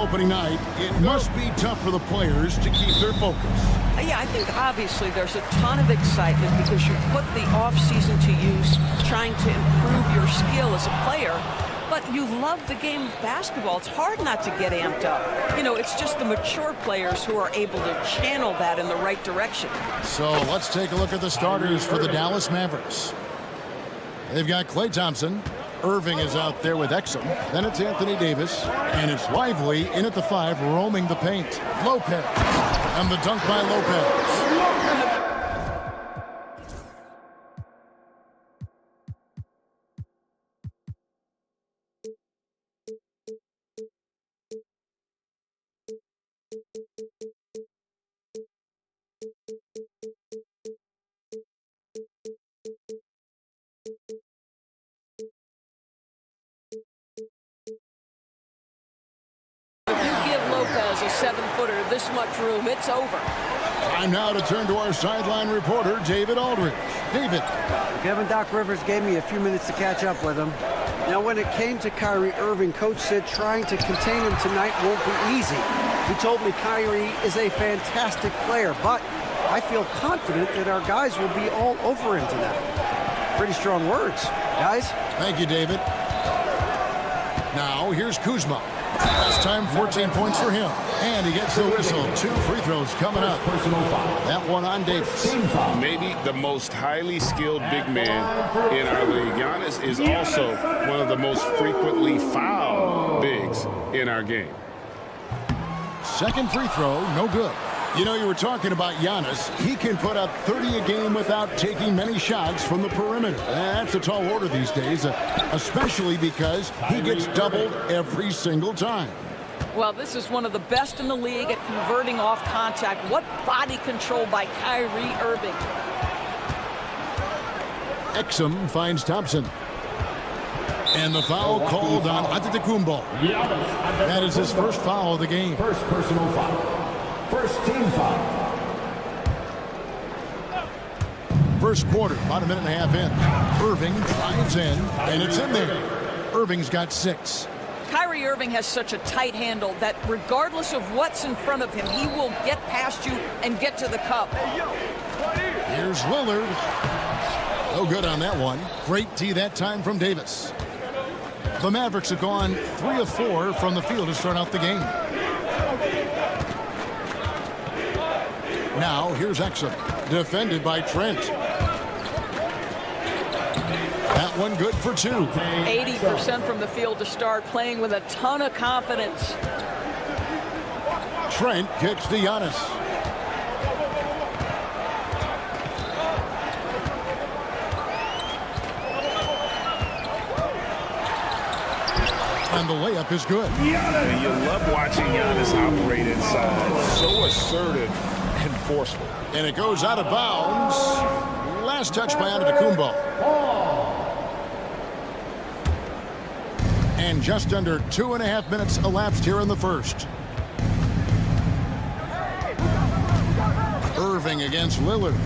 opening night, it must be tough for the players to keep their focus. Yeah, I think obviously there's a ton of excitement because you put the offseason to use trying to improve your skill as a player. But you love the game of basketball. It's hard not to get amped up. You know, it's just the mature players who are able to channel that in the right direction. So let's take a look at the starters for the Dallas Mavericks. They've got Klay Thompson. Irving is out there with Exum. Then it's Anthony Davis. And it's Lively in at the 5, roaming the paint. Lopez. And the dunk by Lopez. Lopez a 7-footer, this much room, it's over. Time now to turn to our sideline reporter, David Aldridge. David. Kevin, Doc Rivers gave me a few minutes to catch up with him. Now, when it came to Kyrie Irving, Coach said trying to contain him tonight won't be easy. He told me Kyrie is a fantastic player, but I feel confident that our guys will be all over him tonight. Pretty strong words, guys. Thank you, David. Now, here's Kuzma. Last time, 14 points for him. And he gets the whistle. 2 free throws coming up. That one on Davis. Maybe the most highly skilled big man in our league. Giannis is also one of the most frequently fouled bigs in our game. Second free throw, no good. You know, you were talking about Giannis. He can put up 30 a game without taking many shots from the perimeter. That's a tall order these days, especially because he gets doubled every single time. Well, this is one of the best in the league at converting off contact. What body control by Kyrie Irving. Exum finds Thompson. And the foul called on Antetokounmpo. That is his first foul of the game. First personal foul. First team foul. First quarter, about a minute and a half in. Irving drives in, and it's in there. Irving's got 6. Kyrie Irving has such a tight handle that regardless of what's in front of him, he will get past you and get to the cup. Here's Lillard. No good on that one. Great D that time from Davis. The Mavericks have gone 3 of 4 from the field to start out the game. Now, here's Exum, defended by Trent. That one good for 2. 80% from the field to start, playing with a ton of confidence. Trent kicks to Giannis. And the layup is good. And you love watching Giannis operate inside. So assertive and forceful. And it goes out of bounds. Last touch by Antetokounmpo. And just under 2.5 minutes elapsed here in the first. Irving against Lillard.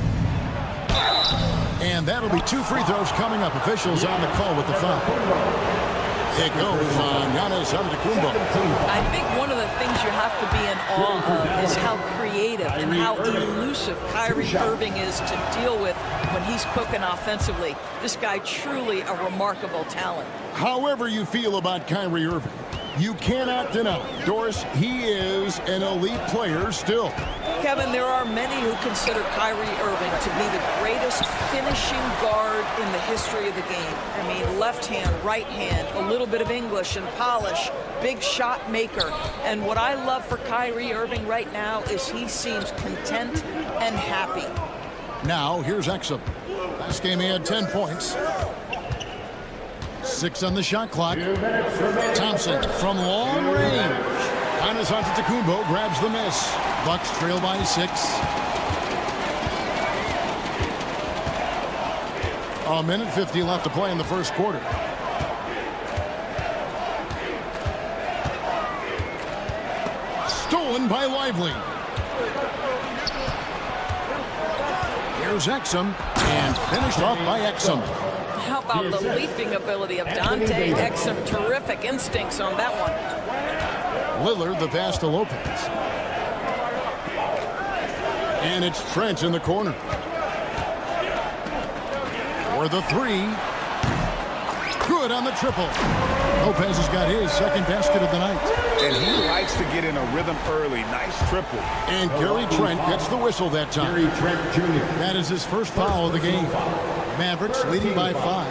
And that'll be 2 free throws coming up. Officials on the call with the foul. It goes on Giannis Antetokounmpo. I think one of the things you have to be in awe of is how creative and how elusive Kyrie Irving is to deal with when he's cooking offensively. This guy truly a remarkable talent. However you feel about Kyrie Irving, you cannot deny, Doris, he is an elite player still. Kevin, there are many who consider Kyrie Irving to be the greatest finishing guard in the history of the game. I mean, left hand, right hand, a little bit of English and polish, big shot maker. And what I love for Kyrie Irving right now is he seems content and happy. Now, here's Exum. Last game he had 10 points. 6 on the shot clock. Thompson from long range. Giannis Antetokounmpo grabs the miss. Bucks trail by 6. A minute 50 left to play in the first quarter. Stolen by Lively. Here's Exum, and finished off by Exum. How about the leaping ability of Dante Exum? Terrific instincts on that one. Lillard the pass to Lopez. And it's Trent in the corner. For the three. Good on the triple. Lopez has got his second basket of the night. And he likes to get in a rhythm early. Nice triple. And Gary Trent gets the whistle that time. Gary Trent Jr. That is his first foul of the game. Mavericks leading by 5.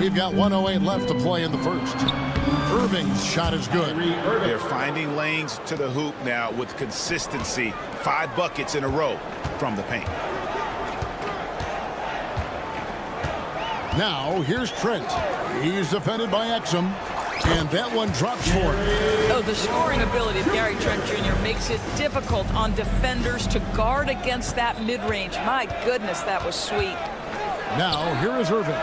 We've got 1:08 left to play in the first. Irving's shot is good. They're finding lanes to the hoop now with consistency. 5 buckets in a row from the paint. Now, here's Trent. He's defended by Exum, and that one drops for him. Oh, the scoring ability of Gary Trent Jr. makes it difficult on defenders to guard against that mid-range. My goodness, that was sweet. Now, here is Irving.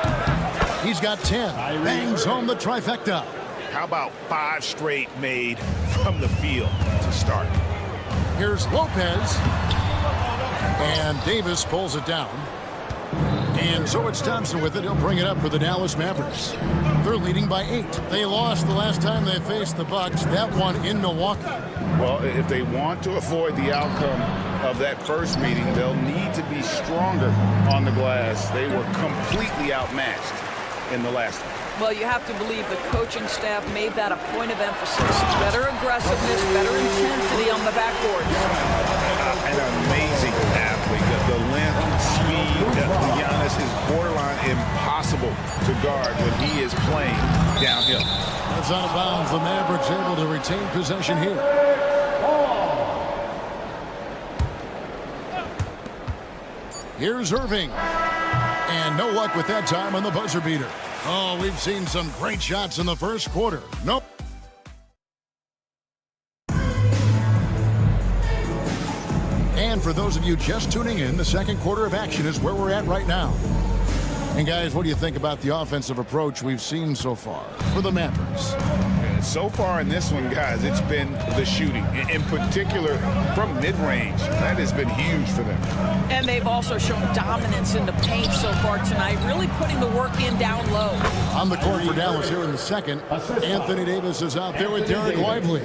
He's got 10. Bangs home the trifecta. How about 5 straight made from the field to start? Here's Lopez. And Davis pulls it down. And so it's Thompson with it. He'll bring it up for the Dallas Mavericks. They're leading by 8. They lost the last time they faced the Bucks. That one in Milwaukee. Well, if they want to avoid the outcome of that first meeting, they'll need to be stronger on the glass. They were completely outmatched in the last one. Well, you have to believe the coaching staff made that a point of emphasis. Better aggressiveness, better intensity on the backboard. An amazing athlete. The length, speed, Giannis is borderline impossible to guard when he is playing downhill. That's out of bounds. The Mavericks able to retain possession here. Here's Irving. And no luck with that time on the buzzer beater. Oh, we've seen some great shots in the first quarter. Nope. And for those of you just tuning in, the second quarter of action is where we're at right now. And guys, what do you think about the offensive approach we've seen so far for the Mavericks? So far in this one, guys, it's been the shooting, in particular from mid-range. That has been huge for them. And they've also shown dominance in the paint so far tonight, really putting the work in down low. On the court for Dallas here in the second, Anthony Davis is out there with Derek Lively.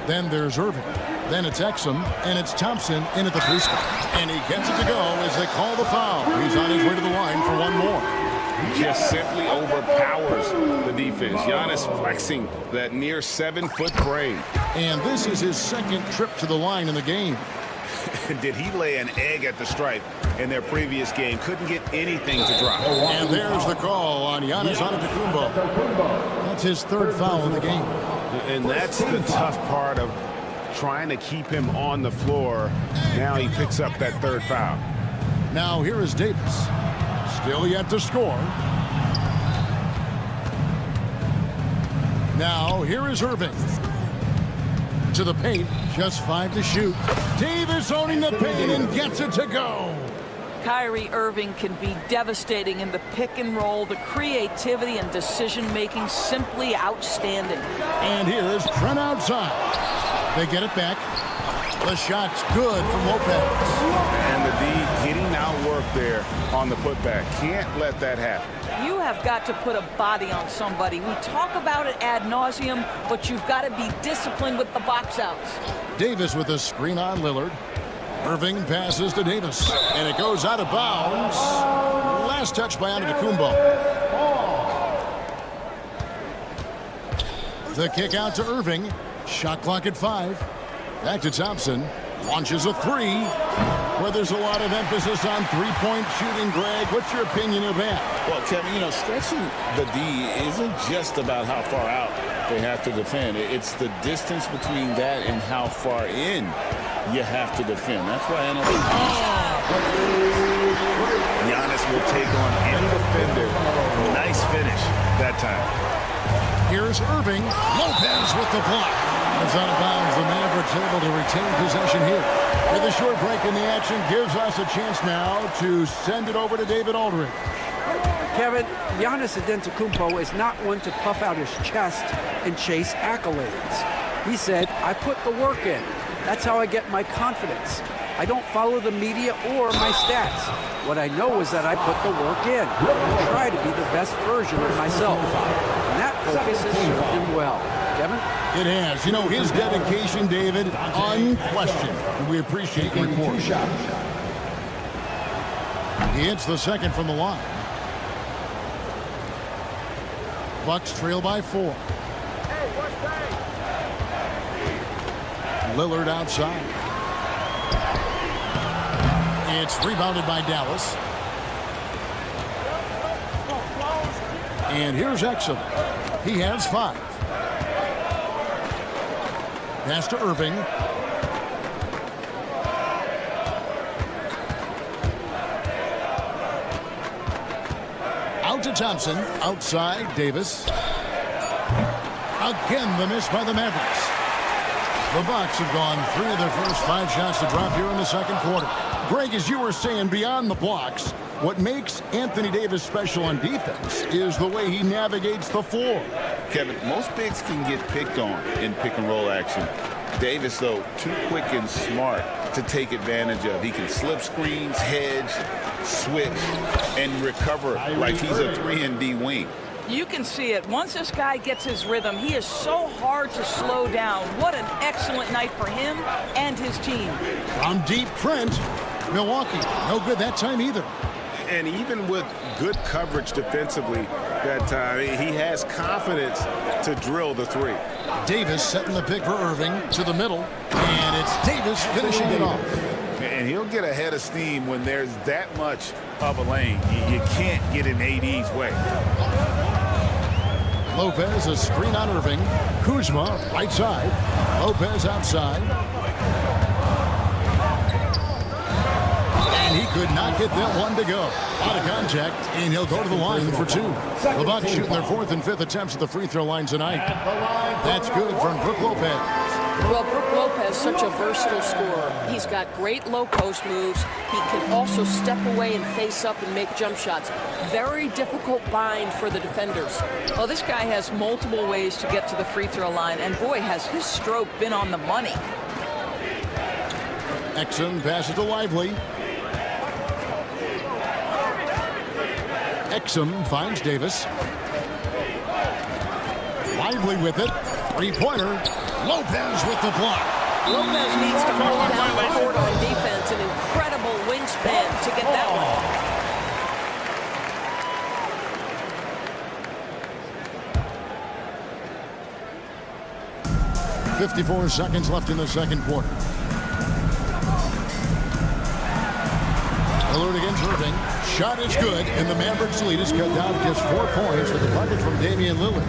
Then there's Irving. Then it's Exum, and it's Thompson in at the 3 spot. And he gets it to go as they call the foul. He's on his way to the line for one more. Just simply overpowers the defense. Giannis flexing that near 7-foot frame. And this is his second trip to the line in the game. Did he lay an egg at the stripe in their previous game? Couldn't get anything to drop. And there's the call on Giannis Antetokounmpo. That's his 3rd foul of the game. And that's the tough part of trying to keep him on the floor. Now he picks up that 3rd foul. Now here is Davis. Still yet to score. Now here is Irving. To the paint, just 5 to shoot. Davis owning the paint and gets it to go. Kyrie Irving can be devastating in the pick and roll. The creativity and decision-making simply outstanding. And here is Trent outside. They get it back. The shot's good from Lopez. And the D getting out work there on the putback. Can't let that happen. You have got to put a body on somebody. We talk about it ad nauseum, but you've got to be disciplined with the box outs. Davis with a screen on Lillard. Irving passes to Davis, and it goes out of bounds. Last touch by Antetokounmpo. The kick out to Irving. Shot clock at 5. Back to Thompson. Launches a 3. Where there's a lot of emphasis on three-point shooting, Greg. What's your opinion of that? Well, Kevin, stretching the D isn't just about how far out they have to defend. It's the distance between that and how far in you have to defend. That's why Giannis will take on any defender. Nice finish that time. Here's Irving. Lopez with the block. It's out of bounds. The Mavericks able to retain possession here. With a short break in the action gives us a chance now to send it over to David Aldridge. Kevin, Giannis Antetokounmpo is not one to puff out his chest and chase accolades. He said, I put the work in. That's how I get my confidence. I don't follow the media or my stats. What I know is that I put the work in and try to be the best version of myself. And Focus has served him well. Kevin? It has. You know, his dedication, David, unquestioned. And we appreciate your report. He hits the second from the line. Bucks trail by 4. Lillard outside. It's rebounded by Dallas. And here's Exum. He has 5. Pass to Irving. Out to Thompson. Outside, Davis. Again, the miss by the Mavericks. The Bucks have gone 3 of their first 5 shots to drop here in the second quarter. Greg, as you were saying, beyond the blocks, what makes Anthony Davis special on defense is the way he navigates the floor. Kevin, most bigs can get picked on in pick-and-roll action. Davis, though, too quick and smart to take advantage of. He can slip screens, hedge, switch, and recover like he's a 3-and-D wing. You can see it. Once this guy gets his rhythm, he is so hard to slow down. What an excellent night for him and his team. From deep, Trent. Milwaukee, no good that time either. And even with good coverage defensively, that he has confidence to drill the 3. Davis setting the pick for Irving to the middle, and it's Davis finishing it off. And he'll get ahead of steam when there's that much of a lane. You can't get in AD's way. Lopez, a screen on Irving. Kuzma, right side. Lopez outside. And he could not get that one to go. Out of contact, and he'll go to the line for 2. The Bucks shooting their 4th and 5th attempts at the free throw line tonight. That's good from Brook Lopez. Well, Brook Lopez, such a versatile scorer. He's got great low post moves. He can also step away and face up and make jump shots. Very difficult bind for the defenders. Well, this guy has multiple ways to get to the free throw line, and boy, has his stroke been on the money. Exum passes to Lively. Exum finds Davis. Lively with it. 3-pointer. Lopez with the block. Lopez needs to hold down the court on defense. An incredible wingspan to get that one. 54 seconds left in the second quarter. Lillard against Irving. Shot is good, and the Mavericks lead is cut down to just 4 points with a bucket from Damian Lillard.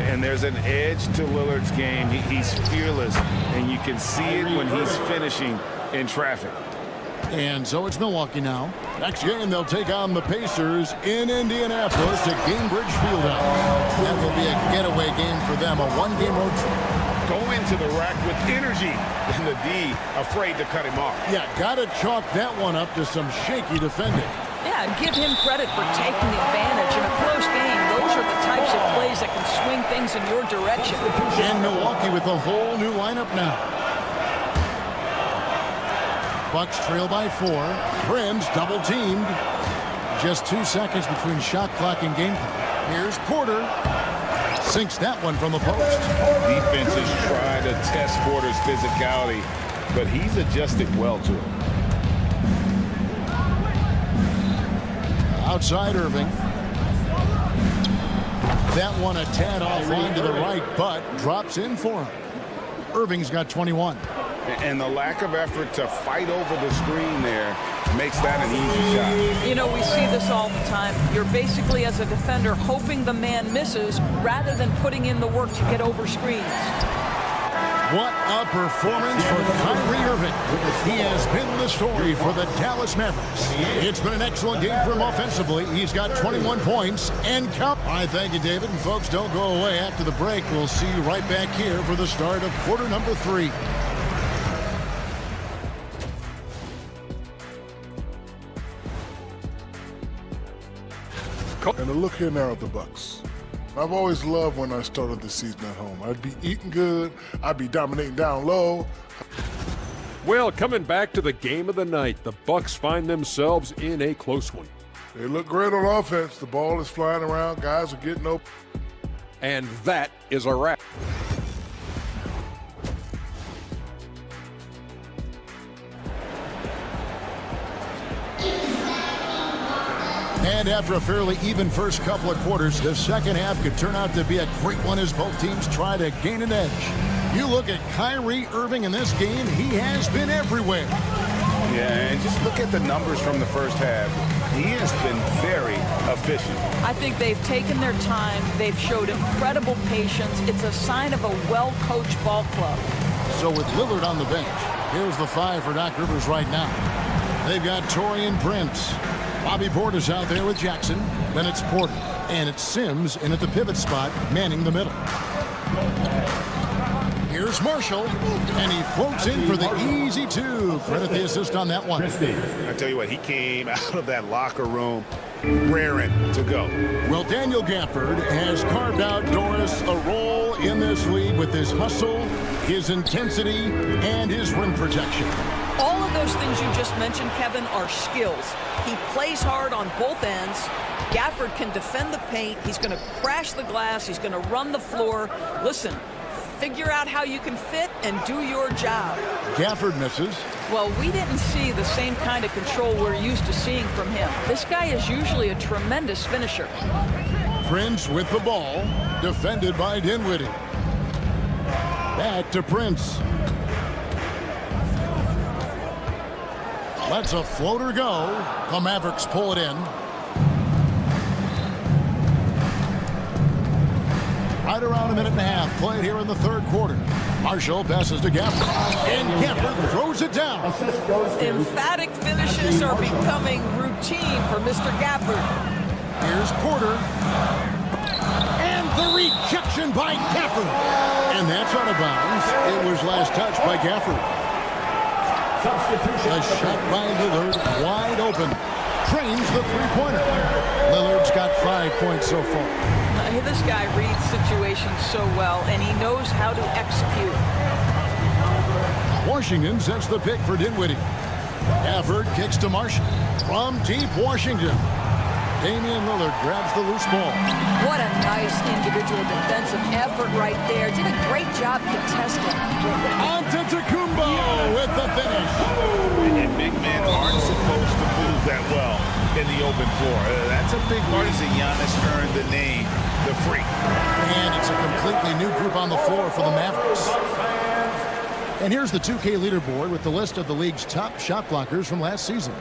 And there's an edge to Lillard's game. He's fearless, and you can see it when he's finishing in traffic. And so it's Milwaukee now. Next game, they'll take on the Pacers in Indianapolis at Gainbridge Fieldhouse. That will be a getaway game for them, a 1-game road trip. Go into the rack with energy, and the D afraid to cut him off. Yeah, got to chalk that one up to some shaky defending. Yeah, and give him credit for taking advantage in a close game. Those are the types of plays that can swing things in your direction. And Milwaukee with a whole new lineup now. Bucks trail by 4. Prince double teamed. Just 2 seconds between shot clock and game clock. Here's Porter. Sinks that one from the post. Defenses try to test Porter's physicality, but he's adjusted well to it. Outside Irving. That one a tad offline to the right, but drops in for him. Irving's got 21. And the lack of effort to fight over the screen there makes that an easy shot. You know, we see this all the time. You're basically, as a defender, hoping the man misses rather than putting in the work to get over screens. What a performance for Kyrie Irving. He has been the story for the Dallas Mavericks. It's been an excellent game for him offensively. He's got 21 points and count. All right, thank you, David. And folks, don't go away. After the break, we'll see you right back here for the start of quarter number 3. And a look here now at the Bucks. I've always loved when I started the season at home. I'd be eating good. I'd be dominating down low. Well, coming back to the game of the night, the Bucks find themselves in a close one. They look great on offense. The ball is flying around. Guys are getting open. And that is a wrap. And after a fairly even first couple of quarters, the second half could turn out to be a great one as both teams try to gain an edge. You look at Kyrie Irving in this game, he has been everywhere. Yeah, and just look at the numbers from the first half. He has been very efficient. I think they've taken their time. They've showed incredible patience. It's a sign of a well-coached ball club. So with Lillard on the bench, here's the 5 for Doc Rivers right now. They've got Taurean Prince. Bobby Portis out there with Jackson. Then it's Porter. And it's Sims in at the pivot spot, manning the middle. Here's Marshall. And he floats in for the easy 2. Credit the assist on that one. I tell you what, he came out of that locker room raring to go. Well, Daniel Gafford has carved out Doris a role in this league with his hustle, his intensity, and his rim protection. All of those things you just mentioned, Kevin, are skills. He plays hard on both ends. Gafford can defend the paint. He's going to crash the glass. He's going to run the floor. Listen, figure out how you can fit and do your job. Gafford misses. Well, we didn't see the same kind of control we're used to seeing from him. This guy is usually a tremendous finisher. Prince with the ball, defended by Dinwiddie. Back to Prince. Lets a floater go. The Mavericks pull it in. Right around a minute and a half played here in the third quarter. Marshall passes to Gafford. And Gafford throws it down. Emphatic finishes are becoming routine for Mr. Gafford. Here's Porter. And the rejection by Gafford. And that's out of bounds. It was last touched by Gafford. A shot by Lillard, wide open. Trains the three-pointer. Lillard's got 5 points so far. This guy reads situations so well, and he knows how to execute. Washington sets the pick for Dinwiddie. Gafford kicks to Marshall. From deep Washington. Damian Lillard grabs the loose ball. What a nice individual defensive effort right there. Did a great job contesting. Antetokounmpo with the finish. And big men aren't supposed to move that well in the open floor. That's a big part. Giannis earned the name, the Freak. And it's a completely new group on the floor for the Mavericks. And here's the 2K leaderboard with the list of the league's top shot blockers from last season.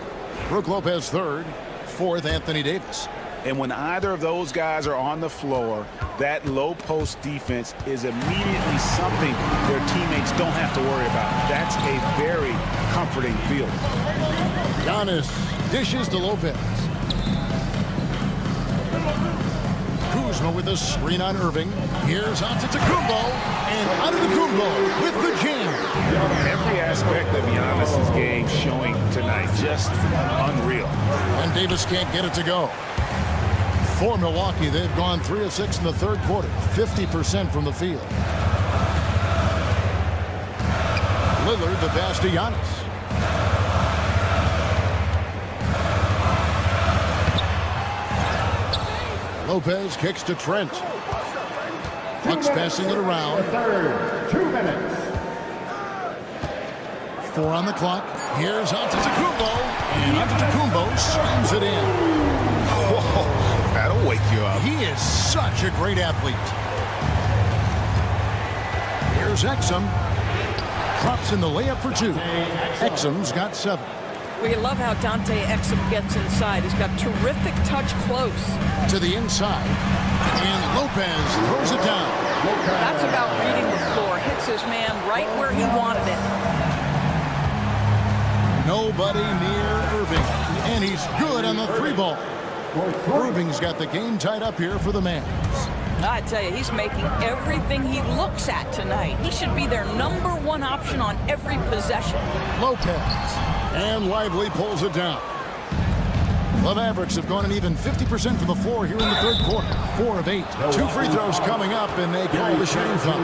Brook Lopez third. Fourth, Anthony Davis. And when either of those guys are on the floor, that low post defense is immediately something their teammates don't have to worry about. That's a very comforting feeling. Giannis dishes to Lopez. Kuzma with a screen on Irving. Here's Antetokounmpo. And Antetokounmpo with the jam. Every aspect of Giannis' game showing tonight. Just unreal. And Davis can't get it to go. For Milwaukee, they've gone 3 of 6 in the third quarter. 50% from the field. Lillard the pass to Giannis. Lopez kicks to Trent. Bucks passing it around. 2 minutes. 4 on the clock. Here's Antetokounmpo. And Antetokounmpo slams it in. Whoa, that'll wake you up. He is such a great athlete. Here's Exum. Drops in the layup for 2. Exum's got 7. We love how Dante Exum gets inside. He's got terrific touch close. To the inside. And Lopez throws it down. That's about reading the floor. Hits his man right where he wanted it. Nobody near Irving. And he's good on the 3-ball. Irving's got the game tied up here for the Mavs. I tell you, he's making everything he looks at tonight. He should be their #1 option on every possession. Lopez. And Lively pulls it down. The Mavericks have gone an even 50% from the floor here in the third quarter. 4 of 8. 2 free throws coming up, and they call the shooting foul.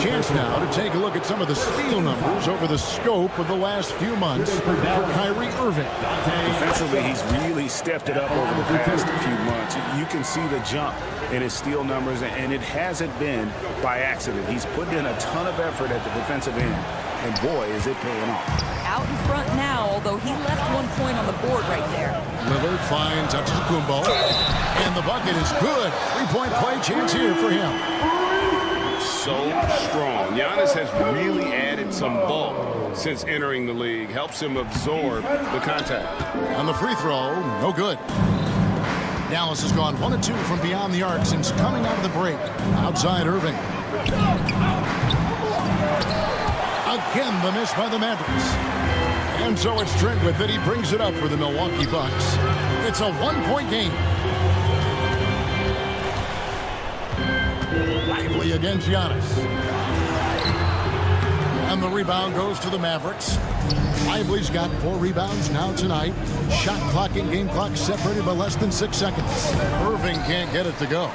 Chance now to take a look at some of the steal numbers over the scope of the last few months for Kyrie Irving. Defensively, he's really stepped it up over the past few months. You can see the jump in his steal numbers, and it hasn't been by accident. He's put in a ton of effort at the defensive end, and boy, is it paying off. Out in front now, although he left 1 point on the board right there. Lillard finds Antetokounmpo, and the bucket is good. 3-point play chance here for him. So strong. Giannis has really added some bulk since entering the league. Helps him absorb the contact. On the free throw, no good. Dallas has gone 1 of 2 from beyond the arc since coming out of the break. Outside Irving. Again, the miss by the Mavericks. And so it's Trent with it. He brings it up for the Milwaukee Bucks. It's a 1-point game. Lively against Giannis. And the rebound goes to the Mavericks. Lively's got 4 rebounds now tonight. Shot clock and game clock separated by less than 6 seconds. Irving can't get it to go.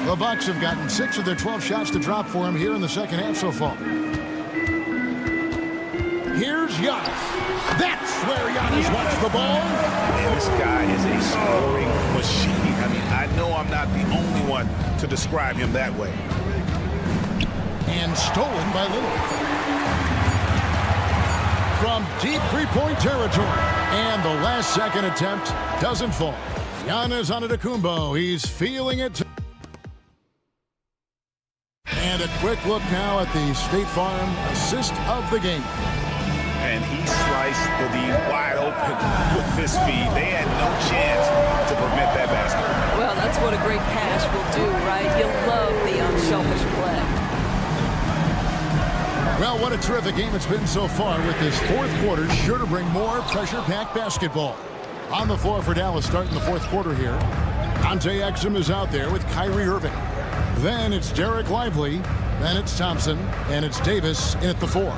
The Bucks have gotten 6 of their 12 shots to drop for him here in the second half so far. Here's Giannis. That's where Giannis wants the ball. Man, this guy is a scoring machine. I mean, I know I'm not the only one to describe him that way. And stolen by Lillard. From deep three-point territory. And the last second attempt doesn't fall. Giannis Antetokounmpo. He's feeling it. And a quick look now at the State Farm assist of the game. And he sliced the wide open with his feet. They had no chance to prevent that basket. Well, that's what a great pass will do, right? You love the unselfish play. Well, what a terrific game it's been so far, with this fourth quarter sure to bring more pressure-packed basketball. On the floor for Dallas starting the fourth quarter here. Dante Exum is out there with Kyrie Irving. Then it's Derek Lively. Then it's Thompson. And it's Davis in at the 4.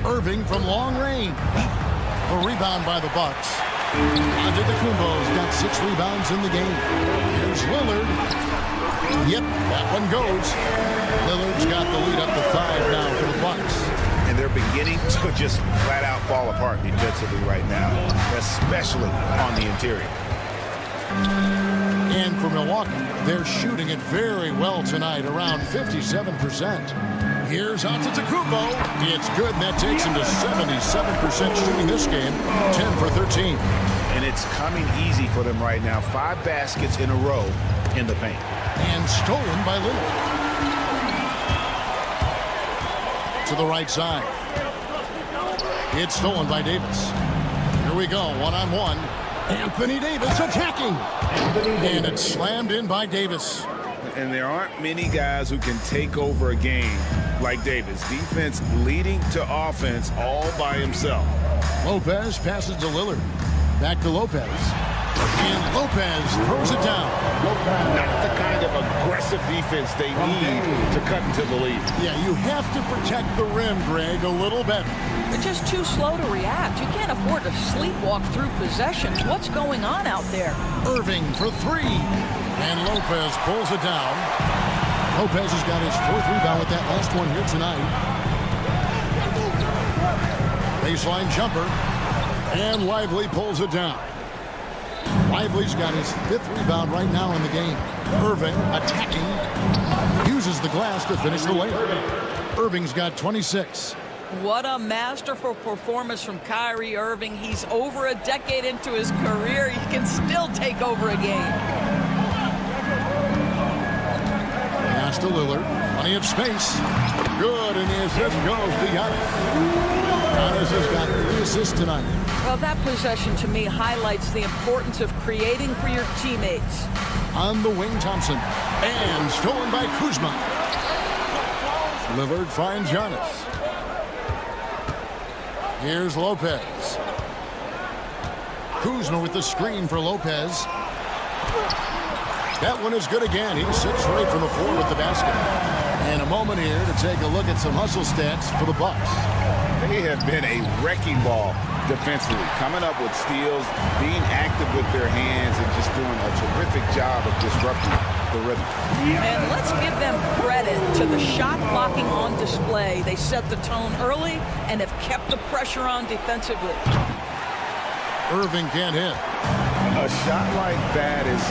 Irving from long range. A rebound by the Bucks. Antetokounmpo's got 6 rebounds in the game. Here's Lillard. Yep, that one goes. Lillard's got the lead up to 5 now for the Bucks. And they're beginning to just flat out fall apart defensively right now, especially on the interior. And for Milwaukee, they're shooting it very well tonight, around 57%. Here's Antetokounmpo. It's good, and that takes him to 77% shooting this game, 10 for 13. And it's coming easy for them right now. 5 baskets in a row in the paint. And stolen by Lillard. To the right side. It's stolen by Davis. Here we go, one-on-one. Anthony Davis attacking. And it's slammed in by Davis. And there aren't many guys who can take over a game like Davis. Defense leading to offense all by himself. Lopez passes to Lillard. Back to Lopez. And Lopez throws it down. Not the kind of aggressive defense they need to cut into the lead. Yeah, you have to protect the rim, Greg, a little better. They're just too slow to react. You can't afford to sleepwalk through possessions. What's going on out there? Irving for 3. And Lopez pulls it down. Lopez has got his 4th rebound with that last one here tonight. Baseline jumper. And Lively pulls it down. Lively's got his 5th rebound right now in the game. Irving attacking. Uses the glass to finish the layup. Irving's got 26. What a masterful performance from Kyrie Irving. He's over a decade into his career. He can still take over a game. Pass to Lillard. Plenty of space. Good, and the assist goes to Giannis. Giannis has got 3 assists tonight. Well, that possession to me highlights the importance of creating for your teammates. On the wing, Thompson. And stolen by Kuzma. Lillard finds Giannis. Here's Lopez. Kuzma with the screen for Lopez. That one is good again. He sits right from the floor with the basket. And a moment here to take a look at some hustle stats for the Bucks. They have been a wrecking ball defensively, coming up with steals, being active with their hands, and just doing a terrific job of disrupting the rhythm. And let's give them credit to the shot blocking on display. They set the tone early and have kept the pressure on defensively. Irving can't hit. A shot like that is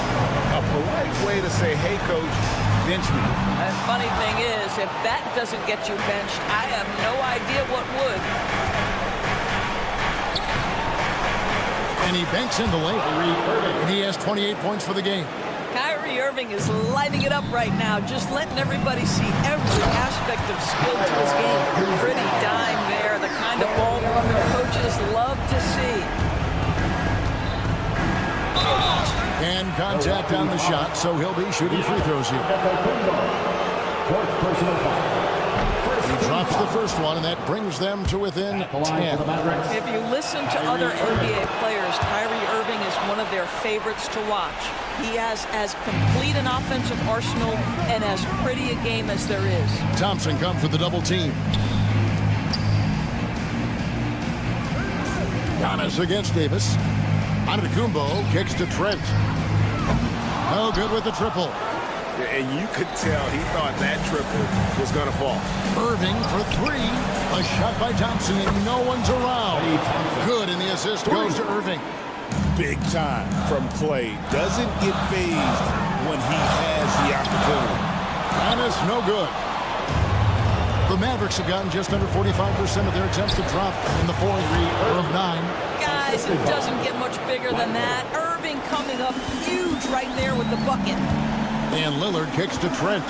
a polite way to say, hey, coach, bench me. And funny thing is, if that doesn't get you benched, I have no idea what would. And he banks in the lane. And he has 28 points for the game. Kyrie Irving is lighting it up right now, just letting everybody see every aspect of skill to his game. Pretty dime there, the kind of ball the coaches love to see. And contact on the shot, so he'll be shooting free throws here. He drops the first one, and that brings them to within 10. If you listen to other NBA players, Kyrie Irving is one of their favorites to watch. He has as complete an offensive arsenal and as pretty a game as there is. Thompson comes with the double team. Giannis against Davis. Antetokounmpo kicks to Trent. No good with the triple. And you could tell he thought that triple was going to fall. Irving for three. A shot by Thompson, and no one's around. Good, and the assist goes to Irving. Big time from Clay. Doesn't get phased when he has the opportunity. Giannis, no good. The Mavericks have gotten just under 45% of their attempts to drop in the fourth of 9. Guys, it doesn't get much bigger than that. Irving coming up huge right there with the bucket. And Lillard kicks to Trent.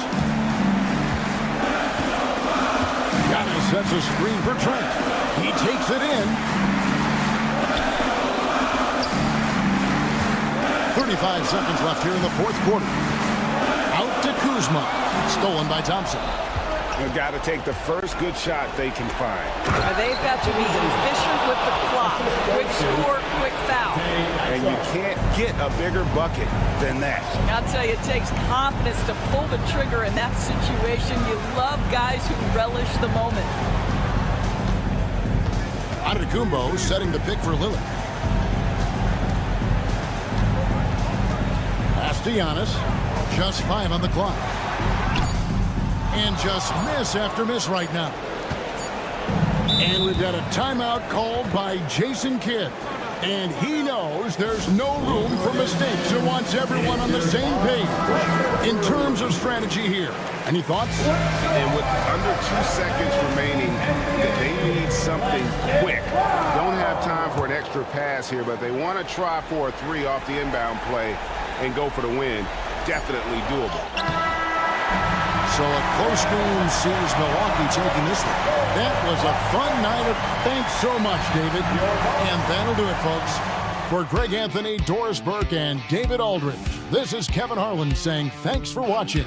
Giannis sets a screen for Trent. He takes it in. 35 seconds left here in the fourth quarter. Out to Kuzma. Stolen by Thompson. They've got to take the first good shot they can find. They've got to be efficient with the clock. Quick score, quick foul. And you can't get a bigger bucket than that. I'll tell you, it takes confidence to pull the trigger in that situation. You love guys who relish the moment. Antetokounmpo setting the pick for Lillard. Pass to Giannis. Just 5 on the clock. And just miss after miss right now. And we've got a timeout called by Jason Kidd. And he knows there's no room for mistakes and wants everyone on the same page in terms of strategy here. Any thoughts? And with under 2 seconds remaining, they need something quick. Don't have time for an extra pass here, but they want to try for a 3 off the inbound play and go for the win. Definitely doable. So a close game sees Milwaukee taking this one. That was a fun night. Thanks so much, David. And that'll do it, folks. For Greg Anthony, Doris Burke, and David Aldridge, this is Kevin Harlan saying thanks for watching.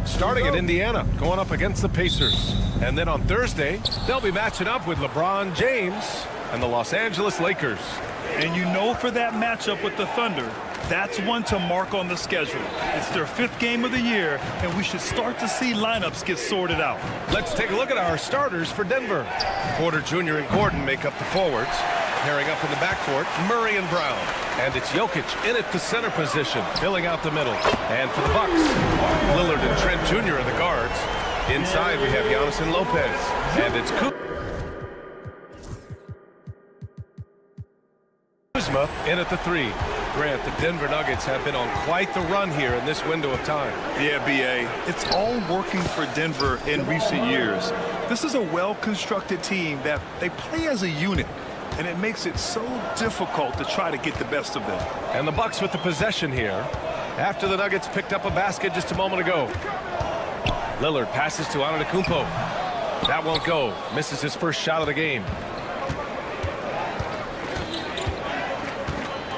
starting in Indiana, going up against the Pacers. And then on Thursday, they'll be matching up with LeBron James and the Los Angeles Lakers. And you know, for that matchup with the Thunder, that's one to mark on the schedule. It's their 5th game of the year, and we should start to see lineups get sorted out. Let's take a look at our starters for Denver. Porter Jr. and Gordon make up the forwards. Pairing up in the backcourt, Murray and Brown. And it's Jokic in at the center position, filling out the middle. And for the Bucks, Lillard and Trent Jr. are the guards. Inside, we have Giannis and Lopez. And it's Kuzma in at the 3. Grant, the Denver Nuggets have been on quite the run here in this window of time. Yeah, B.A., it's all working for Denver in recent years. This is a well-constructed team that they play as a unit, and it makes it so difficult to try to get the best of them. And the Bucks with the possession here after the Nuggets picked up a basket just a moment ago. Lillard passes to Antetokounmpo. That won't go. Misses his first shot of the game.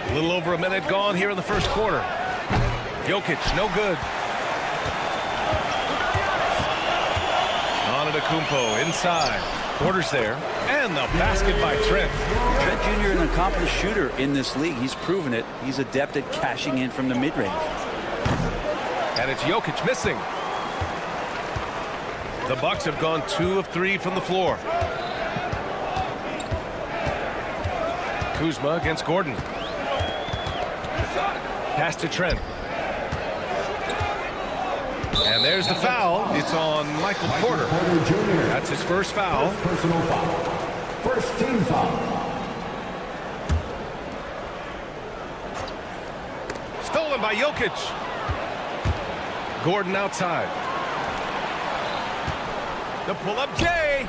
A little over a minute gone here in the first quarter. Jokic, no good. Antetokounmpo inside. Porter's there. And the basket by Trent. Trent Jr. an accomplished shooter in this league. He's proven it. He's adept at cashing in from the mid-range. And it's Jokic missing. The Bucks have gone 2 of 3 from the floor. Kuzma against Gordon. Pass to Trent. And there's the foul. It's on Michael Porter. That's his first foul. Personal foul. First team foul. Stolen by Jokic. Gordon outside. The pull-up J.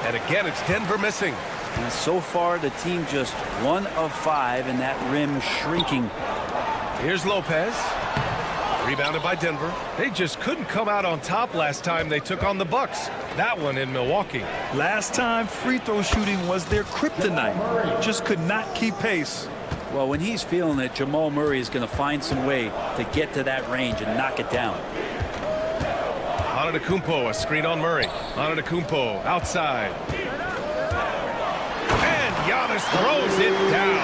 And again, it's Denver missing. And so far, the team just 1 of 5, and that rim shrinking. Here's Lopez. Rebounded by Denver. They just couldn't come out on top last time they took on the Bucks. That one in Milwaukee. Last time, free throw shooting was their kryptonite. Just could not keep pace. Well, when he's feeling it, Jamal Murray is going to find some way to get to that range and knock it down. Antetokounmpo, a screen on Murray. Antetokounmpo outside. And Giannis throws it down.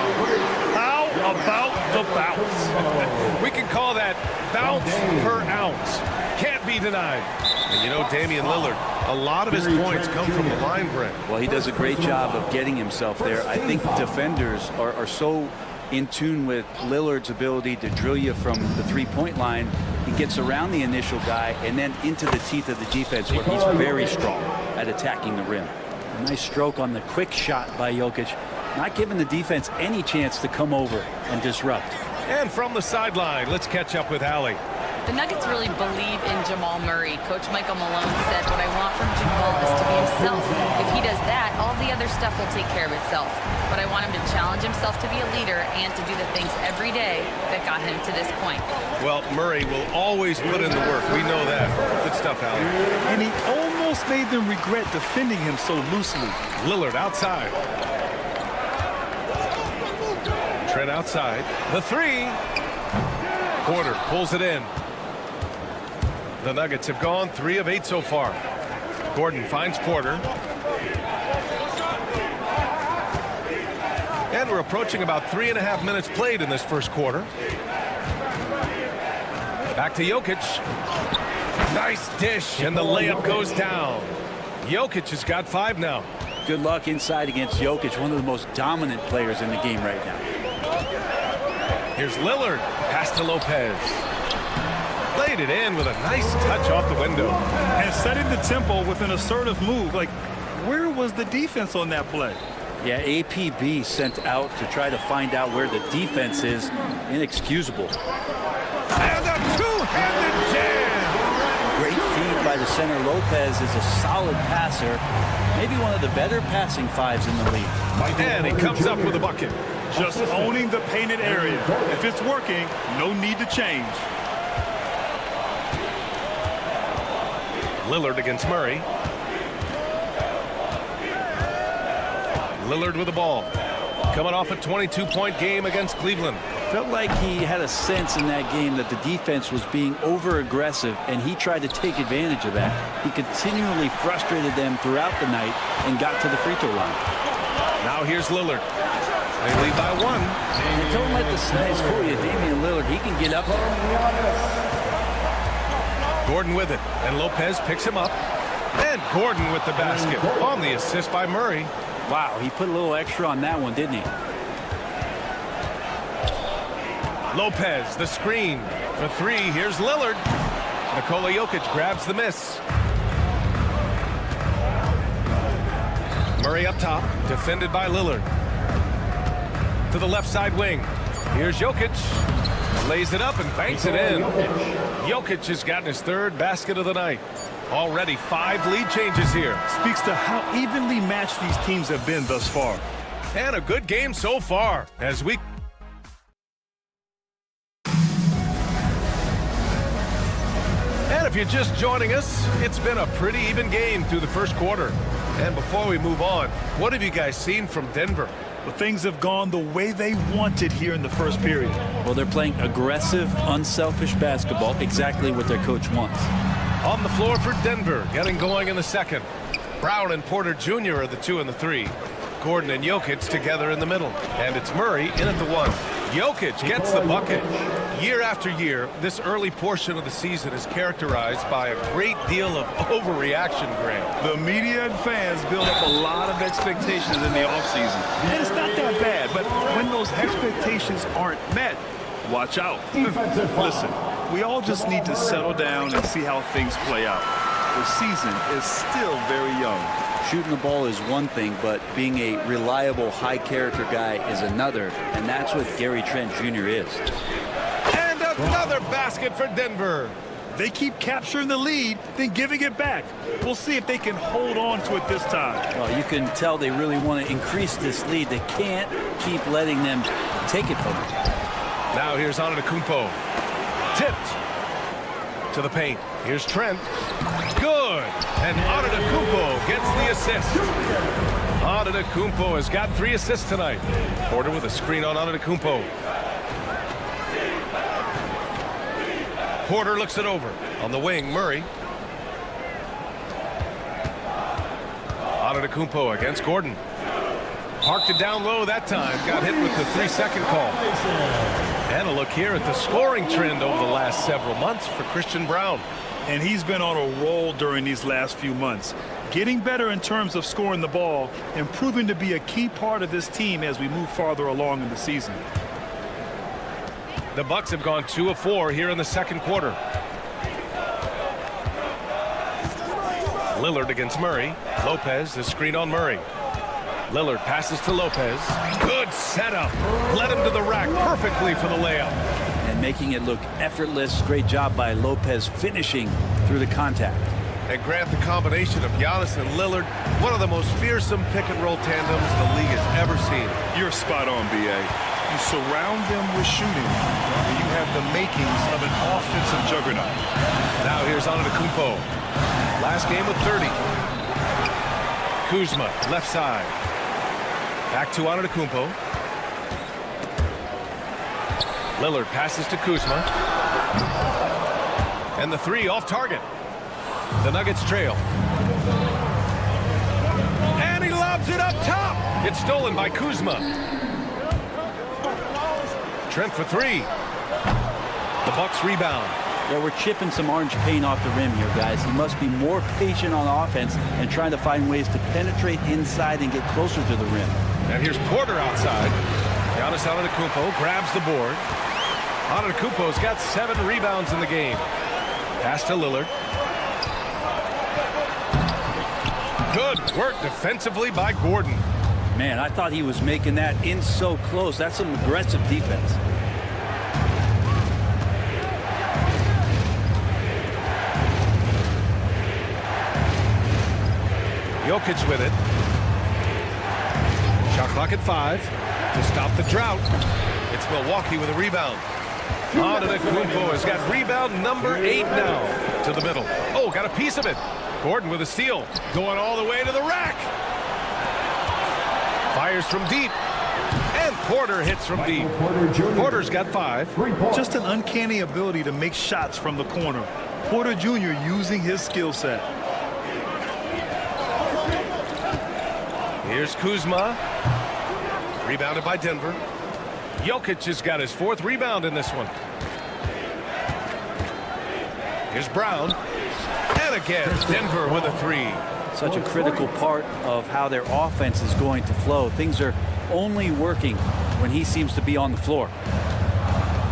How about the bounce? We can call that bounce per ounce. Can't be denied. And you know, Damian Lillard, a lot of his points come from the line, Brent. Well, he does a great job of getting himself there. I think defenders are so in tune with Lillard's ability to drill you from the three-point line. He gets around the initial guy and then into the teeth of the defense, where he's very strong at attacking the rim. A nice stroke on the quick shot by Jokic, not giving the defense any chance to come over and disrupt. And from the sideline, let's catch up with Allie. The Nuggets really believe in Jamal Murray. Coach Michael Malone said, what I want from Jamal is to be himself. If he does that, all the other stuff will take care of itself. But I want him to challenge himself to be a leader and to do the things every day that got him to this point. Well, Murray will always put in the work. We know that. Good stuff, Allie. And he almost made them regret defending him so loosely. Lillard outside. Trent outside. The 3. Porter pulls it in. The Nuggets have gone 3 of 8 so far. Gordon finds Porter. And we're approaching about 3.5 minutes played in this first quarter. Back to Jokic. Nice dish, and the layup goes down. Jokic has got 5 now. Good luck inside against Jokic, one of the most dominant players in the game right now. Here's Lillard. Pass to Lopez. Laid it in with a nice touch off the window. And setting the tempo with an assertive move. Like, where was the defense on that play? Yeah, APB sent out to try to find out where the defense is. Inexcusable. And a two-handed jam. Great feed by the center. Lopez is a solid passer. Maybe one of the better passing 5s in the league. And he comes up with a bucket. Just owning the painted area. If it's working, no need to change. Lillard against Murray. Lillard with the ball. Coming off a 22-point game against Cleveland. Felt like he had a sense in that game that the defense was being over-aggressive, and he tried to take advantage of that. He continually frustrated them throughout the night and got to the free throw line. Now here's Lillard. They lead by 1. And don't let the size fool you. Damian Lillard, he can get up there. Gordon with it, and Lopez picks him up. And Gordon with the basket on the assist by Murray. Wow, he put a little extra on that one, didn't he? Lopez, the screen for 3. Here's Lillard. Nikola Jokic grabs the miss. Murray up top, defended by Lillard. To the left side wing. Here's Jokic. Lays it up and banks it in. Jokic has gotten his 3rd basket of the night. Already 5 lead changes here. Speaks to how evenly matched these teams have been thus far. And a good game so far as we... And if you're just joining us, it's been a pretty even game through the first quarter. And before we move on, what have you guys seen from Denver? Well, things have gone the way they wanted here in the first period. Well, they're playing aggressive, unselfish basketball, exactly what their coach wants. On the floor for Denver, getting going in the second. Brown and Porter Jr. are the 2 and the 3. Gordon and Jokic together in the middle. And it's Murray in at the 1. Jokic gets the bucket. Year after year, this early portion of the season is characterized by a great deal of overreaction, Graham. The media and fans build up a lot of expectations in the offseason. And it's not that bad, but when those expectations aren't met, watch out. Listen, we all just need to settle down and see how things play out. The season is still very young. Shooting the ball is one thing, but being a reliable, high-character guy is another, and that's what Gary Trent Jr. is. And another basket for Denver. They keep capturing the lead, then giving it back. We'll see if they can hold on to it this time. Well, you can tell they really want to increase this lead. They can't keep letting them take it from them. Now here's Antetokounmpo. Tipped to the paint. Here's Trent. Good. And Antetokounmpo gets the assist. Antetokounmpo has got 3 assists tonight. Porter with a screen on Antetokounmpo. Porter looks it over. On the wing, Murray. Antetokounmpo against Gordon. Parked it down low that time. Got hit with the 3-second call. And a look here at the scoring trend over the last several months for Christian Braun. And he's been on a roll during these last few months. Getting better in terms of scoring the ball and proving to be a key part of this team as we move farther along in the season. The Bucks have gone 2 of 4 here in the second quarter. Lillard against Murray. Lopez, the screen on Murray. Lillard passes to Lopez. Good setup. Led him to the rack perfectly for the layup. And making it look effortless. Great job by Lopez finishing through the contact. And Grant, the combination of Giannis and Lillard, one of the most fearsome pick-and-roll tandems the league has ever seen. You're spot on, B.A. You surround them with shooting, and you have the makings of an offensive juggernaut. Now here's Antetokounmpo. Last game with 30. Kuzma, left side. Back to Antetokounmpo. Lillard passes to Kuzma. And the 3 off target. The Nuggets trail. And he lobs it up top. It's stolen by Kuzma. Trent for 3. The Bucks rebound. Yeah, we're chipping some orange paint off the rim here, guys. He must be more patient on offense and trying to find ways to penetrate inside and get closer to the rim. And here's Porter outside. Giannis Antetokounmpo grabs the board. Antetokounmpo's got 7 rebounds in the game. Pass to Lillard. Good work defensively by Gordon. Man, I thought he was making that in so close. That's some aggressive defense. Jokic with it. Shot clock at 5 to stop the drought. It's Milwaukee with a rebound. Antetokounmpo has got rebound number 8 now. To the middle. Oh, got a piece of it. Gordon with a steal. Going all the way to the rack. Fires from deep. And Porter hits from deep. Porter's got 5. Just an uncanny ability to make shots from the corner. Porter Jr. using his skill set. Here's Kuzma. Rebounded by Denver. Jokic has got his 4th rebound in this one. Here's Brown. And again, Denver with a 3. Such a critical part of how their offense is going to flow. Things are only working when he seems to be on the floor.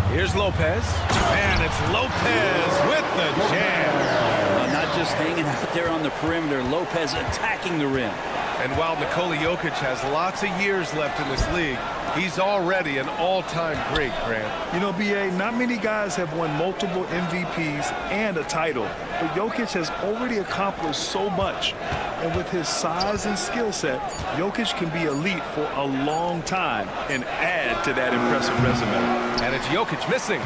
Here's Lopez. And it's Lopez with the jam. Not just hanging out there on the perimeter, Lopez attacking the rim. And while Nikola Jokic has lots of years left in this league, he's already an all-time great, Grant. You know, B.A., not many guys have won multiple MVPs and a title, but Jokic has already accomplished so much. And with his size and skill set, Jokic can be elite for a long time and add to that impressive resume. And it's Jokic missing.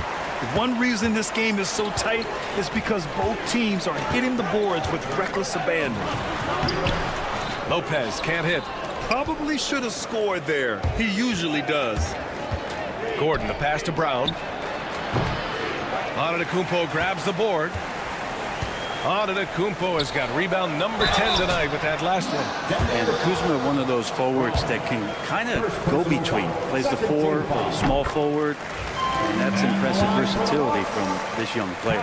One reason this game is so tight is because both teams are hitting the boards with reckless abandon. Lopez can't hit. Probably should have scored there. He usually does. Gordon, the pass to Brown. Antetokounmpo grabs the board. Antetokounmpo has got rebound number 10 tonight with that last one. And Kuzma, one of those forwards that can kind of go between. Plays the 4, small forward. And that's impressive versatility from this young player.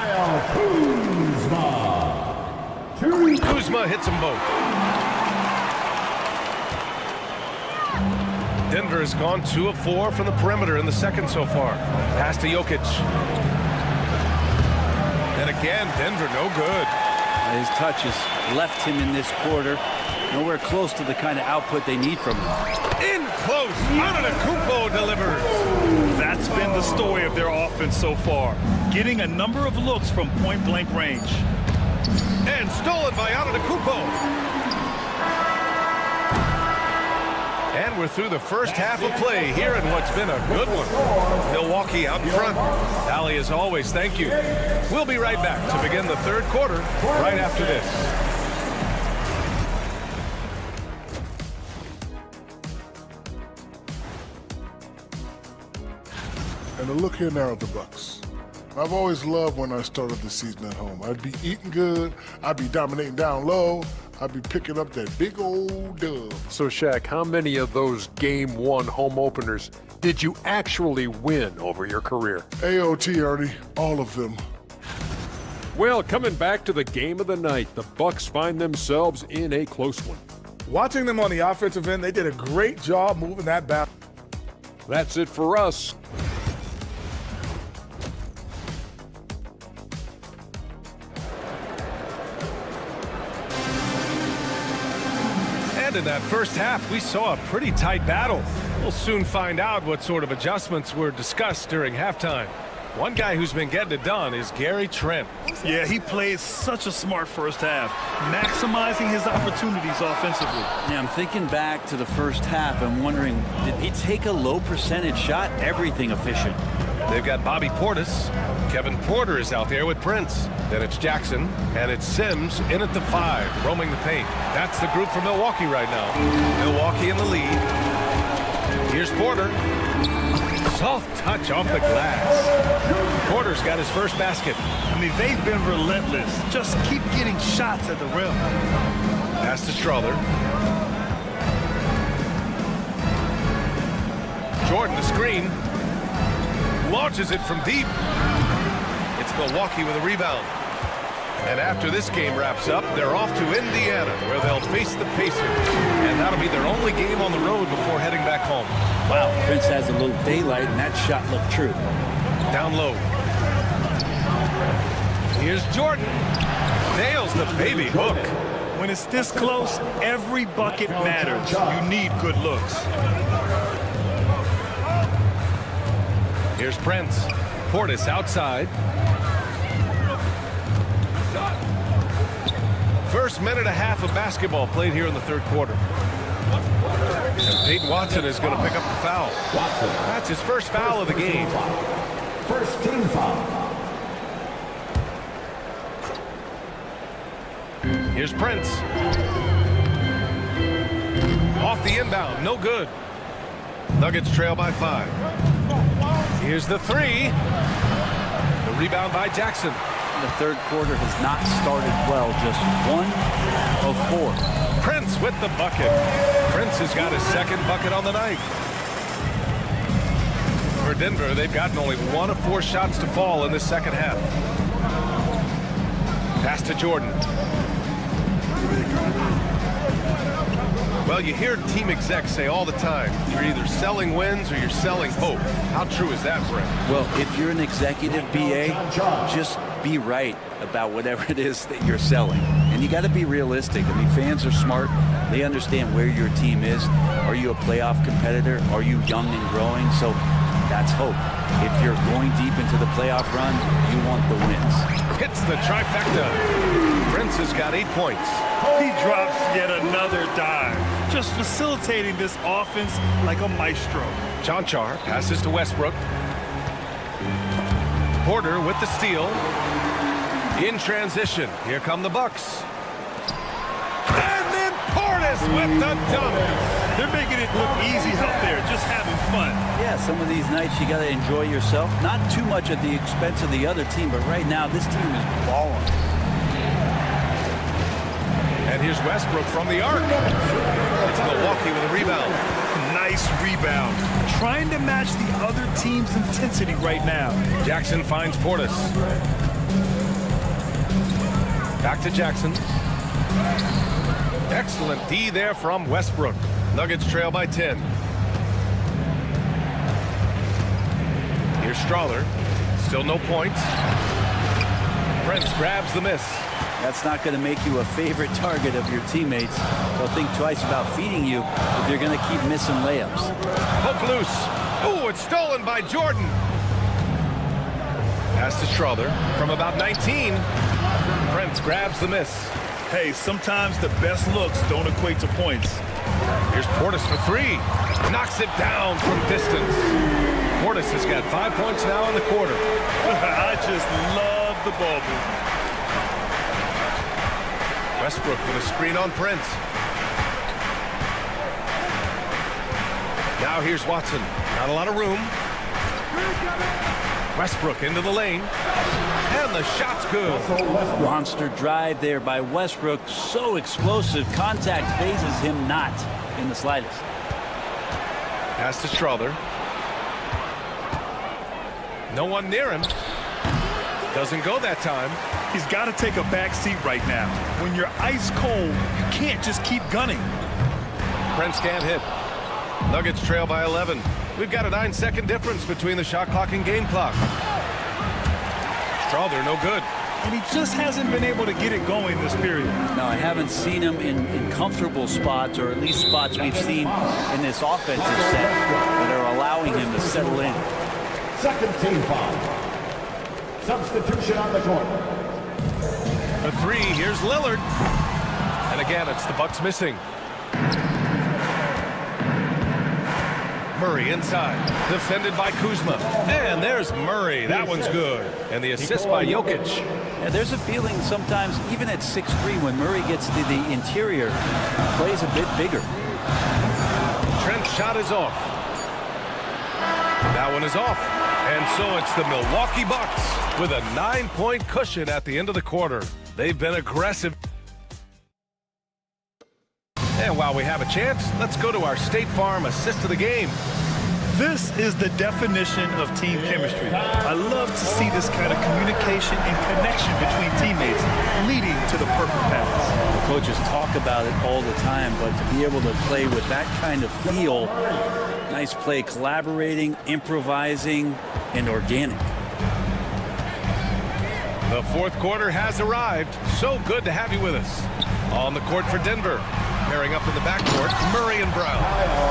Kuzma hits them both. Denver has gone 2 of 4 from the perimeter in the second so far. Pass to Jokic. And again, Denver no good. His touch has left him in this quarter. Nowhere close to the kind of output they need from him. In close. Antetokounmpo delivers. That's been the story of their offense so far. Getting a number of looks from point-blank range. And stolen by Antetokounmpo. And we're through the first half of play here in what's been a good one. Milwaukee out in front. Allie, as always, thank you. We'll be right back to begin the third quarter right after this. And a look here now at the Bucks. I've always loved when I started the season at home. I'd be eating good. I'd be dominating down low. I'd be picking up that big old dub. So, Shaq, how many of those Game 1 home openers did you actually win over your career? AOT, Ernie. All of them. Well, coming back to the game of the night, the Bucks find themselves in a close one. Watching them on the offensive end, they did a great job moving that back. That's it for us. In that first half, we saw a pretty tight battle. We'll soon find out what sort of adjustments were discussed during halftime. One guy who's been getting it done is Gary Trent. Yeah, he played such a smart first half, maximizing his opportunities offensively. Yeah, I'm thinking back to the first half. I'm wondering, did he take a low percentage shot? Everything efficient. They've got Bobby Portis. Kevin Porter is out there with Prince. Then it's Jackson, and it's Sims in at the 5, roaming the paint. That's the group for Milwaukee right now. Milwaukee in the lead. Here's Porter. Soft touch off the glass. Porter's got his first basket. I mean, they've been relentless. Just keep getting shots at the rim. Pass to Strother. Jordan, the screen. Launches it from deep. It's Milwaukee with a rebound. And after this game wraps up, they're off to Indiana, where they'll face the Pacers. And that'll be their only game on the road before heading back home. Wow, Prince has a little daylight, and that shot looked true. Down low. Here's Jordan. Nails the baby hook. When it's this close, every bucket matters. You need good looks. Here's Prince. Portis outside. First minute and a half of basketball played here in the third quarter. And Peyton Watson is going to pick up the foul. That's his first foul of the game. First team foul. Here's Prince. Off the inbound, no good. Nuggets trail by 5. Here's the 3. The rebound by Jackson. The third quarter has not started well, just 1 of 4. Prince with the bucket. Prince has got his second bucket on the night. For Denver, they've gotten only 1 of 4 shots to fall in the second half. Pass to Jordan. Well, you hear team execs say all the time, you're either selling wins or you're selling hope. How true is that, Brent? Well, if you're an executive BA, just be right about whatever it is that you're selling. And you got to be realistic. I mean, fans are smart. They understand where your team is. Are you a playoff competitor? Are you young and growing? So that's hope. If you're going deep into the playoff run, you want the wins. Hits the trifecta. Prince has got 8 points. He drops yet another dime, just facilitating this offense like a maestro. Jonchar passes to Westbrook. Porter with the steal. In transition, here come the Bucks. And then Portis with the dunk. They're making it look easy out there, just having fun. Yeah, some of these nights you got to enjoy yourself. Not too much at the expense of the other team, but right now this team is balling. And here's Westbrook from the arc. It's Milwaukee with a rebound. Nice rebound. Trying to match the other team's intensity right now. Jackson finds Portis. Back to Jackson. Excellent D there from Westbrook. Nuggets trail by 10. Here's Strawler. Still no points. Prince grabs the miss. That's not going to make you a favorite target of your teammates. They'll think twice about feeding you if you're going to keep missing layups. Poke loose. Ooh, it's stolen by Jordan. Pass to Strawler from about 19. Prince grabs the miss. Hey, sometimes the best looks don't equate to points. Here's Portis for 3. Knocks it down from distance. Portis has got 5 points now in the quarter. I just love the ball movement. Westbrook with a screen on Prince. Now here's Watson. Not a lot of room. Westbrook into the lane. And the shot's good. Monster drive there by Westbrook. So explosive. Contact phases him not in the slightest. Pass to Strawler. No one near him. Doesn't go that time. He's got to take a back seat right now. When you're ice cold, you can't just keep gunning. Prince can't hit. Nuggets trail by 11. We've got a 9-second difference between the shot clock and game clock. Strawler, no good. And he just hasn't been able to get it going this period. No, I haven't seen him in comfortable spots, or at least spots we've seen in this offensive set that are allowing him to settle in. Second team foul. Substitution on the court. A 3, here's Lillard. And again, it's the Bucks missing. Murray inside, defended by Kuzma. And there's Murray, that one's good. And the assist by Jokic. Yeah, there's a feeling sometimes, even at 6'3", when Murray gets to the interior, he plays a bit bigger. Trent's shot is off. That one is off. And so it's the Milwaukee Bucks with a 9-point cushion at the end of the quarter. They've been aggressive. And while we have a chance, let's go to our State Farm assist of the game. This is the definition of team chemistry. I love to see this kind of communication and connection between teammates leading to the perfect pass. The coaches talk about it all the time, but to be able to play with that kind of feel, nice play, collaborating, improvising, and organic. The fourth quarter has arrived. So good to have you with us. On the court for Denver. Pairing up in the backcourt, Murray and Brown.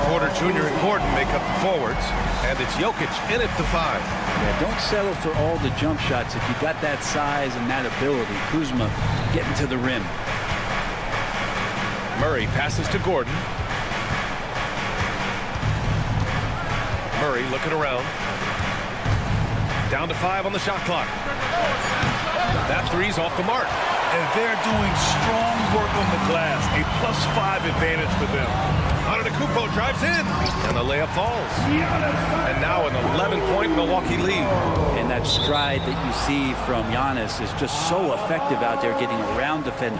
Porter Jr. and Gordon make up the forwards. And it's Jokic in at the 5. Yeah, don't settle for all the jump shots if you got that size and that ability. Kuzma getting to the rim. Murray passes to Gordon. Murray looking around. Down to 5 on the shot clock. That 3's off the mark. And they're doing strong work on the glass. A +5 advantage for them. Antetokounmpo drives in, and the layup falls. And now an 11-point Milwaukee lead. And that stride that you see from Giannis is just so effective out there getting around defenders.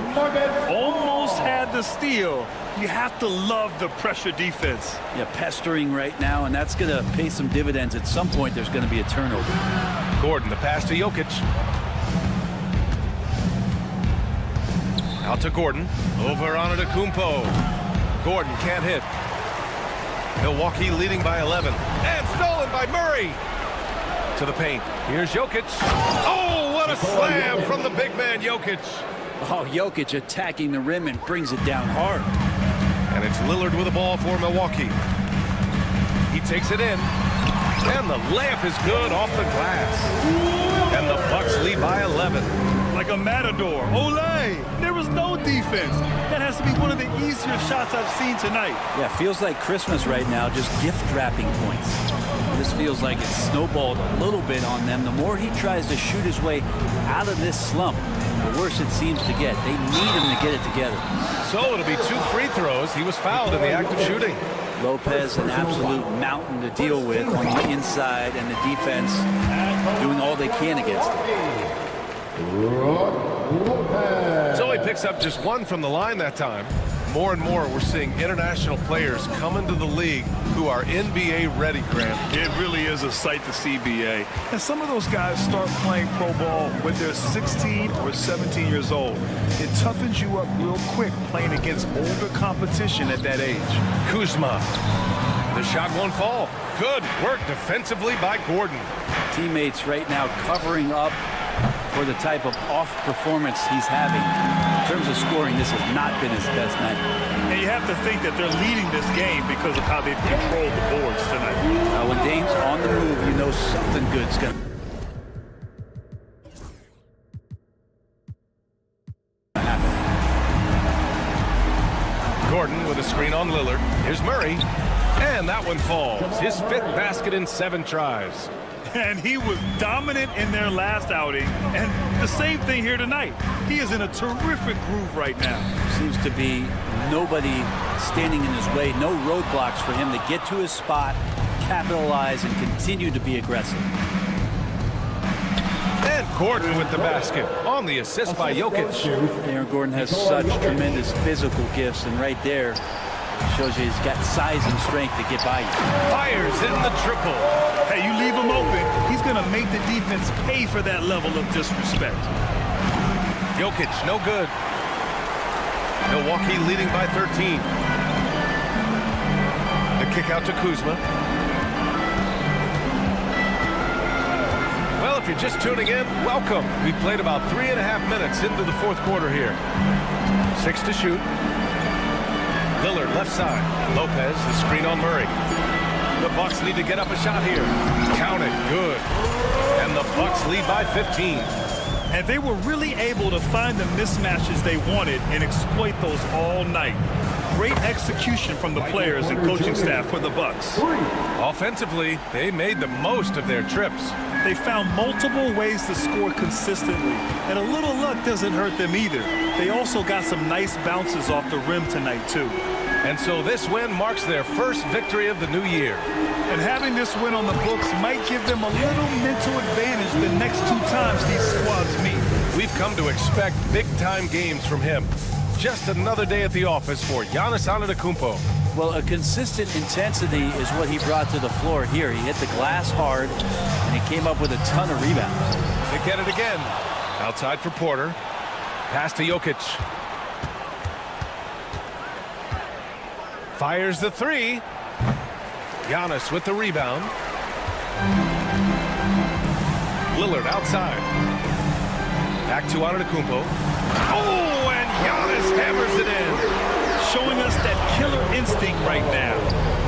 Almost had the steal. You have to love the pressure defense. Yeah, pestering right now, and that's going to pay some dividends. At some point, there's going to be a turnover. Gordon, the pass to Jokic. Out to Gordon. Over Antetokounmpo. Gordon can't hit. Milwaukee leading by 11. And stolen by Murray. To the paint. Here's Jokic. Oh, what a slam from the big man, Jokic. Oh, Jokic attacking the rim and brings it down hard. And it's Lillard with the ball for Milwaukee. He takes it in. And the layup is good off the glass. And the Bucks lead by 11. Like a matador. Olé! There was no defense. That has to be one of the easier shots I've seen tonight. Yeah, feels like Christmas right now, just gift wrapping points. This feels like it's snowballed a little bit on them. The more he tries to shoot his way out of this slump, the worse it seems to get. They need him to get it together. So it'll be 2 free throws. He was fouled in the act of shooting. Lopez, an absolute mountain to deal with on the inside, and the defense doing all they can against him. So he picks up just 1 from the line that time. More and more, we're seeing international players come into the league who are NBA ready, Grant. It really is a sight to see, BA. And some of those guys start playing pro ball when they're 16 or 17 years old. It toughens you up real quick playing against older competition at that age. Kuzma. The shot won't fall. Good work defensively by Gordon. Teammates right now covering up for the type of off performance he's having. In terms of scoring, this has not been his best night. And you have to think that they're leading this game because of how they've controlled the boards tonight. When Dame's on the move, you know something good's going to happen. Gordon with a screen on Lillard. Here's Murray. And that one falls. His 5th basket in 7 tries. And he was dominant in their last outing. And the same thing here tonight. He is in a terrific groove right now. Seems to be nobody standing in his way. No roadblocks for him to get to his spot, capitalize, and continue to be aggressive. And Gordon with the basket on the assist by Jokic. Aaron Gordon has such tremendous physical gifts, and right there shows you he's got size and strength to get by you. Fires in the triple. Hey, you leave him open, he's going to make the defense pay for that level of disrespect. Jokic, no good. Milwaukee leading by 13. The kick out to Kuzma. Well, if you're just tuning in, welcome. We've played about 3.5 minutes into the 4th quarter here. 6 to shoot. Lillard left side. Lopez, the screen on Murray. The Bucks need to get up a shot here. Count it. Good. And the Bucks lead by 15. And they were really able to find the mismatches they wanted and exploit those all night. Great execution from the players and coaching staff for the Bucks. Offensively, they made the most of their trips. They found multiple ways to score consistently, and a little luck doesn't hurt them either. They also got some nice bounces off the rim tonight, too. And so this win marks their first victory of the new year. And having this win on the books might give them a little mental advantage the next 2 times these squads meet. We've come to expect big-time games from him. Just another day at the office for Giannis Antetokounmpo. Well, a consistent intensity is what he brought to the floor here. He hit the glass hard, and he came up with a ton of rebounds. They get it again. Outside for Porter. Pass to Jokic. Fires the 3. Giannis with the rebound. Lillard outside. Back to Antetokounmpo. Oh, and Giannis hammers it in. Showing us that killer instinct right now.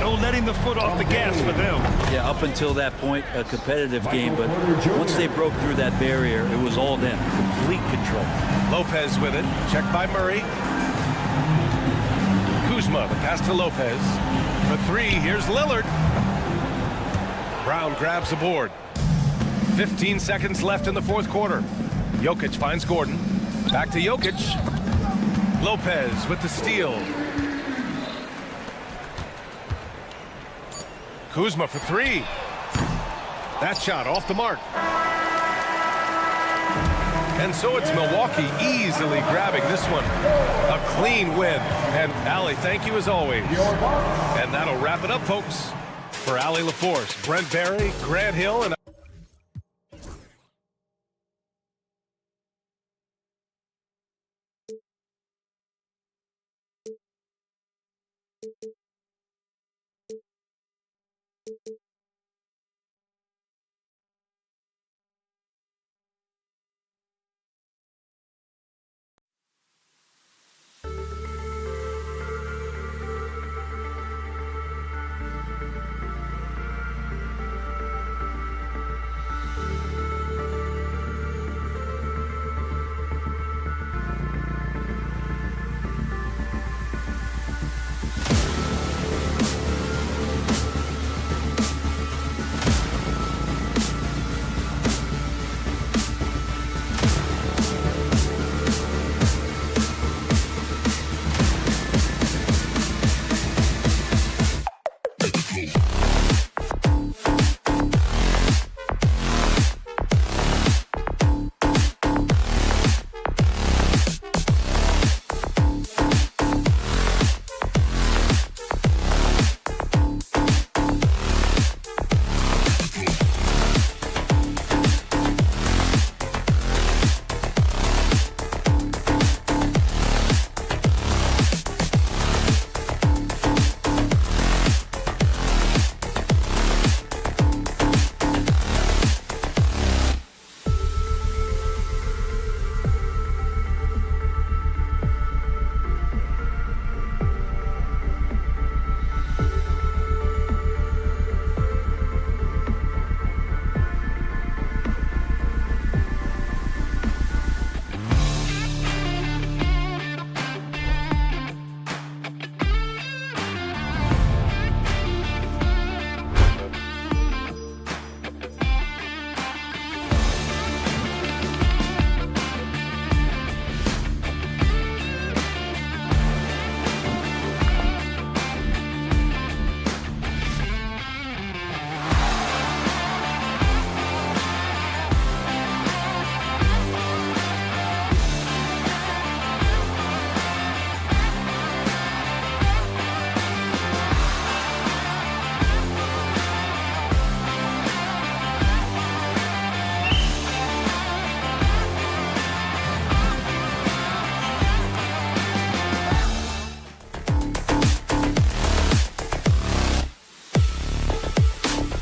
No letting the foot off the gas for them. Yeah, up until that point, a competitive game, but once they broke through that barrier, it was all them. Complete control. Lopez with it. Checked by Murray. Kuzma, the pass to Lopez. For 3, here's Lillard. Brown grabs the board. 15 seconds left in the 4th quarter. Jokic finds Gordon. Back to Jokic. Lopez with the steal. Kuzma for three. That shot off the mark. And so it's Milwaukee easily grabbing this one. A clean win. And Allie, thank you as always. And that'll wrap it up, folks. For Allie LaForce, Brent Barry, Grant Hill, and